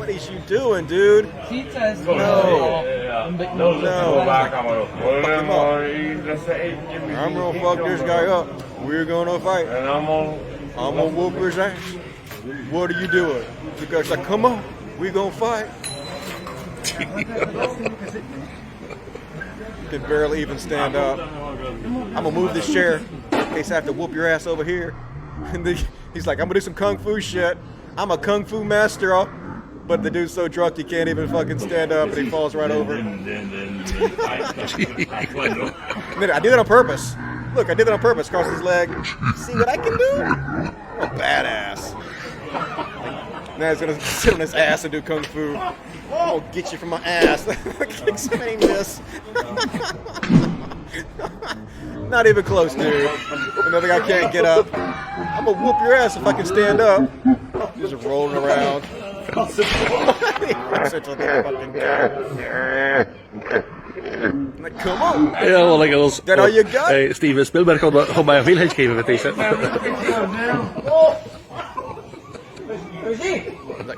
What is you doing, dude? No. I'm gonna fuck this guy up. We're gonna fight. And I'm gonna whoop his ass. What are you doing? The guy's like, come on, we gonna fight. Can barely even stand up. I'm gonna move this chair in case I have to whoop your ass over here. And he's like, I'm gonna do some kung fu shit. I'm a kung fu master. But the dude's so drunk he can't even fucking stand up and he falls right over. I did it on purpose. Look, I did it on purpose. Cross his leg. See what I can do? I'm a badass. Now he's gonna sit on his ass and do kung fu. I'll get you from my ass. Kick some miss. Not even close, dude. Another guy can't get up. I'm gonna whoop your ass if I can stand up. Just rolling around. Come on. Ja, lekker als That all you got? Steven Spielberg had gewoon bij een film gegeven met deze.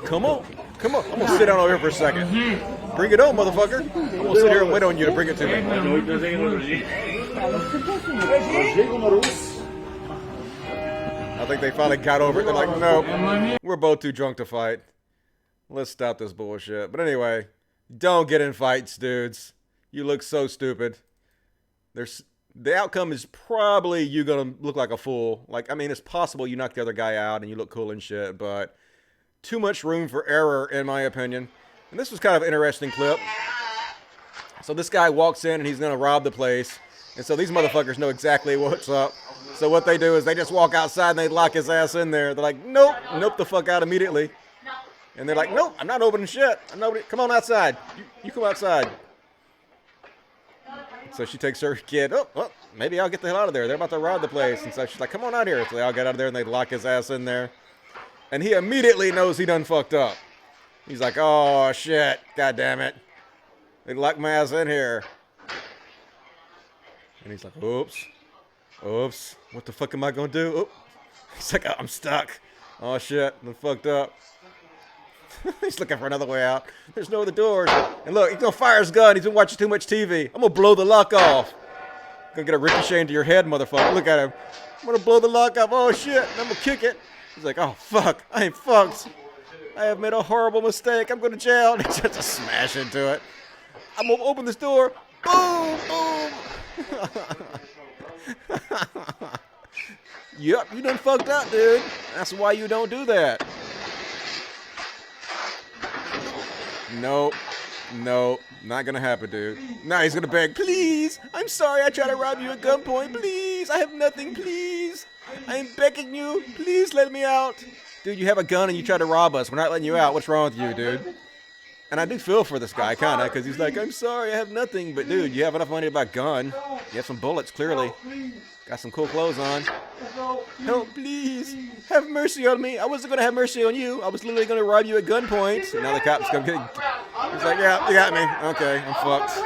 Come on. I'm gonna sit down over here for a second. Bring it on, motherfucker. I'm gonna sit here and wait on you to bring it to me. I think they finally got over it. They're like, no, we're both too drunk to fight. Let's stop this bullshit. But anyway, don't get in fights, dudes. You look so stupid. The outcome is probably you gonna look like a fool. Like, I mean, it's possible you knock the other guy out and you look cool and shit, but too much room for error, in my opinion. And this was kind of an interesting clip. So this guy walks in and he's gonna rob the place. And so these motherfuckers know exactly what's up. So what they do is they just walk outside and they lock his ass in there. They're like, nope the fuck out immediately. And they're like, nope, I'm not opening shit. Come on outside. You come outside. So she takes her kid. Oh, well, maybe I'll get the hell out of there. They're about to rob the place. And so she's like, come on out here. So they all get out of there and they lock his ass in there. And he immediately knows he done fucked up. He's like, oh, shit. God damn it. They locked my ass in here. And he's like, oops. What the fuck am I going to do? Oop. He's like, I'm stuck. Oh, shit. I'm fucked up. He's looking for another way out. There's no other doors. And look, he's gonna fire his gun. He's been watching too much TV. I'm gonna blow the lock off. Gonna get a ricochet into your head, motherfucker. Look at him. I'm gonna blow the lock off. Oh shit. And I'm gonna kick it. He's like, oh fuck. I ain't fucked. I have made a horrible mistake. I'm going to jail. And he just to smash into it. I'm gonna open this door. Boom, boom. Yep, you done fucked up, dude. That's why you don't do that. Nope, not gonna happen, dude. Now he's gonna beg, please, I'm sorry I tried to rob you at gunpoint, please, I have nothing, please. I'm begging you, please let me out. Dude, you have a gun and you try to rob us, we're not letting you out, what's wrong with you, dude? And I do feel for this guy, kinda, because he's like, I'm sorry, I have nothing, but dude, you have enough money to buy a gun. You have some bullets, clearly. Got some cool clothes on. Help, please. Have mercy on me. I wasn't going to have mercy on you. I was literally going to rob you at gunpoint. And now the cops come get. He's like, yeah, you got me. Okay, I'm fucked.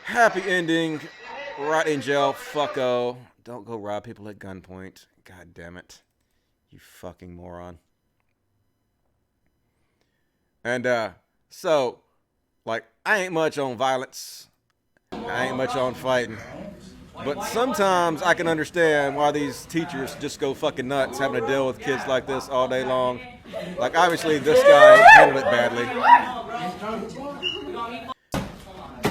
Happy ending. Right in jail. Fucko. Don't go rob people at gunpoint. God damn it. You fucking moron. And, so, like, I ain't much on violence. I ain't much on fighting. But sometimes I can understand why these teachers just go fucking nuts having to deal with kids like this all day long. Like, obviously, this guy handled it badly.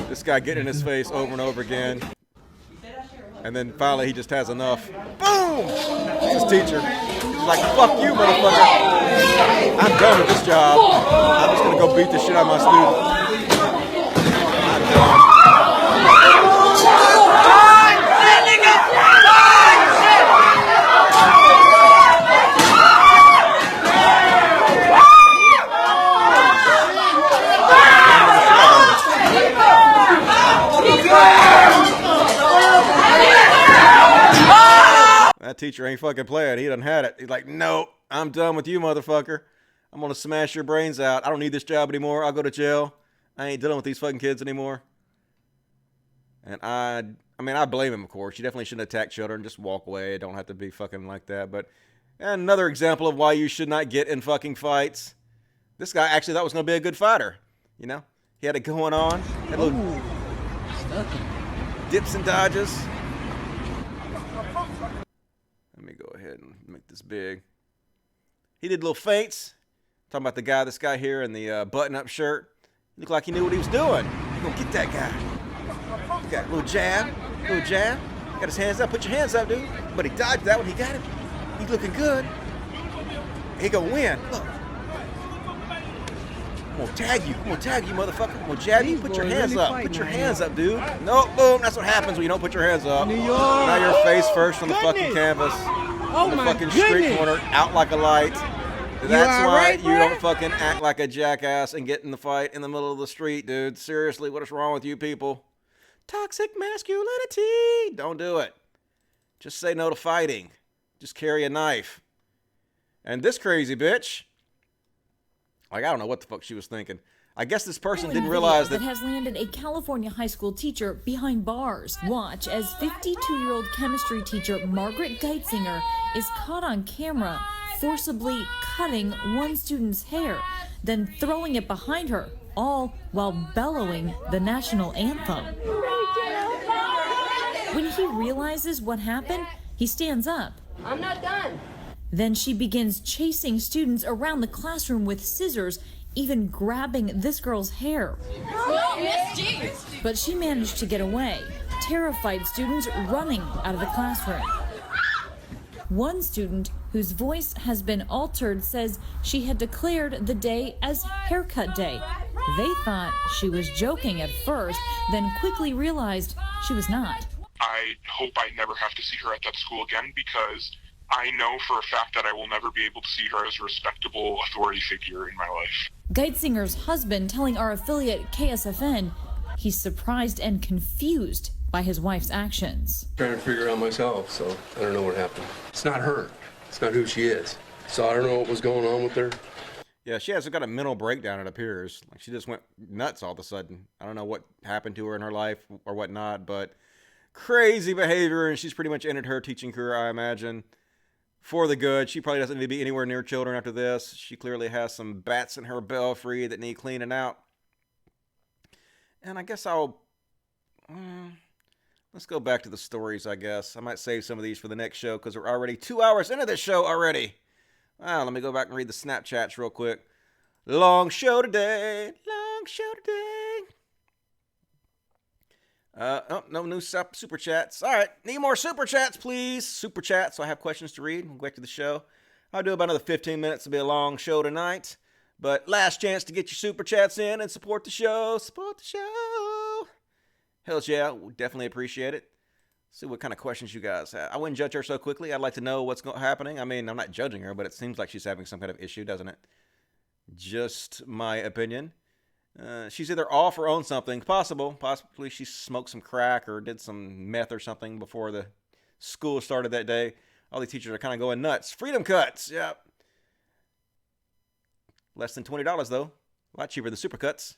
This guy getting in his face over and over again. And then finally, he just has enough. Boom! It's his teacher. He's like, fuck you, motherfucker. I'm done with this job. I'm just going to go beat the shit out of my student. I'm done. That teacher ain't fucking playing. He done had it. He's like, nope, I'm done with you, motherfucker. I'm going to smash your brains out. I don't need this job anymore. I'll go to jail. I ain't dealing with these fucking kids anymore. And I mean, I blame him, of course. You definitely shouldn't attack children. Just walk away. Don't have to be fucking like that. But another example of why you should not get in fucking fights. This guy actually thought was going to be a good fighter. You know, he had it going on. Had little dips and dodges. Let me go ahead and make this big. He did little feints. Talking about this guy here in the button-up shirt. Looked like he knew what he was doing. You're going to get that guy. He got a little jab. Got his hands up. Put your hands up, dude. But he dodged that one. He got it. He's looking good. He gonna win. Look. I'm gonna tag you. Motherfucker. I'm gonna jab you. Put your hands up. Put your hands up, dude. No, boom. That's what happens when you don't put your hands up. Now you're face first on the fucking canvas. On the fucking street corner. Out like a light. That's why you don't fucking act like a jackass and get in the fight in the middle of the street, dude. Seriously, what is wrong with you people? Toxic masculinity. Don't do it. Just say no to fighting. Just carry a knife. And this crazy bitch, like, I don't know what the fuck she was thinking. I guess this person didn't realize that has landed a California high school teacher behind bars. Watch as 52-year-old chemistry teacher Margaret Geitzinger is caught on camera forcibly cutting one student's hair, then throwing it behind her, all while bellowing the national anthem. When he realizes what happened, he stands up. I'm not done. Then she begins chasing students around the classroom with scissors, even grabbing this girl's hair. But she managed to get away, terrified students running out of the classroom. One student, whose voice has been altered, says she had declared the day as haircut day. They thought she was joking at first, then quickly realized she was not. I hope I never have to see her at that school again, because I know for a fact that I will never be able to see her as a respectable authority figure in my life. Geitzinger's husband telling our affiliate KSFN he's surprised and confused by his wife's actions. Trying to figure out myself, so I don't know what happened. It's not her. It's not who she is. So I don't know what was going on with her. Yeah, she has got a mental breakdown, it appears. Like, she just went nuts all of a sudden. I don't know what happened to her in her life or whatnot, but crazy behavior, and she's pretty much ended her teaching career, I imagine, for the good. She probably doesn't need to be anywhere near children after this. She clearly has some bats in her belfry that need cleaning out. And I guess let's go back to the stories, I guess. I might save some of these for the next show because we're already 2 hours into this show already. Wow, let me go back and read the Snapchats real quick. Long show today. No new super chats. All right, need more super chats, please. Super chats, so I have questions to read. We'll go back to the show. I'll do about another 15 minutes. It'll be a long show tonight. But last chance to get your super chats in and support the show. Hells yeah, we'll definitely appreciate it. See what kind of questions you guys have. I wouldn't judge her so quickly. I'd like to know what's happening. I mean, I'm not judging her, but it seems like she's having some kind of issue, doesn't it? Just my opinion. She's either off or on something. Possibly she smoked some crack or did some meth or something before the school started that day. All these teachers are kind of going nuts. Freedom cuts. Yep. Less than $20 though. A lot cheaper than super cuts.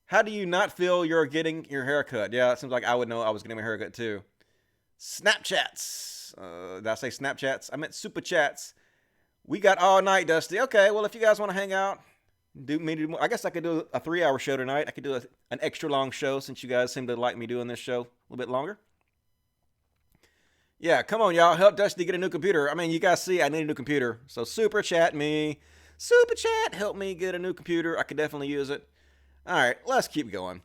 How do you not feel you're getting your haircut? Yeah, it seems like I would know I was getting my haircut too. Snapchats. Did I say Snapchats? I meant super chats. We got all night, Dusty. Okay, well, if you guys want to hang out, do more. I guess I could do a 3-hour show tonight. I could do an extra long show since you guys seem to like me doing this show a little bit longer. Yeah, come on, y'all. Help Dusty get a new computer. I mean, you guys see I need a new computer. So super chat me. Super chat. Help me get a new computer. I could definitely use it. All right, let's keep going.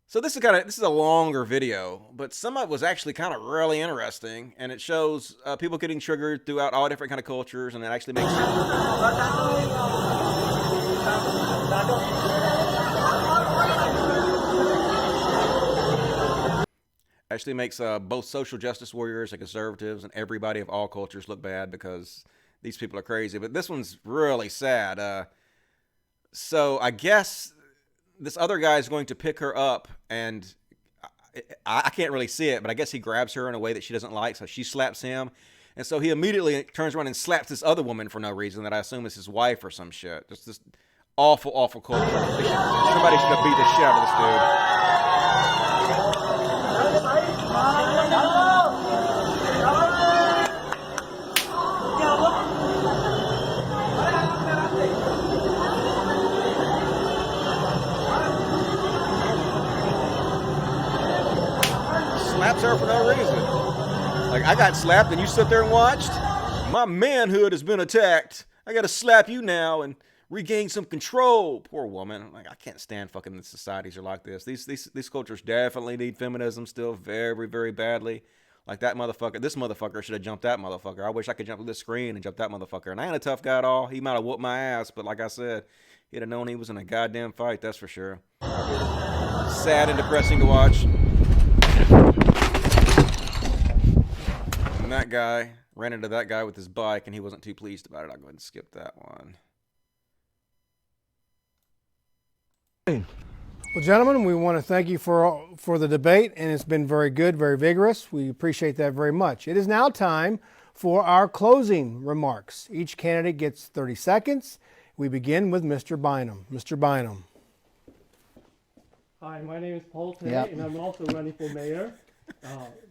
So this is a longer video, but some of it was actually kind of really interesting, and it shows people getting triggered throughout all different kind of cultures, and it actually makes both social justice warriors and conservatives and everybody of all cultures look bad because these people are crazy. But this one's really sad. So I guess this other guy is going to pick her up, and I can't really see it, but I guess he grabs her in a way that she doesn't like, so she slaps him. And so he immediately turns around and slaps this other woman for no reason that I assume is his wife or some shit. Just this awful, awful culture. Somebody should have beat the shit out of this dude. slaps her for no reason. Like, I got slapped and you sit there and watched? My manhood has been attacked. I gotta slap you now and regain some control. Poor woman. Like, I can't stand fucking the societies are like this. These cultures definitely need feminism still very, very badly. Like that motherfucker. This motherfucker should have jumped that motherfucker. I wish I could jump to this screen and jump that motherfucker. And I ain't a tough guy at all. He might have whooped my ass, but like I said, he'd have known he was in a goddamn fight, that's for sure. Sad and depressing to watch. And that guy ran into that guy with his bike and he wasn't too pleased about it. I'll go ahead and skip that one. Well, gentlemen, we want to thank you for the debate, and it's been very good, very vigorous. We appreciate that very much. It is now time for our closing remarks. Each candidate gets 30 seconds. We begin with Mr. Bynum. Mr. Bynum. Hi, my name is Paul Tay, and I'm also running for mayor.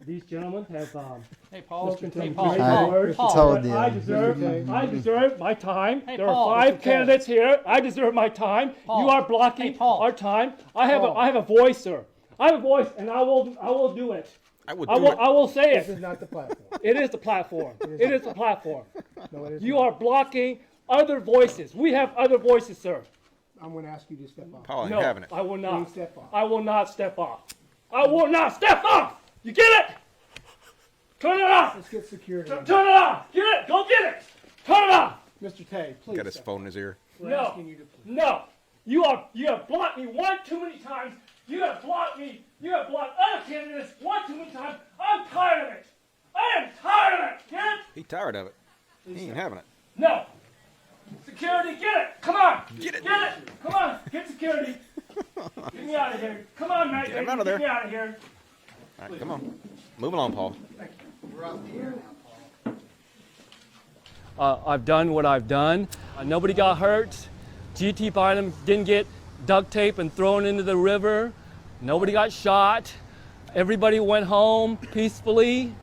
These gentlemen have spoken some great words. I deserve my time. There are 5 candidates here. I deserve my time. You are blocking our time. I have a voice, sir. I have a voice, and I will do it. I will say it. This is not the platform. It is the platform. It is the platform. No, it is you are blocking other voices. We have other voices, sir. I'm going to ask you to step off. Paul ain't having it. I will not. Please step off. I will not step off. I will not step off. You get it? Turn it off. Let's get security. Turn it off. Get it. Go get it. Turn it off. Mr. Tay, please. Got his phone in his ear. No. No. You have blocked me one too many times. You have blocked me. You have blocked other candidates one too many times. I'm tired of it. I am tired of it. Get it? He tired of it. He ain't having it. No. Security, get it. Come on. Get it. Get it. Come on. Get security. Get me out of here. Come on, Matt. Get him out of there. Get me out of here. All right, come on. Moving on, Paul. We're off the air now, Paul. I've done what I've done. Nobody got hurt. G.T. Bynum didn't get duct tape and thrown into the river. Nobody got shot. Everybody went home peacefully.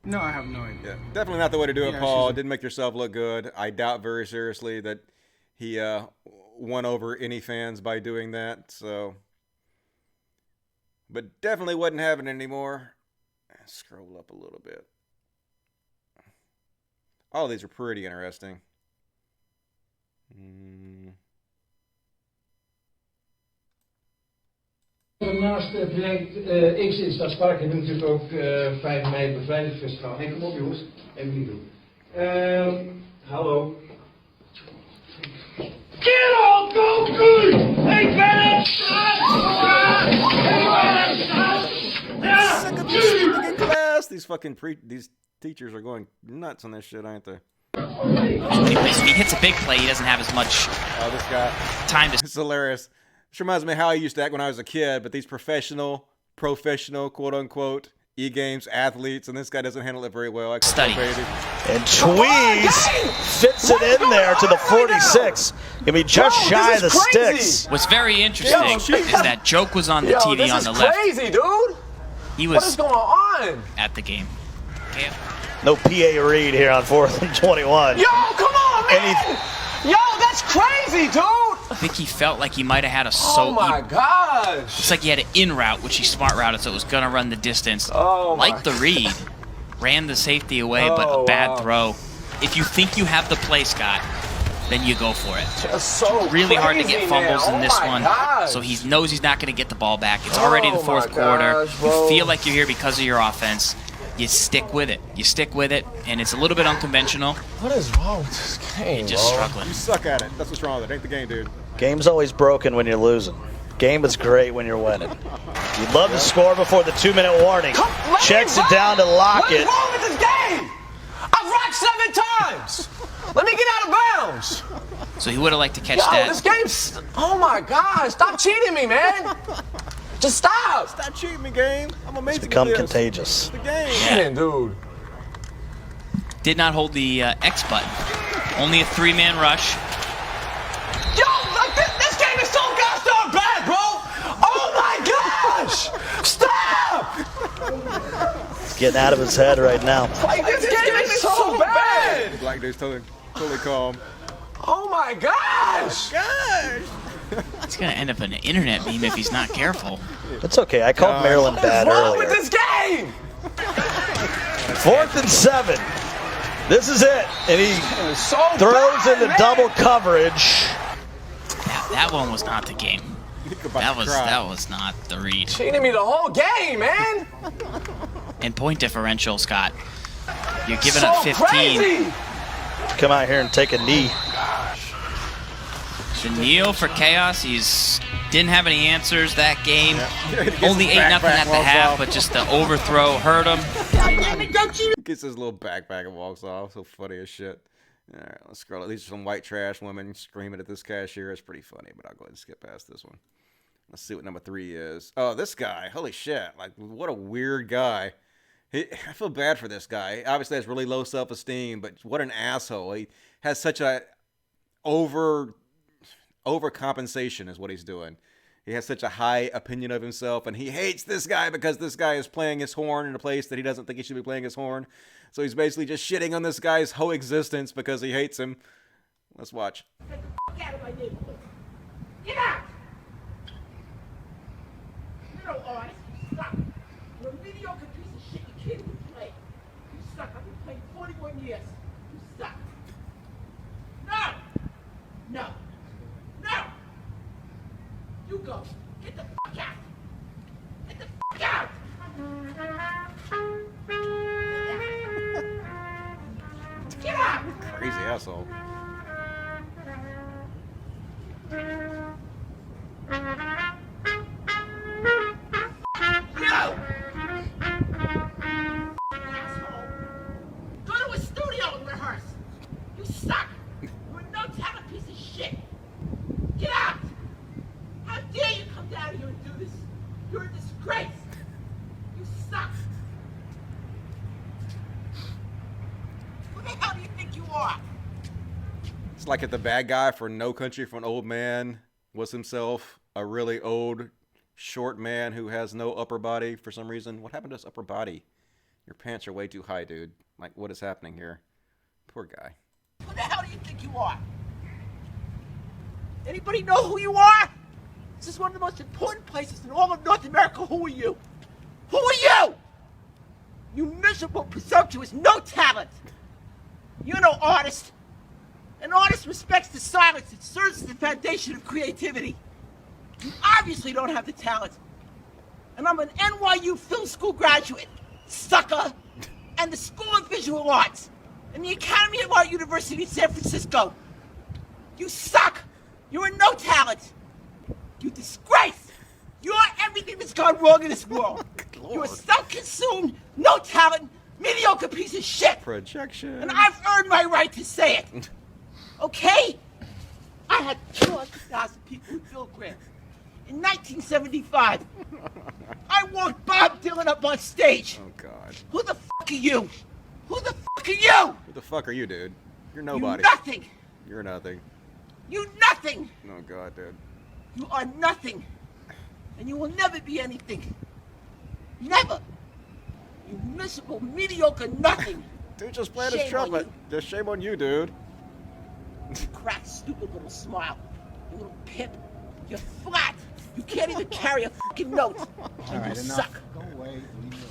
No, I have no idea. Yeah, definitely not the way to do it, Paul. Didn't make yourself look good. I doubt very seriously that he won over any fans by doing that. So, but definitely wasn't having it anymore. Scroll up a little bit. All of these are pretty interesting. Naast het X-Insta-Spark hebben we natuurlijk ook 5 mei bevrijdingsfestival. Hey, kom op jongens, even niet doen. Hallo. Kerel, go goed! Ik ben het! These fucking these teachers are going nuts on this shit, aren't they? If he hits a big play, he doesn't have as much this guy. time to... It's hilarious. This reminds me of how I used to act when I was a kid, but these professional, quote-unquote, e-games athletes, and this guy doesn't handle it very well. Study. Baby. And Tweez fits it in there to the 46. Gonna be just shy of the sticks. What's very interesting is that Joke was on the TV on the left. Crazy, dude. He was what is going on? At the game. Okay. No PA read here on 4th and 21. Yo, come on, man! Yo, that's crazy, dude! I think he felt like he might have had a Oh my gosh! It's like he had an in route, which he smart routed, so it was gonna run the distance. Oh like the read, ran the safety away, but a bad throw. If you think you have the play, Scott, then you go for it. Just so it's really hard to get fumbles in this one, gosh. so he knows he's not going to get the ball back. It's already the 4th quarter. You feel like you're here because of your offense. You stick with it. You stick with it, and it's a little bit unconventional. What is wrong with this game, You're just struggling. You suck at it. That's what's wrong with it. Ain't the game, dude. Game's always broken when you're losing. Game is great when you're winning. You'd love to score before the 2-minute warning. Checks it down to Lockett. What is wrong with this game? I've rocked 7 times. Let me get out of bounds. So he would have liked to catch Yo, that. this game's... Oh, my gosh. Stop cheating me, man. Just stop. Stop cheating me, game. I'm amazing. It's become contagious. The game. Man, dude. Did not hold the X button. Only a 3-man rush. Yo, like this game is so goddamn bad, bro. Oh, my gosh. Stop. Getting out of his head right now. Like, this game is so bad. Black dude's totally calm. Oh, my gosh. It's going to end up in an internet meme if he's not careful. It's okay. I called Maryland bad What is wrong earlier. with this game? 4th and 7. This is it. And he throws into double coverage. That one was not the game. That was not the read. Cheating me the whole game, man. And point differential, Scott. You're giving up 15. Crazy. Come out here and take a knee. The kneel for Chaos. He's didn't have any answers that game. Only 8-0 at the half, but just the overthrow hurt him. Gets his little backpack and walks off. So funny as shit. All right, let's scroll. These are some white trash women screaming at this cashier. It's pretty funny, but I'll go ahead and skip past this one. Let's see what number 3 is. Oh, this guy. Holy shit. Like, what a weird guy. I feel bad for this guy. Obviously has really low self-esteem, but what an asshole. He has such a overcompensation is what he's doing. He has such a high opinion of himself, and he hates this guy because this guy is playing his horn in a place that he doesn't think he should be playing his horn. So he's basically just shitting on this guy's whole existence because he hates him. Let's watch. Get the fuck out of my neighborhood. Get out! You know, artist, you suck. You're a mediocre piece of shit. You can't even play. You suck. I've been playing 41 years. You suck. No! No! No! You go. Get the fuck out! Get the fuck out! Get out! Crazy asshole. No! Asshole! Go to a studio and rehearse! You suck! You're a no-talent piece of shit! Get out! How dare you come down here and do this? You're a disgrace! You suck! Who the hell do you think you are? It's like if the bad guy for No Country for an Old Man was himself a really old, short man who has no upper body for some reason. What happened to his upper body? Your pants are way too high, dude. Like, what is happening here? Poor guy. Who the hell do you think you are? Anybody know who you are? This is one of the most important places in all of North America. Who are you? Who are you? You miserable, presumptuous, no talent. You're no artist. An artist respects the silence. It serves as the foundation of creativity. You obviously don't have the talent. And I'm an NYU film school graduate, sucker, and the School of Visual Arts, and the Academy of Art University in San Francisco. You suck. You're a no talent. You disgrace. You're everything that's gone wrong in this world. You're a self-consumed, no talent, mediocre piece of shit. Projection. And I've earned my right to say it. Okay? I had 200,000 people with Bill Graham. In 1975, I walked Bob Dylan up on stage. Oh, God. Who the fuck are you? Who the fuck are you? Who the fuck are you, dude? You're nobody. You're nothing. You're nothing. You nothing. Oh, God, dude. You are nothing. And you will never be anything. Never. You miserable, mediocre nothing. Dude just played his trumpet. Just shame on you, dude. You cracked, stupid little smile. You little pimp. You're flat. You can't even carry a fucking note. And you suck. Go away.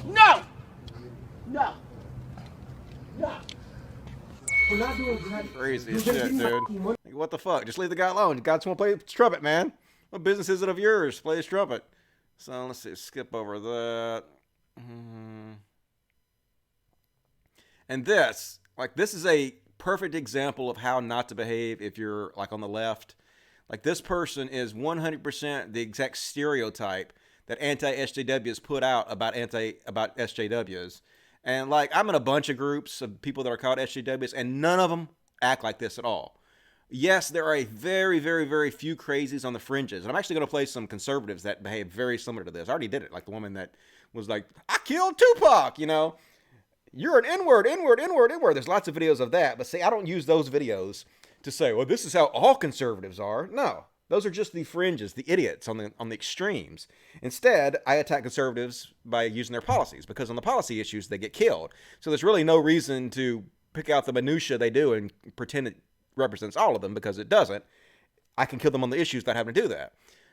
No! No! No! We're not doing that. Crazy as shit, dude. Like, what the fuck? Just leave the guy alone. The guy just want to play his trumpet, man. What business is it of yours? Play his trumpet. So let's see. Skip over that. And this, like, this is a perfect example of how not to behave if you're like on the left. Like, this person is 100% the exact stereotype that anti-SJWs put out about SJWs. And like, I'm in a bunch of groups of people that are called SJWs, and none of them act like this at all. Yes, there are a very, very, very few crazies on the fringes. And I'm actually going to play some conservatives that behave very similar to this. I already did it. Like the woman that was like, I killed Tupac, you know. You're an N-word, N-word, N-word, N-word. There's lots of videos of that. But see, I don't use those videos to say, well, this is how all conservatives are. No, those are just the fringes, the idiots on the extremes. Instead, I attack conservatives by using their policies, because on the policy issues, they get killed. So there's really no reason to pick out the minutia they do and pretend it represents all of them, because it doesn't. I can kill them on the issues without having to do that.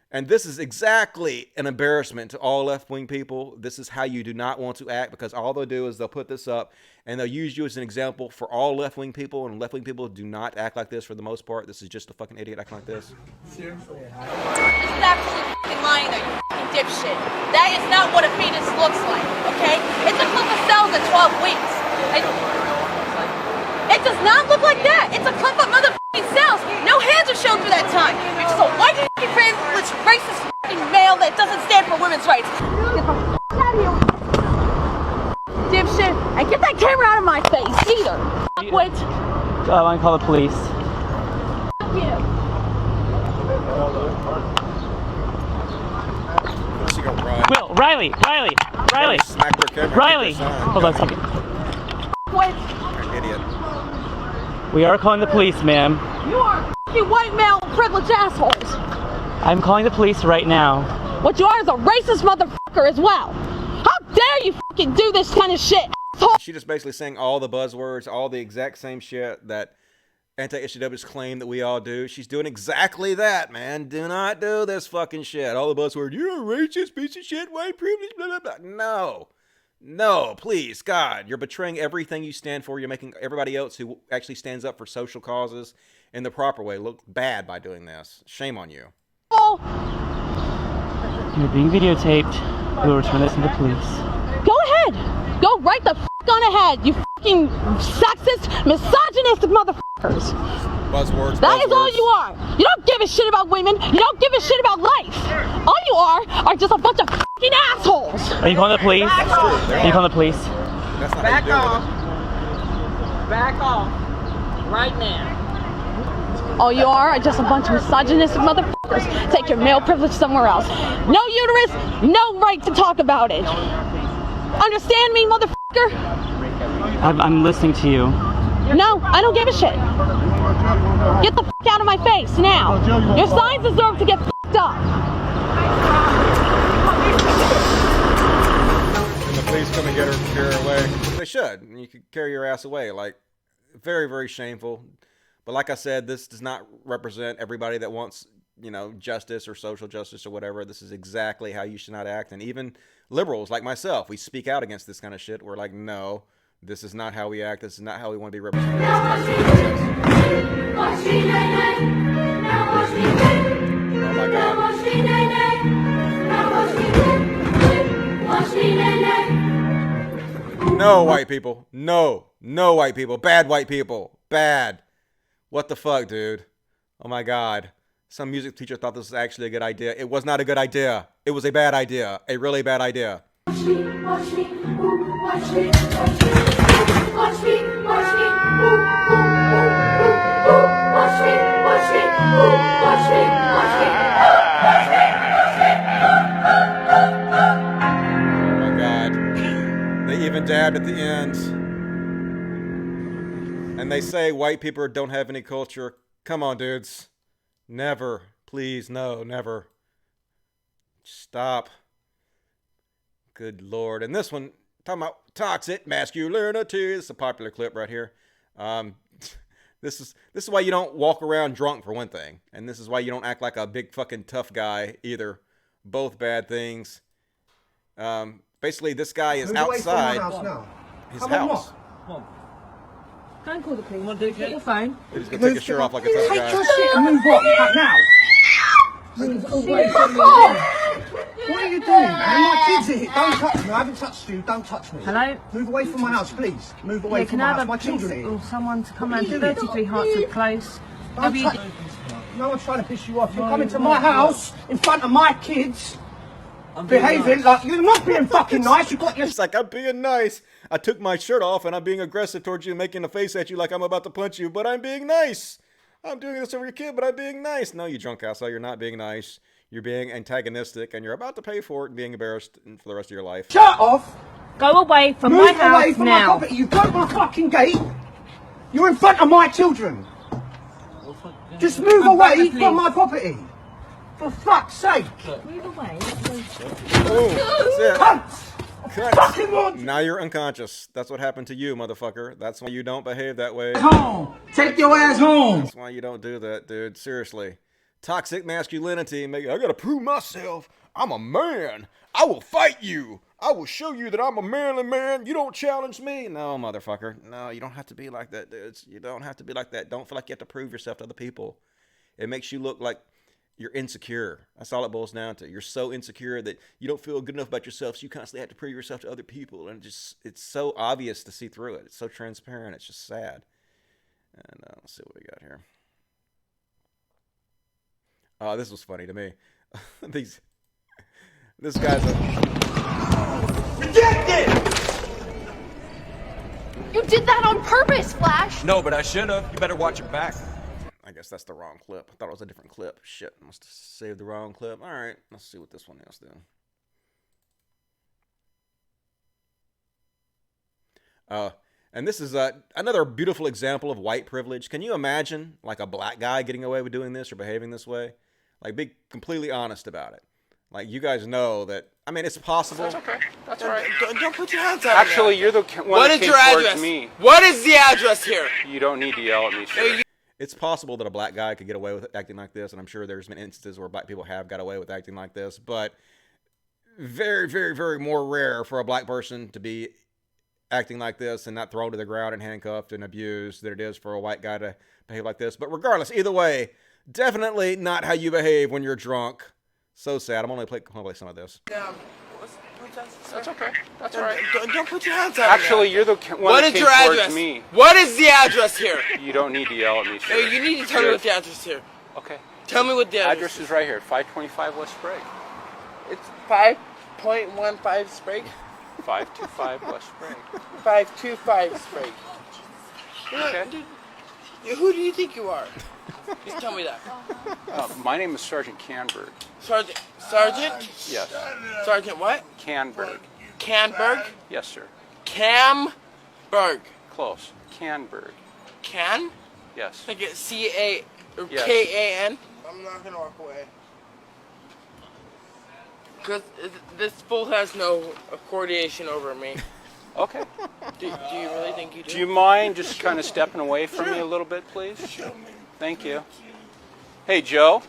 And this is exactly an embarrassment to all left-wing people. This is how you do not want to act, because all they'll do is they'll put this up and they'll use you as an example for all left-wing people, and left-wing people do not act like this for the most part. This is just a fucking idiot acting like this. Seriously. This is absolutely fucking lying though, you fucking dipshit. That is not what a fetus looks like, okay? It's a clip of cells at 12 weeks. It does not look like that. It's a clip of motherfucking cells. No hands are shown for that time. You're just a white fucking privileged racist fucking male that doesn't stand for women's rights. Get the fuck out of here. Dipshit. And get that camera out of my face either. Quit. I want to call the police. Fuck you. Will, Riley. Riley. Hold on a second. Quit. Idiot. We are calling the police, ma'am. You are fucking white male privileged assholes. I'm calling the police right now. What you are is a racist motherfucker as well. How dare you fucking do this kind of shit, asshole? She just basically saying all the buzzwords, all the exact same shit that anti-SJWs claim that we all do. She's doing exactly that, man. Do not do this fucking shit. All the buzzwords, you're a racist piece of shit, white privilege, blah, blah, blah. No. No, please, God. You're betraying everything you stand for. You're making everybody else who actually stands up for social causes in the proper way look bad by doing this. Shame on you. Oh. You're being videotaped. We will return this to the police. Go ahead. Go right the f*** on ahead, you fucking sexist, misogynistic motherfuckers. Buzzwords. That is all you are. You don't give a shit about women. You don't give a shit about life. All you are just a bunch of fucking assholes. Are you calling the police? Are you calling the police? That's not Back off. Back off. Right now. All you are just a bunch of misogynistic motherfuckers. Take your male privilege somewhere else. No uterus, no right to talk about it. Understand me, motherfucker? I'm listening to you. No, I don't give a shit. Get the fuck out of my face now. Your signs deserve to get fucked up. And the police come and get her, carry her away. They should. And you could carry your ass away. Like, very, very shameful. But like I said, this does not represent everybody that wants, you know, justice or social justice or whatever. This is exactly how you should not act. And even liberals like myself, we speak out against this kind of shit. We're like, no, this is not how we act. This is not how we want to be represented. Oh my God. No white people. No. No white people. Bad white people. Bad. What the fuck, dude? Oh my God. Some music teacher thought this was actually a good idea. It was not a good idea. It was a bad idea. A really bad idea. Watch me, watch me, ooh, watch me, watch me, watch me, watch me, ooh, ooh, ooh, ooh, ooh, watch me, watch me, ooh, watch me, watch me, watch me, Oh my God. They even dabbed at the end. And they say white people don't have any culture. Come on, dudes. Never. Please, no, never. Stop. Good Lord. And this one, talking about toxic masculinity. This is a popular clip right here. This is why you don't walk around drunk, for one thing. And this is why you don't act like a big fucking tough guy either. Both bad things. Basically, this guy is outside his house. Don't call the police. Get your phone. He's gonna take his shirt off like a tough guy. Take your shit and move on now. Move away Fuck from me. off! What are you doing? My kids are here. Don't touch me. I haven't touched you. Don't touch me. Hello? Move away from my house, please. Move away Yeah, from can my I house. have My a children are police here. or someone to come around 33 Hartford Close? Don't touch- No one's trying to piss you off. You're coming to my house in front of my kids. Behaving like you're not being fucking nice. You got your. It's like, I'm being nice. I took my shirt off and I'm being aggressive towards you, making a face at you like I'm about to punch you, but I'm being nice. I'm doing this over your kid, but I'm being nice. No, you drunk asshole. You're not being nice. You're being antagonistic, and you're about to pay for it and being embarrassed for the rest of your life. Shut off. Go away from Move my house away from now. my property. You broke my fucking gate. You're in front of my children. Just move away from my property. For fuck's sake. Move away. Oh, that's it. Cut. Now you're unconscious. That's what happened to you, motherfucker. That's why you don't behave that way. Home. Take your ass home. That's why you don't do that, dude. Seriously. toxic masculinity. I gotta prove myself. I'm a man. I will fight you. I will show you that I'm a manly man. You don't challenge me. No, motherfucker. No, you don't have to be like that, dudes. You don't have to be like that. Don't feel like you have to prove yourself to other people. It makes you look like you're insecure. That's all it boils down to. You're so insecure that you don't feel good enough about yourself, so you constantly have to prove yourself to other people. And it's so obvious to see through it. It's so transparent. It's just sad. And let's see what we got here. Oh, this was funny to me. This guy's Rejected! You did that on purpose, Flash! No, but I should have. You better watch your back. I guess that's the wrong clip. I thought it was a different clip. Shit, must have saved the wrong clip. All right, let's see what this one is then. And this is another beautiful example of white privilege. Can you imagine, like, a black guy getting away with doing this or behaving this way? Like, be completely honest about it. Like, you guys know that, I mean, it's possible. That's okay. That's all right. Don't put your hands out. Actually, you're the one that came towards me. What is the address here? You don't need to yell at me, sir. It's possible that a black guy could get away with acting like this, and I'm sure there's been instances where black people have got away with acting like this, but very, very, very more rare for a black person to be acting like this and not thrown to the ground and handcuffed and abused than it is for a white guy to behave like this. But regardless, either way, definitely not how you behave when you're drunk. So sad. I'm only play some of this. That's okay. That's all right. Don't put your hands out. Actually, you're the one that came towards me. What is the address here? You don't need to yell at me, sir. Hey, you need to tell me what the address here. Okay. Tell me what the address is right here. 525 West Sprague. It's 5.15 Sprague? 525 West Sprague. 525 Sprague. Okay. Who do you think you are? Just tell me that. My name is Sergeant Canberg. Sergeant? Yes. Sergeant what? Canberg. Canberg? Yes, sir. Camberg. Close. Canberg. Can? Yes. Like it C-A or Yes. K-A-N? I'm not gonna walk away. Because this fool has no coordination over me. Okay. Do you really think you do? Do you mind just kind of stepping away from me a little bit, please? Thank you. Hey, Joe.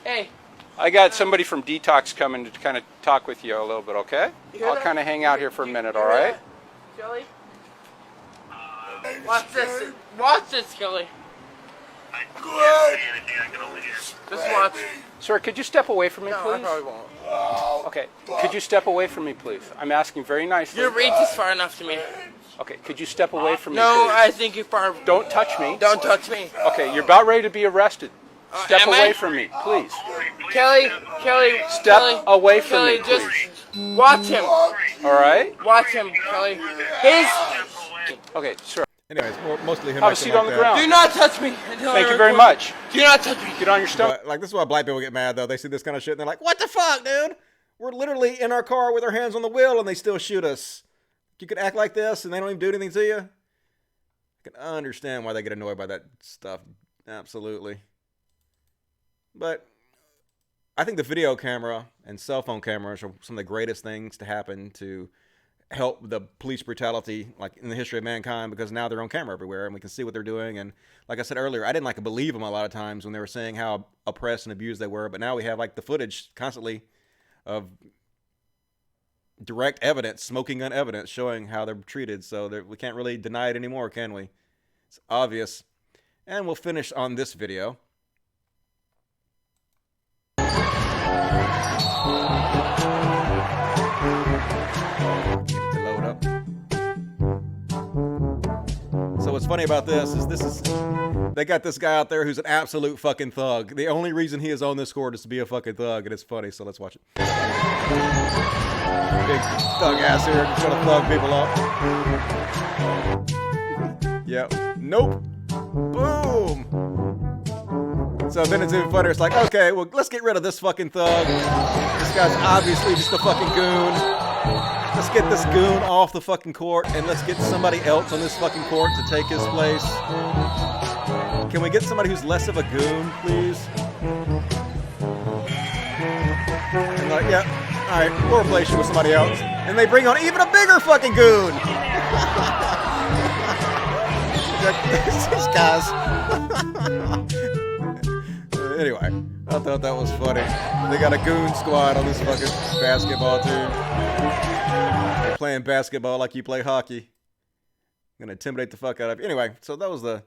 Hey. I got somebody from Detox coming to kind of talk with you a little bit, okay? You I'll that? kind of hang out here for a minute, all right? Kelly? Watch this. Watch this, Kelly. Just watch. Sir, could you step away from me, No, please? I probably won't. Okay. Could you step away from me, please? I'm asking very nicely. Your reach is far enough to me. Okay. Could you step away from me, No, please? I think you're far. Don't touch me. Don't touch me. Okay. You're about ready to be arrested. Step am away I? from me, please. Kelly, Step away from Kelly, me, just please. watch him. All right? Watch him, Kelly. Okay, sir. Anyways, mostly him. Have a seat on the ground. Do not touch me. Thank you very much. Do not touch me. Get on your stomach. Like, this is why black people get mad, though. They see this kind of shit, and they're like, what the fuck, dude? We're literally in our car with our hands on the wheel, and they still shoot us. You could act like this, and they don't even do anything to you? I can understand why they get annoyed by that stuff. Absolutely. But I think the video camera and cell phone cameras are some of the greatest things to happen to help the police brutality, like, in the history of mankind, because now they're on camera everywhere and we can see what they're doing. And like I said earlier, I didn't like to believe them a lot of times when they were saying how oppressed and abused they were, but now we have like the footage constantly of direct evidence, smoking gun evidence, showing how they're treated. So we can't really deny it anymore, can we? It's obvious. And we'll finish on this video. So what's funny about this is they got this guy out there who's an absolute fucking thug. The only reason he is on this court is to be a fucking thug, and it's funny, so let's watch it. Big thug ass here, just gonna thug people up. Yep. Nope. Boom. So then it's even funnier. It's like, okay, well, let's get rid of this fucking thug. This guy's obviously just a fucking goon. Let's get this goon off the fucking court, and let's get somebody else on this fucking court to take his place. Can we get somebody who's less of a goon, please? And like, yeah, all right, we'll replace you with somebody else. And they bring on even a bigger fucking goon. These guys. Anyway, I thought that was funny. They got a goon squad on this fucking basketball team. They're playing basketball like you play hockey. I'm gonna intimidate the fuck out of you. Anyway, so that was the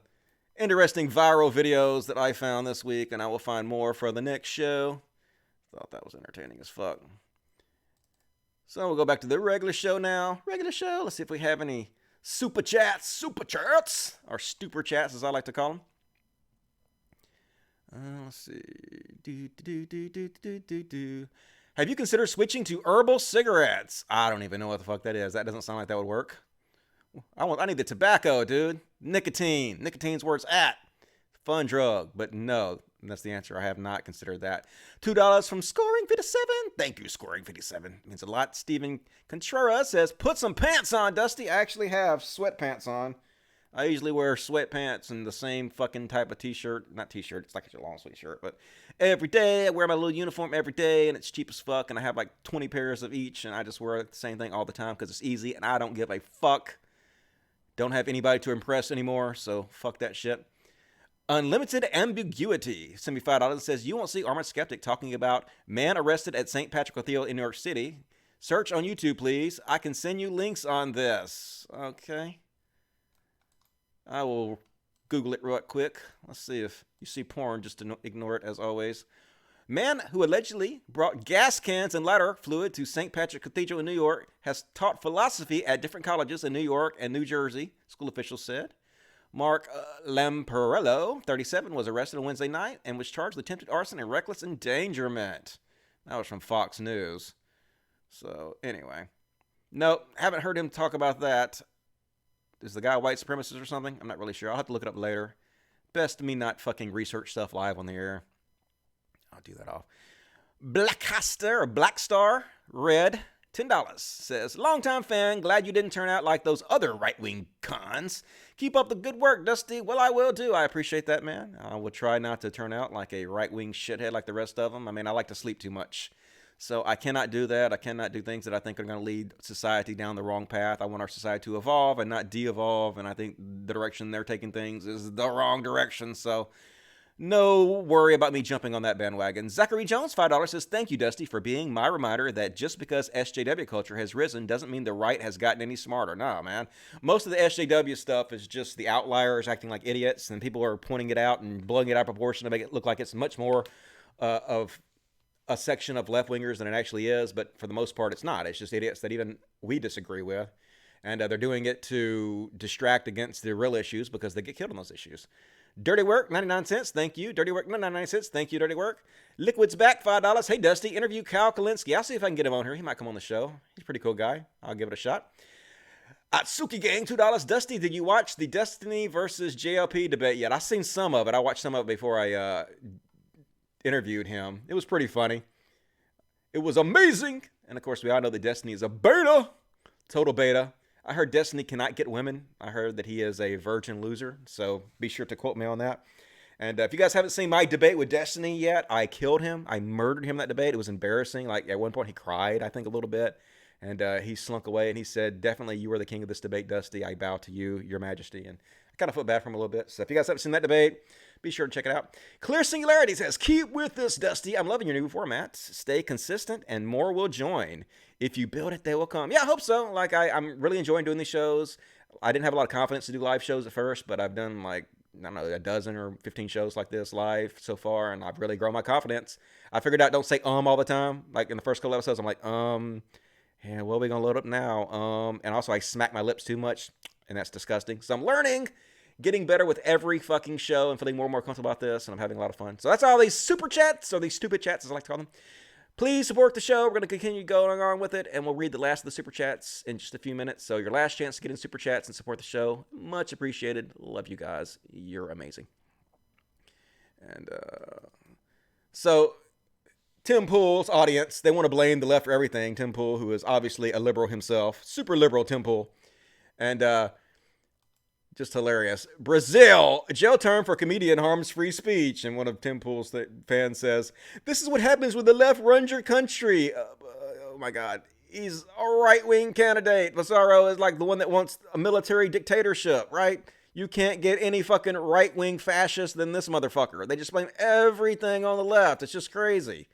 interesting viral videos that I found this week, and I will find more for the next show. Thought that was entertaining as fuck. So we'll go back to the regular show now. Regular show. Let's see if we have any super chats, or stupor chats as I like to call them. Let's see. Have you considered switching to herbal cigarettes? I don't even know what the fuck that is. That doesn't sound like that would work. I need the tobacco, dude. Nicotine. Nicotine's where it's at. Fun drug, but no. That's the answer. I have not considered that. $2 from Scoring57. Thank you, Scoring57. Means a lot. Steven Contreras says, put some pants on, Dusty. I actually have sweatpants on. I usually wear sweatpants and the same fucking type of t-shirt. Not t-shirt, it's like a long sleeve shirt, but every day I wear my little uniform every day, and it's cheap as fuck, and I have like 20 pairs of each, and I just wear the same thing all the time because it's easy, and I don't give a fuck. Don't have anybody to impress anymore, so fuck that shit. Unlimited Ambiguity, $75, says, you won't see Armoured Skeptic talking about man arrested at St. Patrick Cathedral in New York City. Search on YouTube, please. I can send you links on this. Okay. I will Google it real quick. Let's see if you see porn, just to ignore it as always. Man who allegedly brought gas cans and lighter fluid to St. Patrick Cathedral in New York has taught philosophy at different colleges in New York and New Jersey, school officials said. Mark Lamparello, 37, was arrested on Wednesday night and was charged with attempted arson and reckless endangerment. That was from Fox News. So, anyway. Nope, haven't heard him talk about that. Is the guy a white supremacist or something? I'm not really sure. I'll have to look it up later. Best me not fucking research stuff live on the air. I'll do that off. Blackstar Red, $10, says, longtime fan, glad you didn't turn out like those other right-wing cons. Keep up the good work, Dusty. Well, I will do. I appreciate that, man. I will try not to turn out like a right-wing shithead like the rest of them. I mean, I like to sleep too much. So I cannot do that. I cannot do things that I think are going to lead society down the wrong path. I want our society to evolve and not de-evolve, and I think the direction they're taking things is the wrong direction. So no worry about me jumping on that bandwagon. Zachary Jones, $5, says, thank you, Dusty, for being my reminder that just because SJW culture has risen doesn't mean the right has gotten any smarter. No, man. Most of the SJW stuff is just the outliers acting like idiots, and people are pointing it out and blowing it out of proportion to make it look like it's much more of a section of left-wingers than it actually is, but for the most part, it's not. It's just idiots that even we disagree with, and they're doing it to distract against the real issues because they get killed on those issues. Dirty Work, 99 cents, thank you. Dirty Work, 99 cents, thank you, Dirty Work. Liquid's back, $5. Hey, Dusty, interview Kyle Kalinske. I'll see if I can get him on here. He might come on the show. He's a pretty cool guy. I'll give it a shot. Atsuki Gang, $2. Dusty, did you watch the Destiny versus JLP debate yet? I've seen some of it. I watched some of it before I interviewed him. It was pretty funny. It was amazing. And of course, we all know that Destiny is a beta. Total beta. I heard Destiny cannot get women. I heard that he is a virgin loser. So be sure to quote me on that. And if you guys haven't seen my debate with Destiny yet, I killed him. I murdered him in that debate. It was embarrassing. Like at one point he cried, I think a little bit. And he slunk away and he said, definitely you are the king of this debate, Dusty. I bow to you, your majesty. And I kind of felt bad for him a little bit. So if you guys haven't seen that debate, be sure to check it out. Clear Singularity says, keep with this, Dusty. I'm loving your new formats. Stay consistent and more will join. If you build it, they will come. Yeah, I hope so. Like, I'm really enjoying doing these shows. I didn't have a lot of confidence to do live shows at first, but I've done like, I don't know, a dozen or 15 shows like this live so far, and I've really grown my confidence. I figured out don't say all the time. Like in the first couple episodes, I'm like, yeah, what are we going to load up now? And also I smack my lips too much, and that's disgusting. So I'm learning. Getting better with every fucking show and feeling more and more comfortable about this, and I'm having a lot of fun. So that's all these super chats, or these stupid chats as I like to call them. Please support the show. We're going to continue going on with it, and we'll read the last of the super chats in just a few minutes. So your last chance to get in super chats and support the show. Much appreciated. Love you guys. You're amazing. And so Tim Pool's audience, they want to blame the left for everything. Tim Pool, who is obviously a liberal himself. Super liberal Tim Pool. And just hilarious. Brazil, jail term for comedian harms free speech. And one of Tim Pool's fans says, this is what happens when the left runs your country. Oh my God. He's a right-wing candidate. Massaro is like the one that wants a military dictatorship, right? You can't get any fucking right-wing fascist than this motherfucker. They just blame everything on the left. It's just crazy.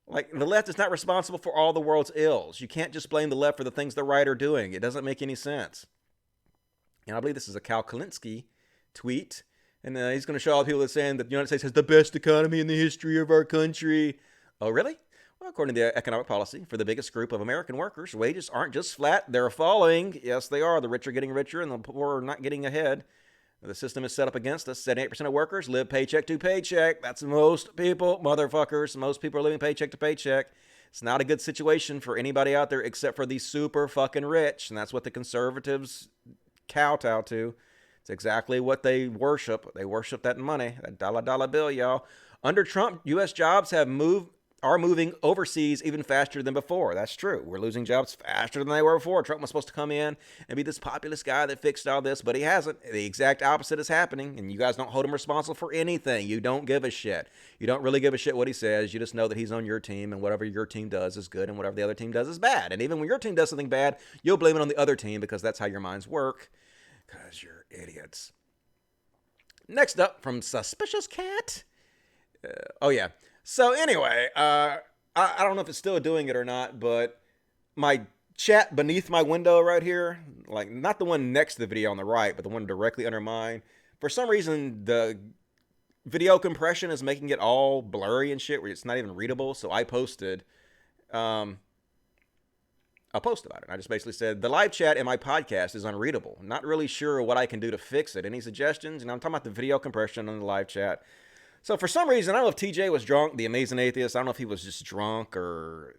Like, the left is not responsible for all the world's ills. You can't just blame the left for the things the right are doing. It doesn't make any sense. And I believe this is a Cal Kalinske tweet. And he's going to show all the people that are saying that the United States has the best economy in the history of our country. Oh, really? Well, according to the economic policy for the biggest group of American workers, wages aren't just flat, they're falling. Yes, they are. The rich are getting richer and the poor are not getting ahead. The system is set up against us. 78% of workers live paycheck to paycheck. That's most people, motherfuckers. Most people are living paycheck to paycheck. It's not a good situation for anybody out there except for the super fucking rich. And that's what the conservatives kowtow to. It's exactly what they worship. They worship that money, that dollar bill, y'all. Under Trump, U.S. jobs are moving overseas even faster than before. That's true. We're losing jobs faster than they were before. Trump was supposed to come in and be this populist guy that fixed all this, but he hasn't. The exact opposite is happening, and you guys don't hold him responsible for anything. You don't give a shit. You don't really give a shit what he says. You just know that he's on your team, and whatever your team does is good, and whatever the other team does is bad. And even when your team does something bad, you'll blame it on the other team because that's how your minds work, because you're idiots. Next up, from Suspicious Cat. Oh, yeah. So anyway, I don't know if it's still doing it or not, but my chat beneath my window right here, like not the one next to the video on the right, but the one directly under mine, for some reason the video compression is making it all blurry and shit where it's not even readable. So I posted a post about it. I just basically said the live chat in my podcast is unreadable. Not really sure what I can do to fix it. Any suggestions? And I'm talking about the video compression on the live chat. So for some reason, I don't know if TJ was drunk, the amazing atheist. I don't know if he was just drunk or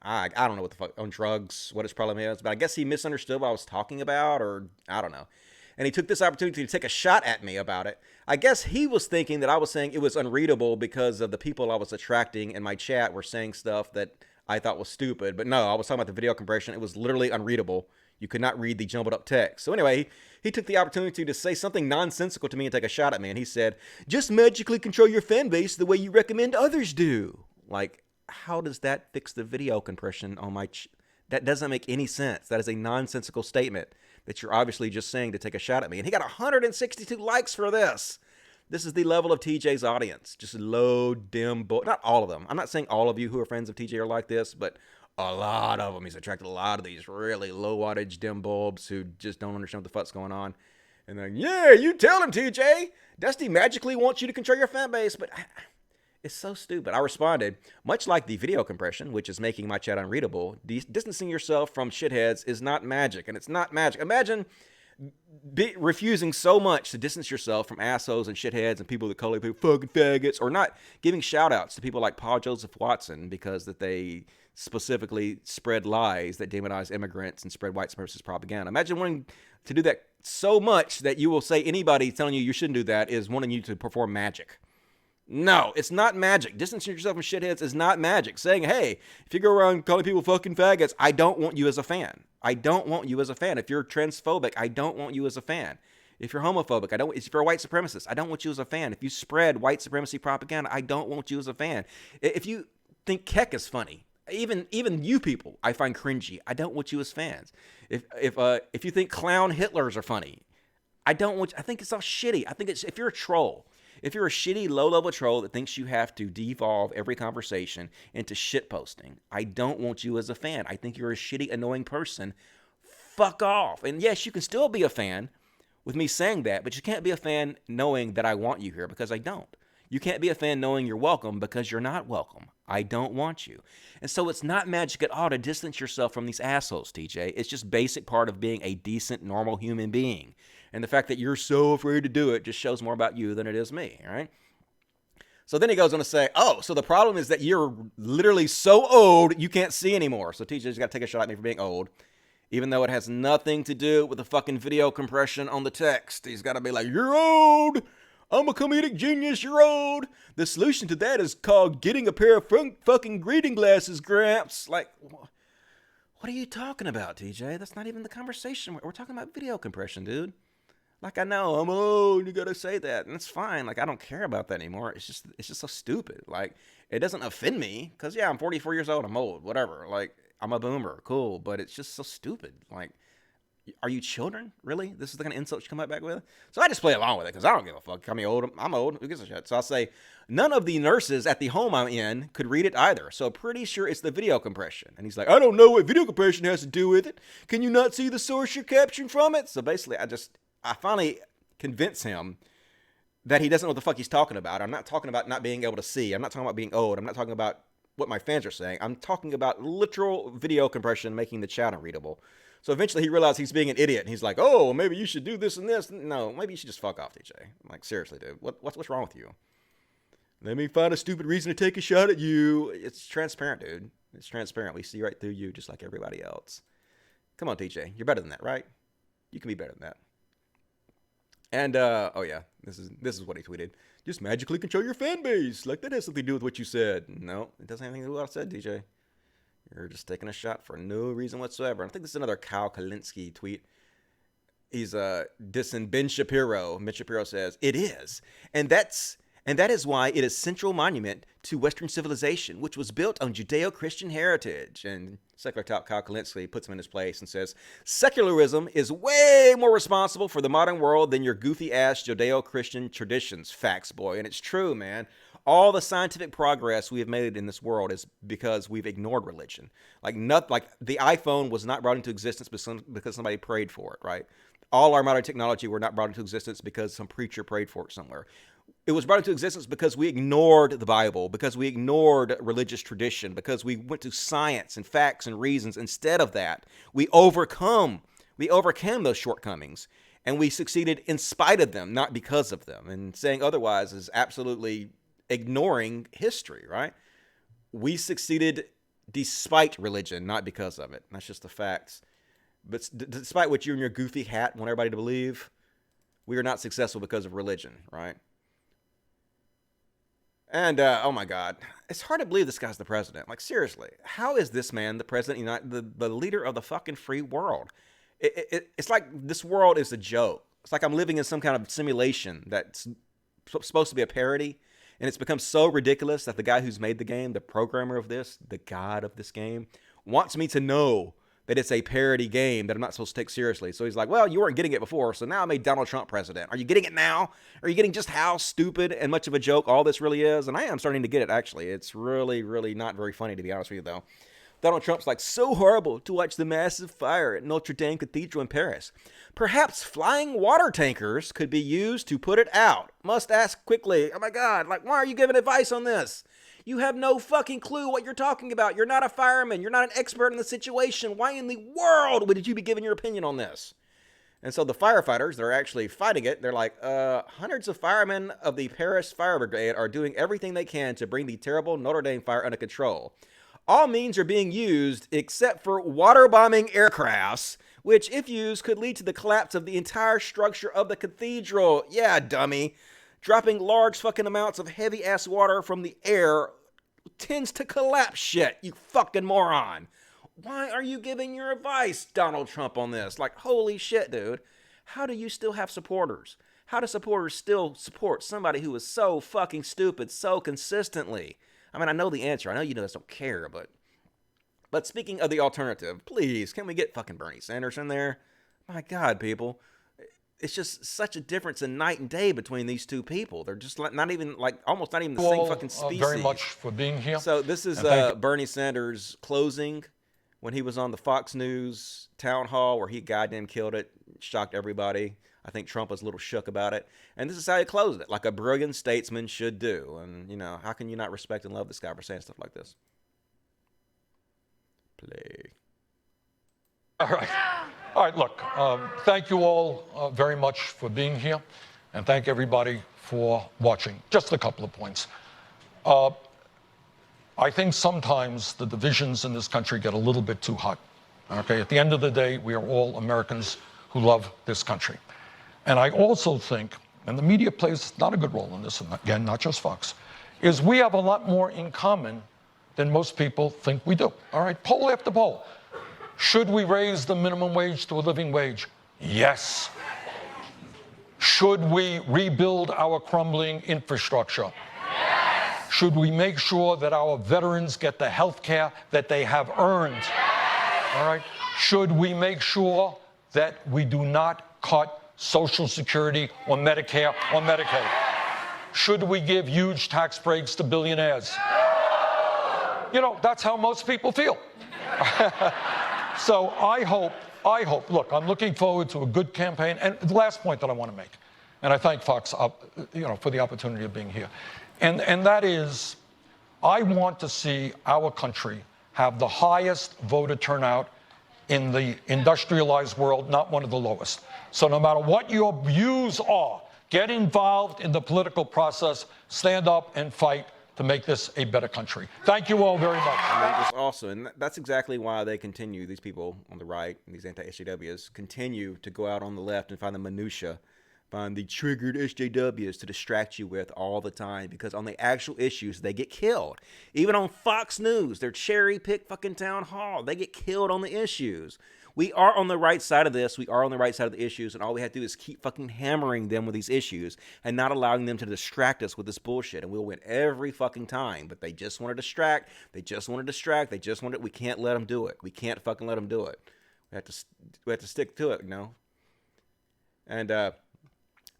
I don't know what the fuck, on drugs, what his problem is. But I guess he misunderstood what I was talking about, or I don't know. And he took this opportunity to take a shot at me about it. I guess he was thinking that I was saying it was unreadable because of the people I was attracting in my chat were saying stuff that I thought was stupid. But no, I was talking about the video compression. It was literally unreadable. You could not read the jumbled up text. So anyway, he took the opportunity to say something nonsensical to me and take a shot at me. And he said, just magically control your fan base the way you recommend others do. Like, how does that fix the video compression on my... That doesn't make any sense. That is a nonsensical statement that you're obviously just saying to take a shot at me. And he got 162 likes for this. This is the level of TJ's audience. Just low, dim... Not all of them. I'm not saying all of you who are friends of TJ are like this, but... a lot of them. He's attracted a lot of these really low wattage dim bulbs who just don't understand what the fuck's going on. And then, yeah, you tell him, TJ. Dusty magically wants you to control your fan base. But it's so stupid. I responded, much like the video compression, which is making my chat unreadable, distancing yourself from shitheads is not magic. And it's not magic. Imagine refusing so much to distance yourself from assholes and shitheads and people that call people fucking faggots, or not giving shout outs to people like Paul Joseph Watson because that they specifically spread lies that demonize immigrants and spread white supremacist propaganda. Imagine wanting to do that so much that you will say anybody telling you shouldn't do that is wanting you to perform magic. No, it's not magic. Distancing yourself from shitheads is not magic. Saying, hey, if you go around calling people fucking faggots, I don't want you as a fan. I don't want you as a fan. If you're transphobic, I don't want you as a fan. If you're homophobic, if you're a white supremacist, I don't want you as a fan. If you spread white supremacy propaganda, I don't want you as a fan. If you think Keck is funny, even you people, I find cringy. I don't want you as fans. If you think clown Hitlers are funny, I don't want. I think it's all shitty. I think it's if you're a troll. If you're a shitty, low-level troll that thinks you have to devolve every conversation into shitposting, I don't want you as a fan. I think you're a shitty, annoying person. Fuck off. And yes, you can still be a fan with me saying that, but you can't be a fan knowing that I want you here, because I don't. You can't be a fan knowing you're welcome because you're not welcome. I don't want you. And so it's not magic at all to distance yourself from these assholes, TJ. It's just basic part of being a decent, normal human being. And the fact that you're so afraid to do it just shows more about you than it is me, all right? So then he goes on to say, oh, so the problem is that you're literally so old you can't see anymore. So TJ's got to take a shot at me for being old, even though it has nothing to do with the fucking video compression on the text. He's got to be like, you're old. I'm a comedic genius. You're old. The solution to that is called getting a pair of fucking reading glasses, Gramps. Like, what are you talking about, TJ? That's not even the conversation. We're talking about video compression, dude. Like, I know I'm old, you gotta say that, and it's fine. Like, I don't care about that anymore. It's just so stupid. Like, it doesn't offend me, because, yeah, I'm 44 years old, I'm old, whatever. Like, I'm a boomer, cool, but it's just so stupid. Like, are you children? Really? This is the kind of insult you come back with? So I just play along with it because I don't give a fuck. I mean, I'm old. Who gives a shit? So I'll say, none of the nurses at the home I'm in could read it either. So pretty sure it's the video compression. And he's like, I don't know what video compression has to do with it. Can you not see the source you're capturing from it? So basically, I finally convince him that he doesn't know what the fuck he's talking about. I'm not talking about not being able to see. I'm not talking about being old. I'm not talking about what my fans are saying. I'm talking about literal video compression making the chat unreadable. So eventually he realized he's being an idiot. And he's like, oh, maybe you should do this and this. No, maybe you should just fuck off, DJ. I'm like, seriously, dude. What's wrong with you? Let me find a stupid reason to take a shot at you. It's transparent, dude. It's transparent. We see right through you just like everybody else. Come on, DJ. You're better than that, right? You can be better than that. And, oh yeah, this is what he tweeted. Just magically control your fan base. Like, that has something to do with what you said. No, it doesn't have anything to do with what I said, DJ. You're just taking a shot for no reason whatsoever. I think this is another Kyle Kalinske tweet. He's dissing Ben Shapiro. Ben Shapiro says, it is. And that is why it is central monument to Western civilization, which was built on Judeo-Christian heritage. And secular Kyle Kalinske puts him in his place and says, secularism is way more responsible for the modern world than your goofy-ass Judeo-Christian traditions. Facts, boy. And it's true, man. All the scientific progress we have made in this world is because we've ignored religion. Like the iPhone was not brought into existence because somebody prayed for it, right? All our modern technology were not brought into existence because some preacher prayed for it somewhere. It was brought into existence because we ignored the Bible, because we ignored religious tradition, because we went to science and facts and reasons. Instead of that, we overcame those shortcomings, and we succeeded in spite of them, not because of them. And saying otherwise is absolutely ignoring history, right? We succeeded despite religion, not because of it. That's just the facts. But despite what you and your goofy hat want everybody to believe, we are not successful because of religion, right? And, oh my God, it's hard to believe this guy's the president. Like, seriously, how is this man the president, the leader of the fucking free world? It's like this world is a joke. It's like I'm living in some kind of simulation that's supposed to be a parody. And it's become so ridiculous that the guy who's made the game, the programmer of this, the god of this game, wants me to know that it's a parody game that I'm not supposed to take seriously. So he's like, well, you weren't getting it before, so now I made Donald Trump president. Are you getting it now? Are you getting just how stupid and much of a joke all this really is? And I am starting to get it, actually. It's really, really not very funny, to be honest with you, though. Donald Trump's like, so horrible to watch the massive fire at Notre Dame Cathedral in Paris. Perhaps flying water tankers could be used to put it out. Must ask quickly. Oh my God, like, why are you giving advice on this? You have no fucking clue what you're talking about. You're not a fireman. You're not an expert in the situation. Why in the world would you be giving your opinion on this? And so the firefighters, they're actually fighting it. They're like, hundreds of firemen of the Paris Fire Brigade are doing everything they can to bring the terrible Notre Dame fire under control. All means are being used except for water-bombing aircrafts, which, if used, could lead to the collapse of the entire structure of the cathedral. Yeah, dummy. Dropping large fucking amounts of heavy-ass water from the air tends to collapse shit, you fucking moron. Why are you giving your advice, Donald Trump, on this? Like, holy shit, dude. How do you still have supporters? How do supporters still support somebody who is so fucking stupid so consistently? I mean, I know the answer. I know you guys don't care, but speaking of the alternative, please, can we get fucking Bernie Sanders in there? My God, people. It's just such a difference in night and day between these two people. They're just not even, like, almost not even the same fucking species. Very much for being here. So this is Bernie Sanders closing when he was on the Fox News town hall where he goddamn killed it, shocked everybody. I think Trump was a little shook about it. And this is how he closed it, like a brilliant statesman should do. And, you know, how can you not respect and love this guy for saying stuff like this? Play. All right. All right, look, thank you all very much for being here. And thank everybody for watching. Just a couple of points. I think sometimes the divisions in this country get a little bit too hot. Okay, at the end of the day, we are all Americans who love this country. And I also think, and the media plays not a good role in this, and again, not just Fox, is we have a lot more in common than most people think we do. All right, poll after poll. Should we raise the minimum wage to a living wage? Yes. Should we rebuild our crumbling infrastructure? Yes. Should we make sure that our veterans get the health care that they have earned? Yes. All right. Should we make sure that we do not cut Social Security or Medicare or Medicaid? Should we give huge tax breaks to billionaires? You know, that's how most people feel. So I hope, look, I'm looking forward to a good campaign. And the last point that I want to make, and I thank Fox, for the opportunity of being here, and that is, I want to see our country have the highest voter turnout in the industrialized world, not one of the lowest. So no matter what your views are, get involved in the political process, stand up and fight to make this a better country. Thank you all very much. And also, and that's exactly why they continue, these people on the right, these anti-SJWs, continue to go out on the left and find the minutia, find the triggered SJWs to distract you with all the time, because on the actual issues, they get killed. Even on Fox News, their cherry-pick fucking town hall, they get killed on the issues. We are on the right side of this. We are on the right side of the issues, and all we have to do is keep fucking hammering them with these issues and not allowing them to distract us with this bullshit, and we'll win every fucking time. But they just want to distract. They just want to distract. They just want to. We can't let them do it. We can't fucking let them do it. We have to stick to it, you know? And,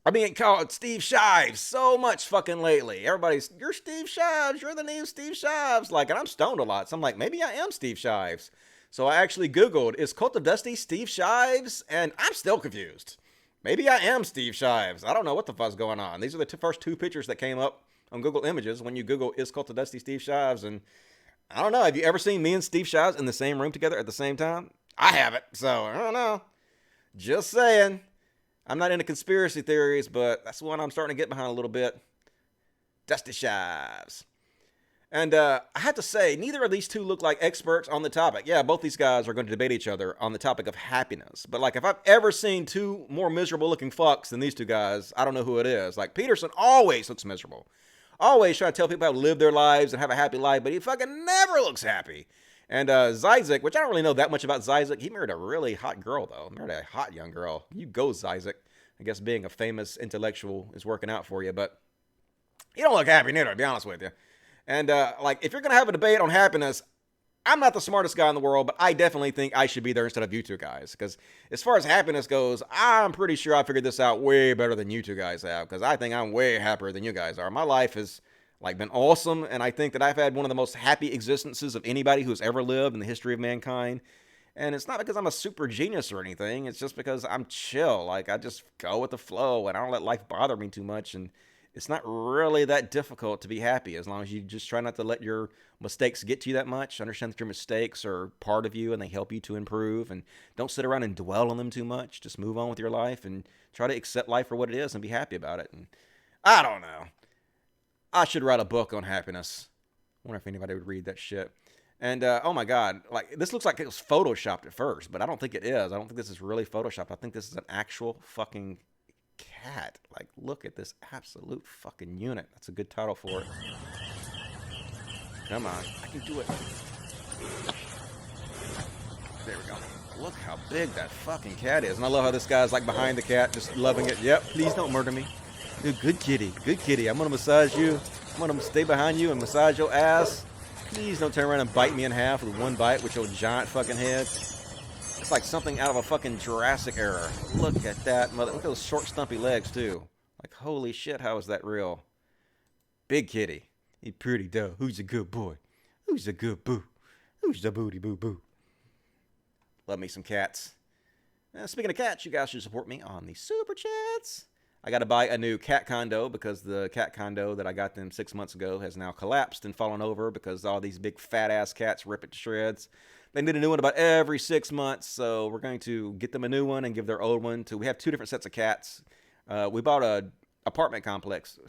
I'm being called Steve Shives so much fucking lately. Everybody's, you're Steve Shives. You're the new Steve Shives. Like, and I'm stoned a lot. So I'm like, maybe I am Steve Shives. So I actually Googled, is Cult of Dusty Steve Shives? And I'm still confused. Maybe I am Steve Shives. I don't know what the fuck's going on. These are the first two pictures that came up on Google Images when you Google, is Cult of Dusty Steve Shives? And I don't know. Have you ever seen me and Steve Shives in the same room together at the same time? I haven't. So I don't know. Just saying. I'm not into conspiracy theories, but that's one I'm starting to get behind a little bit. Dusty Shives. And I have to say, neither of these two look like experts on the topic. Yeah, both these guys are going to debate each other on the topic of happiness. But like, if I've ever seen two more miserable looking fucks than these two guys, I don't know who it is. Like, Peterson always looks miserable. Always trying to tell people how to live their lives and have a happy life, but he fucking never looks happy. And Zizek, which I don't really know that much about Zizek. He married a really hot girl, though. Married a hot young girl. You go, Zizek. I guess being a famous intellectual is working out for you, but you don't look happy neither, to be honest with you. And, like, if you're going to have a debate on happiness, I'm not the smartest guy in the world, but I definitely think I should be there instead of you two guys. Because as far as happiness goes, I'm pretty sure I figured this out way better than you two guys have. Because I think I'm way happier than you guys are. My life has, like, been awesome, and I think that I've had one of the most happy existences of anybody who's ever lived in the history of mankind. And it's not because I'm a super genius or anything. It's just because I'm chill. Like, I just go with the flow, and I don't let life bother me too much. And it's not really that difficult to be happy as long as you just try not to let your mistakes get to you that much. Understand that your mistakes are part of you, and they help you to improve. And don't sit around and dwell on them too much. Just move on with your life and try to accept life for what it is and be happy about it. And I don't know. I should write a book on happiness. I wonder if anybody would read that shit. And, oh my God, like, this looks like it was photoshopped at first, but I don't think it is. I don't think this is really photoshopped. I think this is an actual fucking cat. Like, look at this absolute fucking unit. That's a good title for it. Come on, I can do it. There we go. Look how big that fucking cat is. And I love how this guy's, like, behind the cat, just loving it. Yep, please don't murder me. Good kitty, good kitty. I'm going to massage you. I'm going to stay behind you and massage your ass. Please don't turn around and bite me in half with one bite with your giant fucking head. It's like something out of a fucking Jurassic era. Look at that mother. Look at those short, stumpy legs, too. Like, holy shit, how is that real? Big kitty. He pretty dough. Who's a good boy? Who's a good boo? Who's the booty boo boo? Love me some cats. Speaking of cats, you guys should support me on the Super Chats. I got to buy a new cat condo because the cat condo that I got them 6 months ago has now collapsed and fallen over because all these big fat-ass cats rip it to shreds. They need a new one about every 6 months, so we're going to get them a new one and give their old one to... We have two different sets of cats. We bought a apartment complex,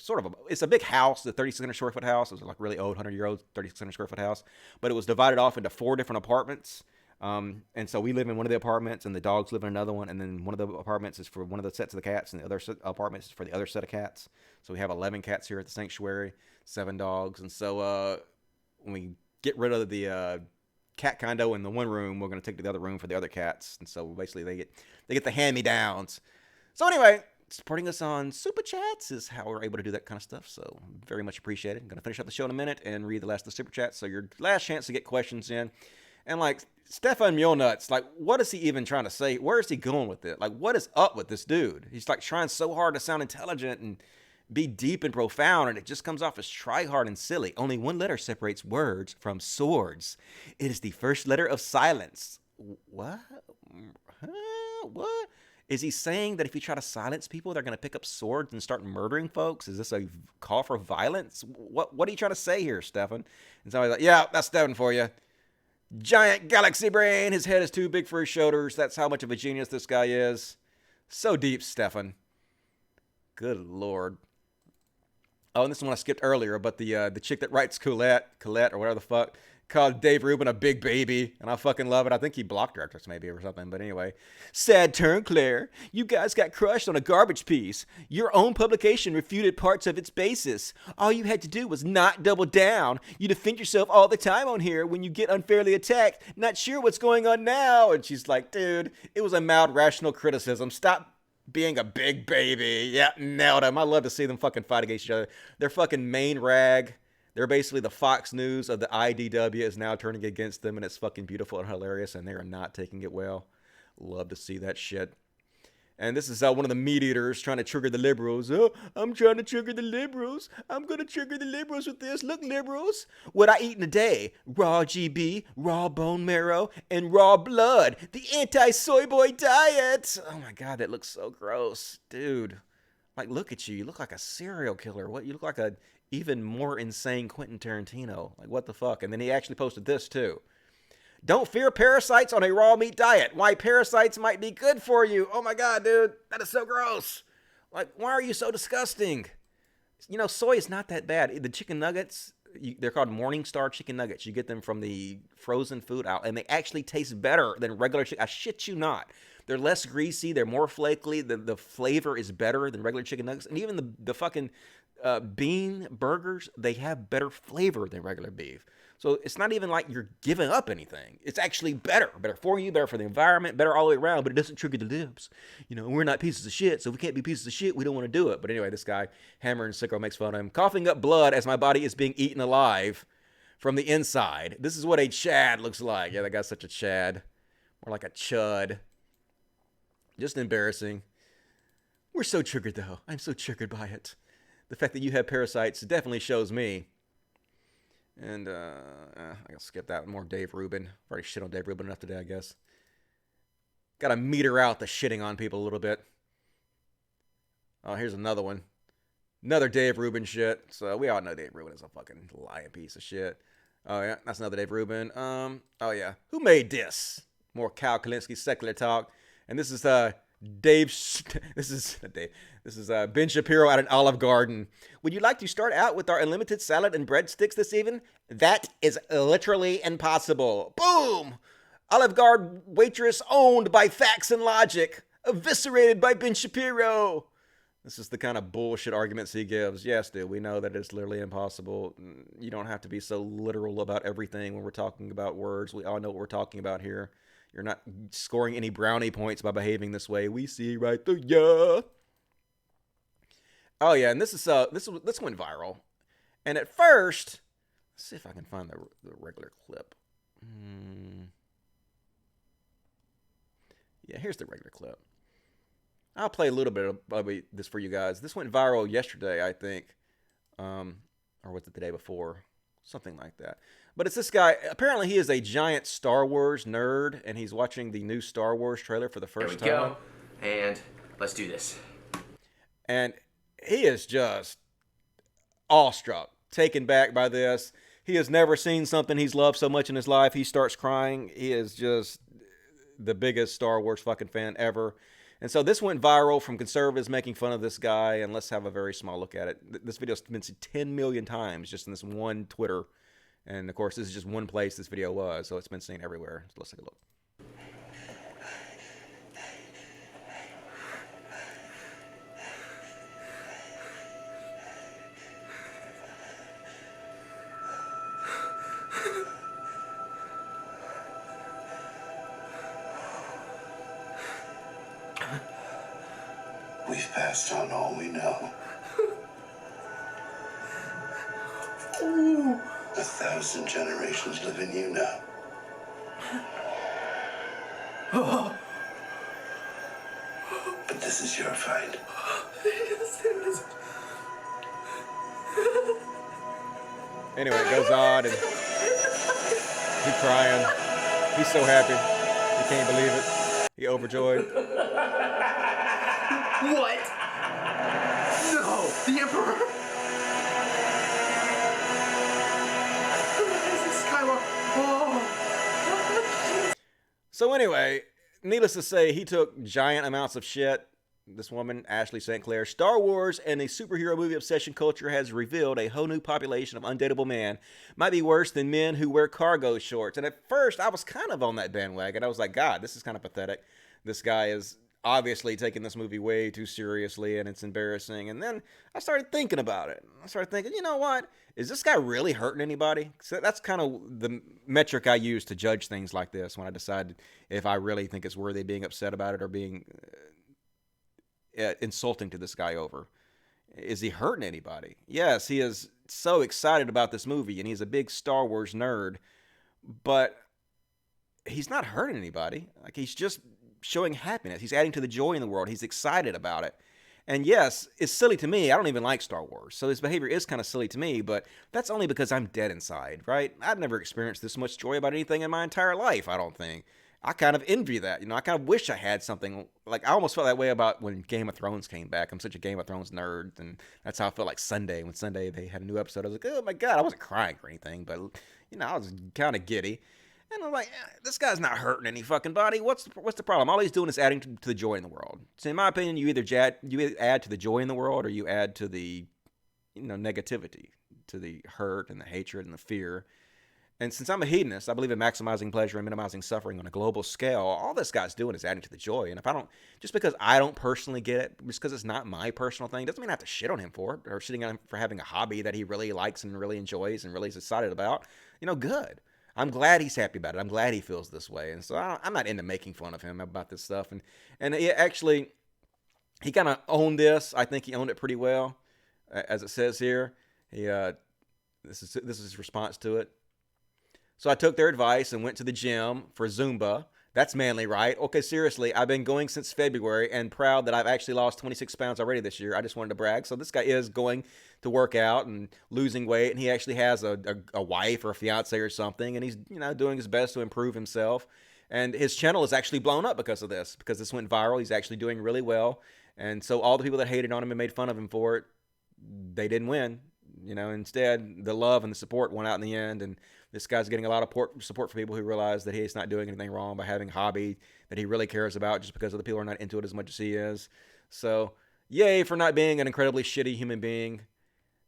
it's a big house, the 3,600 square foot house. It was like really old, 100-year-old, 3,600 square foot house. But it was divided off into 4 different apartments. And so we live in one of the apartments, and the dogs live in another one, and then one of the apartments is for one of the sets of the cats, and the other apartments is for the other set of cats. So we have 11 cats here at the sanctuary, 7 dogs, and so when we get rid of the cat condo in the one room, we're going to take to the other room for the other cats, and so basically they get the hand-me-downs. So anyway, supporting us on Super Chats is how we're able to do that kind of stuff, so very much appreciated. I'm going to finish up the show in a minute and read the last of the Super Chats, so your last chance to get questions in. And like Stefan Mulenuts, like what is he even trying to say? Where is he going with it? Like what is up with this dude? He's like trying so hard to sound intelligent and be deep and profound, and it just comes off as try-hard and silly. Only one letter separates words from swords. It is the first letter of silence. What? Huh? What? Is he saying that if you try to silence people, they're going to pick up swords and start murdering folks? Is this a call for violence? What are you trying to say here, Stefan? And somebody's like, yeah, that's Stefan for you. Giant galaxy brain. His head is too big for his shoulders. That's how much of a genius this guy is. So deep, Stefan. Good Lord. Oh, and this is one I skipped earlier, but the chick that writes Colette, or whatever the fuck, called Dave Rubin a big baby, and I fucking love it. I think he blocked her maybe or something, but anyway. Sad turn, Claire. You guys got crushed on a garbage piece. Your own publication refuted parts of its basis. All you had to do was not double down. You defend yourself all the time on here when you get unfairly attacked. Not sure what's going on now. And she's like, dude, it was a mild rational criticism. Stop being a big baby. Yeah, nailed him. I love to see them fucking fight against each other. They're fucking main rag. They're basically the Fox News of the IDW is now turning against them, and it's fucking beautiful and hilarious, and they are not taking it well. Love to see that shit. And this is one of the meat eaters trying to trigger the liberals. Oh, I'm trying to trigger the liberals. I'm going to trigger the liberals with this. Look, liberals. What I eat in a day. Raw GB, raw bone marrow, and raw blood. The anti-soy boy diet. Oh, my God, that looks so gross. Dude, like, look at you. You look like a serial killer. What? You look like a even more insane Quentin Tarantino. Like, what the fuck? And then he actually posted this, too. Don't fear parasites on a raw meat diet. Why parasites might be good for you. Oh my God, dude. That is so gross. Like, why are you so disgusting? You know, soy is not that bad. The chicken nuggets, they're called Morningstar chicken nuggets. You get them from the frozen food aisle, and they actually taste better than regular chicken. I shit you not. They're less greasy. They're more flaky. The flavor is better than regular chicken nuggets. And even the fucking bean burgers, they have better flavor than regular beef. So it's not even like you're giving up anything. It's actually better. Better for you, better for the environment, better all the way around, but it doesn't trigger the libs. You know, we're not pieces of shit, so if we can't be pieces of shit, we don't want to do it. But anyway, this guy, Hammer and Sicko, makes fun of him. Coughing up blood as my body is being eaten alive from the inside. This is what a Chad looks like. Yeah, that guy's such a Chad. More like a chud. Just embarrassing. We're so triggered, though. I'm so triggered by it. The fact that you have parasites definitely shows me. And I'll skip that. More Dave Rubin. I've already shit on Dave Rubin enough today, I guess. Got to meter out the shitting on people a little bit. Oh, here's another one. Another Dave Rubin shit. So we all know Dave Rubin is a fucking lying piece of shit. Oh, yeah. That's another Dave Rubin. Oh, yeah. Who made this? More Kyle Kalinske secular talk. And this is This is Ben Shapiro at an Olive Garden. Would you like to start out with our unlimited salad and breadsticks this evening? That is literally impossible. Boom! Olive Garden waitress owned by facts and logic. Eviscerated by Ben Shapiro. This is the kind of bullshit arguments he gives. Yes, dude, we know that it's literally impossible. You don't have to be so literal about everything when we're talking about words. We all know what we're talking about here. You're not scoring any brownie points by behaving this way. We see right through ya. Oh yeah, and this went viral. And at first, let's see if I can find the regular clip. Yeah, here's the regular clip. I'll play a little bit of this for you guys. This went viral yesterday, I think, or was it the day before? Something like that. But it's this guy. Apparently, he is a giant Star Wars nerd, and he's watching the new Star Wars trailer for the first time. There we go, and let's do this. And he is just awestruck, taken back by this. He has never seen something he's loved so much in his life. He starts crying. He is just the biggest Star Wars fucking fan ever. And so this went viral from conservatives making fun of this guy, and let's have a very small look at it. This video's been seen 10 million times just in this one Twitter. And, of course, this is just one place this video was, so it's been seen everywhere. So let's take a look. We've passed on all we know. 1,000 generations live in you now. But this is your fight. Anyway, it goes on, and he's crying. He's so happy. He can't believe it. He overjoyed. What? No, the Emperor. Skywalker. Oh. So anyway, needless to say, he took giant amounts of shit. This woman, Ashley St. Clair. Star Wars and the superhero movie obsession culture has revealed a whole new population of undateable men might be worse than men who wear cargo shorts. And at first, I was kind of on that bandwagon. I was like, God, this is kind of pathetic. This guy is obviously taking this movie way too seriously, and it's embarrassing. And then I started thinking about it. I started thinking, you know what? Is this guy really hurting anybody? So that's kind of the metric I use to judge things like this when I decide if I really think it's worthy of being upset about it or being insulting to this guy over. Is he hurting anybody? Yes, he is so excited about this movie, and he's a big Star Wars nerd, but he's not hurting anybody. Like, he's just showing happiness. He's adding to the joy in the world. He's excited about it. And yes, it's silly to me. I don't even like Star Wars, so his behavior is kind of silly to me, but that's only because I'm dead inside, right? I've never experienced this much joy about anything in my entire life, I don't think. I kind of envy that. You know, I kind of wish I had something. Like, I almost felt that way about when Game of Thrones came back. I'm such a Game of Thrones nerd, and that's how I felt like Sunday. When Sunday they had a new episode, I was like, oh my God, I wasn't crying or anything, but, you know, I was kind of giddy. And I'm like, this guy's not hurting any fucking body. What's the problem? All he's doing is adding to the joy in the world. So in my opinion, you either add to the joy in the world, or you add to the, you know, negativity, to the hurt and the hatred and the fear. And since I'm a hedonist, I believe in maximizing pleasure and minimizing suffering on a global scale. All this guy's doing is adding to the joy. And if I don't, just because I don't personally get it, just because it's not my personal thing, doesn't mean I have to shit on him for it, or shitting on him for having a hobby that he really likes and really enjoys and really is excited about. You know, good. I'm glad he's happy about it. I'm glad he feels this way. And so I'm not into making fun of him about this stuff. And he actually, he kind of owned this. I think he owned it pretty well, as it says here. This is his response to it. So I took their advice and went to the gym for Zumba. That's manly, right? Okay, seriously, I've been going since February and proud that I've actually lost 26 pounds already this year. I just wanted to brag. So this guy is going to work out and losing weight, and he actually has a wife or a fiance or something, and he's, you know, doing his best to improve himself. And his channel is actually blown up because of this, because this went viral. He's actually doing really well. And so all the people that hated on him and made fun of him for it, they didn't win. You know, instead, the love and the support won out in the end, and this guy's getting a lot of support from people who realize that he's not doing anything wrong by having a hobby that he really cares about, just because other people are not into it as much as he is. So, yay for not being an incredibly shitty human being.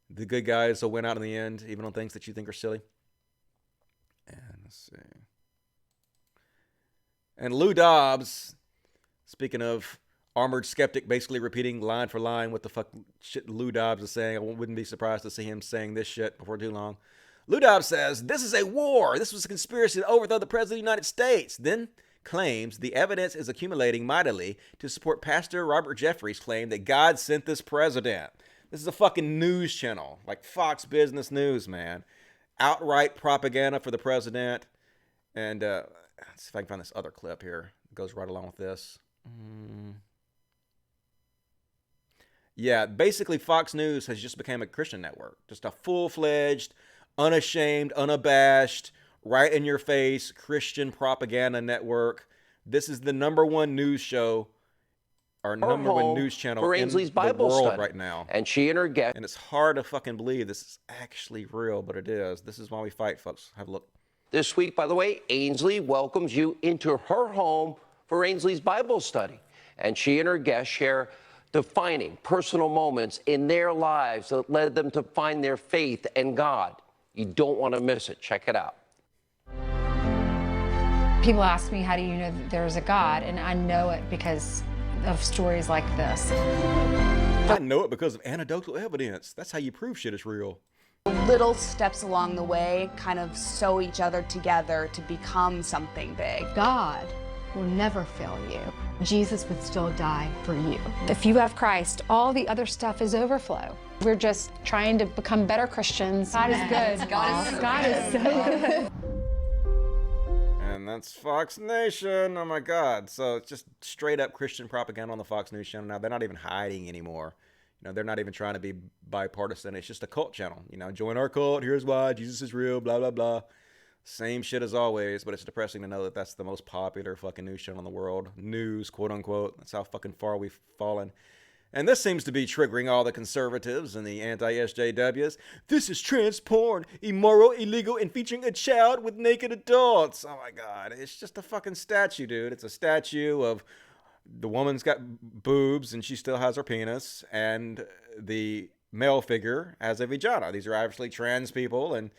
The good guys will win out in the end, even on things that you think are silly. And let's see. And Lou Dobbs, speaking of Armoured Skeptic, basically repeating line for line what the fuck shit Lou Dobbs is saying. I wouldn't be surprised to see him saying this shit before too long. Lou Dobbs says, this is a war. This was a conspiracy to overthrow the President of the United States. Then claims the evidence is accumulating mightily to support Pastor Robert Jeffrey's claim that God sent this president. This is a fucking news channel, like Fox Business News, man. Outright propaganda for the president. And let's see if I can find this other clip here. It goes right along with this. Yeah, basically Fox News has just become a Christian network. Just a full-fledged, unashamed, unabashed, right in your face Christian propaganda network. This is the #1 news show, or #1 news channel for in Ainsley's the Bible world study. right now. And she and her guest. And it's hard to fucking believe this is actually real, but it is. This is why we fight, folks. Have a look. This week, by the way, Ainsley welcomes you into her home for Ainsley's Bible study. And she and her guests share defining personal moments in their lives that led them to find their faith in God. You don't want to miss it. Check it out. People ask me, how do you know that there's a God? And I know it because of stories like this. I know it because of anecdotal evidence. That's how you prove shit is real. Little steps along the way kind of sew each other together to become something big. God will never fail you. Jesus would still die for you. If you have Christ, all the other stuff is overflow. We're just trying to become better Christians. God is good. God is so good. And Nation. That's Fox Nation. Oh my God. So it's just straight up Christian propaganda on the Fox News channel. Now they're not even hiding anymore. You know, they're not even trying to be bipartisan. It's just a cult channel. You know, join our cult. Here's why. Jesus is real. Blah, blah, blah. Same shit as always, but it's depressing to know that that's the most popular fucking news channel in the world. News, quote unquote. That's how fucking far we've fallen. And this seems to be triggering all the conservatives and the anti-SJWs. This is trans porn, immoral, illegal, and featuring a child with naked adults. Oh my God. It's just a fucking statue, dude. It's a statue of the woman's got boobs and she still has her penis, and the male figure has a vagina. These are obviously trans people, and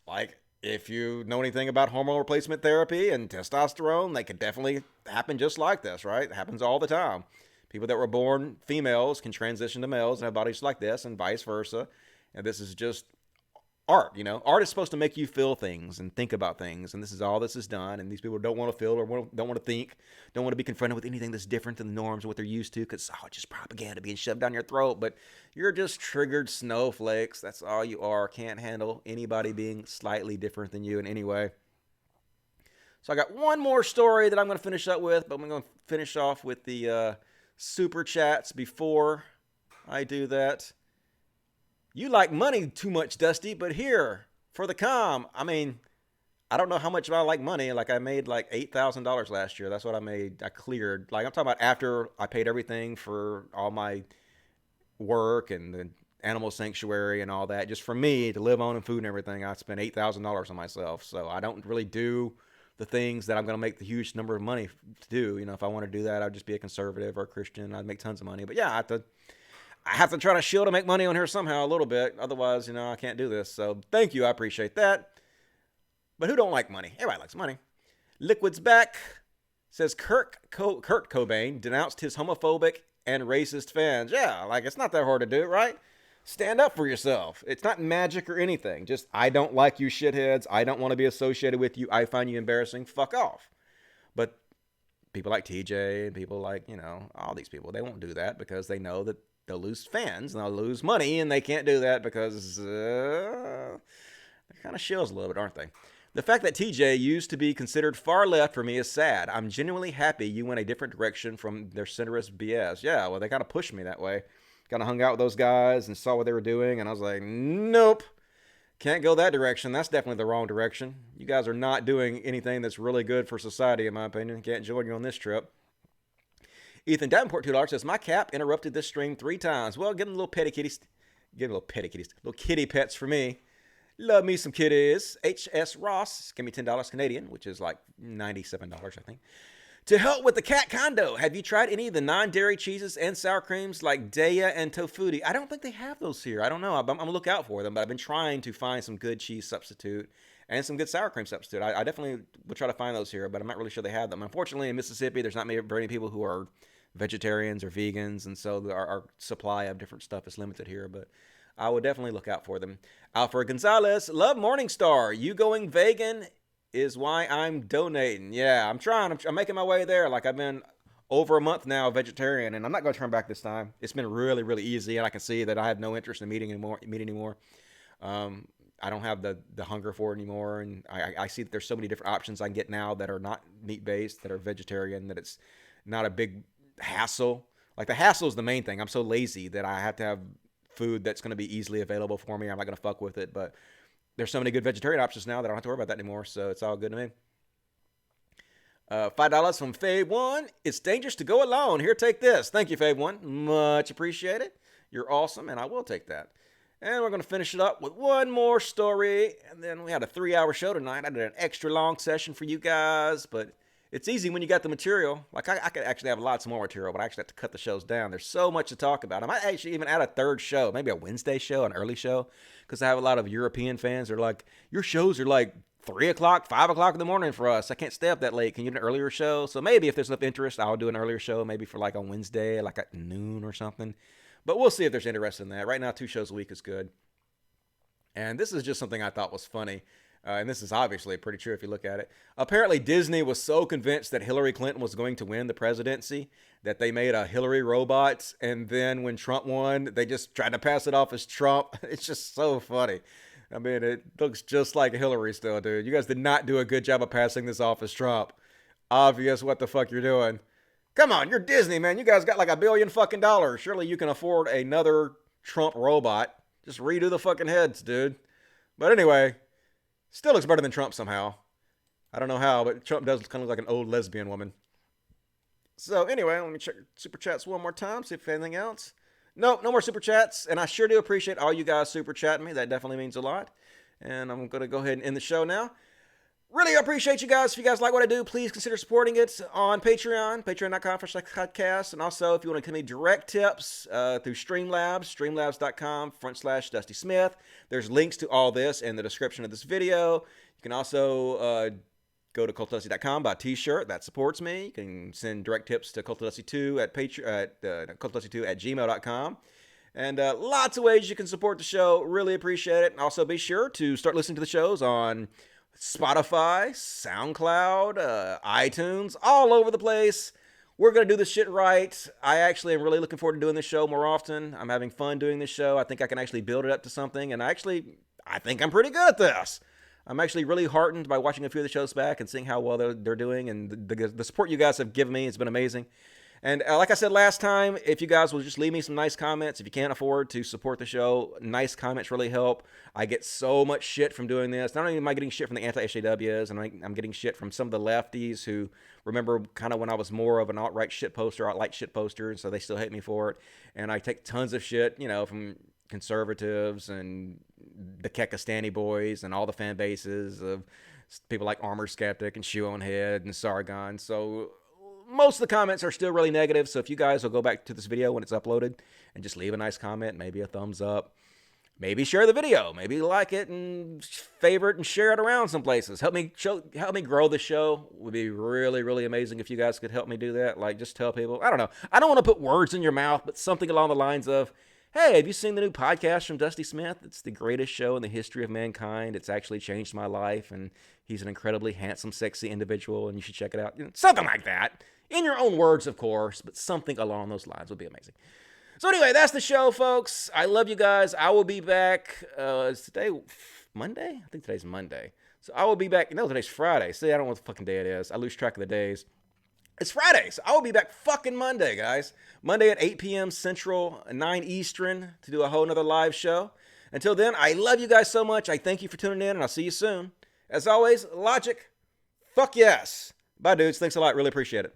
like, if you know anything about hormone replacement therapy and testosterone, they could definitely happen just like this, right? It happens all the time. People that were born females can transition to males and have bodies like this, and vice versa. And this is just art, you know? Art is supposed to make you feel things and think about things, and this is all this is done. And these people don't want to feel or don't want to think, don't want to be confronted with anything that's different than the norms of what they're used to, because it's just propaganda being shoved down your throat. But you're just triggered snowflakes. That's all you are. Can't handle anybody being slightly different than you in any way. So I got one more story that I'm going to finish up with, but I'm going to finish off with the super chats before I do that. You like money too much, Dusty, but here for the calm. I mean, I don't know how much I like money. Like, I made like $8,000 last year. That's what I made. I cleared. Like, I'm talking about after I paid everything for all my work and the animal sanctuary and all that. Just for me to live on and food and everything, I spent $8,000 on myself. So I don't really do the things that I'm going to make the huge number of money to do. You know, if I want to do that, I'd just be a conservative or a Christian. I'd make tons of money. But yeah, I have to try to shield to make money on here somehow a little bit. Otherwise, you know, I can't do this. So thank you. I appreciate that. But who don't like money? Everybody likes money. Liquid's back. Says Kurt Cobain denounced his homophobic and racist fans. Yeah, like, it's not that hard to do, right? Stand up for yourself. It's not magic or anything. Just, I don't like you shitheads. I don't want to be associated with you. I find you embarrassing. Fuck off. But people like TJ and people like, you know, all these people, they won't do that because they know that they'll lose fans and they'll lose money, and they can't do that because they're kind of shills a little bit, aren't they? The fact that TJ used to be considered far left for me is sad. I'm genuinely happy you went a different direction from their centrist BS. Yeah, well, they kind of pushed me that way. Kind of hung out with those guys and saw what they were doing, and I was like, nope, can't go that direction. That's definitely the wrong direction. You guys are not doing anything that's really good for society, in my opinion. Can't join you on this trip. Ethan Davenport, $2, says, my cat interrupted this stream 3 times. Well, give them little little kitty pets for me. Love me some kitties. H.S. Ross, give me $10 Canadian, which is like $97, I think. To help with the cat condo, have you tried any of the non-dairy cheeses and sour creams like Daya and Tofuti? I don't think they have those here. I don't know. I'm going to look out for them, but I've been trying to find some good cheese substitute and some good sour cream substitute. I definitely will try to find those here, but I'm not really sure they have them. Unfortunately, in Mississippi, there's not very many people who are vegetarians or vegans, and so our supply of different stuff is limited here, but I would definitely look out for them. Alfred Gonzalez, love Morningstar. You going vegan is why I'm donating. Yeah, I'm trying. I'm making my way there. Like, I've been over a month now vegetarian, and I'm not going to turn back this time. It's been really, really easy, and I can see that I have no interest in meat anymore. I don't have the hunger for it anymore, and I see that there's so many different options I can get now that are not meat-based, that are vegetarian, that it's not a big hassle. Like, the hassle is the main thing. I'm so lazy that I have to have food that's going to be easily available for me. I'm not going to fuck with it, but there's so many good vegetarian options now that I don't have to worry about that anymore, so it's all good to me. $5 from Fave1. It's dangerous to go alone. Here, take this. Thank you, Fave1. Much appreciated. You're awesome, and I will take that. And we're going to finish it up with one more story, and then we had a 3-hour show tonight. I did an extra long session for you guys, but it's easy when you got the material. Like, I could actually have lots more material, but I actually have to cut the shows down. There's so much to talk about. I might actually even add a third show, maybe a Wednesday show, an early show, because I have a lot of European fans that are like, your shows are like 3 o'clock, 5 o'clock in the morning for us. I can't stay up that late. Can you do an earlier show? So maybe if there's enough interest, I'll do an earlier show, maybe for like on Wednesday, like at noon or something. But we'll see if there's interest in that. Right now, 2 shows a week is good. And this is just something I thought was funny. And this is obviously pretty true if you look at it. Apparently, Disney was so convinced that Hillary Clinton was going to win the presidency that they made a Hillary robot. And then when Trump won, they just tried to pass it off as Trump. It's just so funny. I mean, it looks just like Hillary still, dude. You guys did not do a good job of passing this off as Trump. Obvious what the fuck you're doing. Come on, you're Disney, man. You guys got like $1 billion fucking dollars. Surely you can afford another Trump robot. Just redo the fucking heads, dude. But anyway, still looks better than Trump somehow. I don't know how, but Trump does kind of look like an old lesbian woman. So anyway, let me check super chats one more time, see if anything else. Nope, no more super chats. And I sure do appreciate all you guys super chatting me. That definitely means a lot. And I'm going to go ahead and end the show now. Really appreciate you guys. If you guys like what I do, please consider supporting it on Patreon, patreon.com/CODcast. And also, if you want to give me direct tips through Streamlabs, streamlabs.com/Dusty Smith. There's links to all this in the description of this video. You can also go to cultdusty.com, buy a t-shirt. That supports me. You can send direct tips to cultdusty2 at cultdusty2 at gmail.com. And lots of ways you can support the show. Really appreciate it. And also be sure to start listening to the shows on Spotify, SoundCloud, iTunes, all over the place. We're going to do this shit right. I actually am really looking forward to doing this show more often. I'm having fun doing this show. I think I can actually build it up to something. And I think I'm pretty good at this. I'm actually really heartened by watching a few of the shows back and seeing how well they're doing. And the support you guys have given me has been amazing. And like I said last time, if you guys will just leave me some nice comments, if you can't afford to support the show, nice comments really help. I get so much shit from doing this. Not only am I getting shit from the anti-SJWs, and I'm getting shit from some of the lefties who remember kind of when I was more of an alt-right shit poster, alt-light shit poster, and so they still hate me for it. And I take tons of shit, from conservatives and the Kekistani boys and all the fan bases of people like Armoured Skeptic and Shoe on Head and Sargon. So most of the comments are still really negative, so if you guys will go back to this video when it's uploaded and just leave a nice comment, maybe a thumbs up, maybe share the video, maybe like it and favorite and share it around some places. Help me grow the show. It would be really, really amazing if you guys could help me do that. Like, just tell people, I don't know, I don't want to put words in your mouth, but something along the lines of, hey, have you seen the new podcast from Dusty Smith? It's the greatest show in the history of mankind. It's actually changed my life, and he's an incredibly handsome, sexy individual, and you should check it out. Something like that. In your own words, of course, but something along those lines would be amazing. So anyway, that's the show, folks. I love you guys. I will be back. Is today Monday? I think today's Monday. So I will be back. No, today's Friday. See, I don't know what the fucking day it is. I lose track of the days. It's Friday, so I will be back fucking Monday, guys. Monday at 8 p.m. Central, 9 Eastern, to do a whole nother live show. Until then, I love you guys so much. I thank you for tuning in, and I'll see you soon. As always, Logic, fuck yes. Bye, dudes. Thanks a lot. Really appreciate it.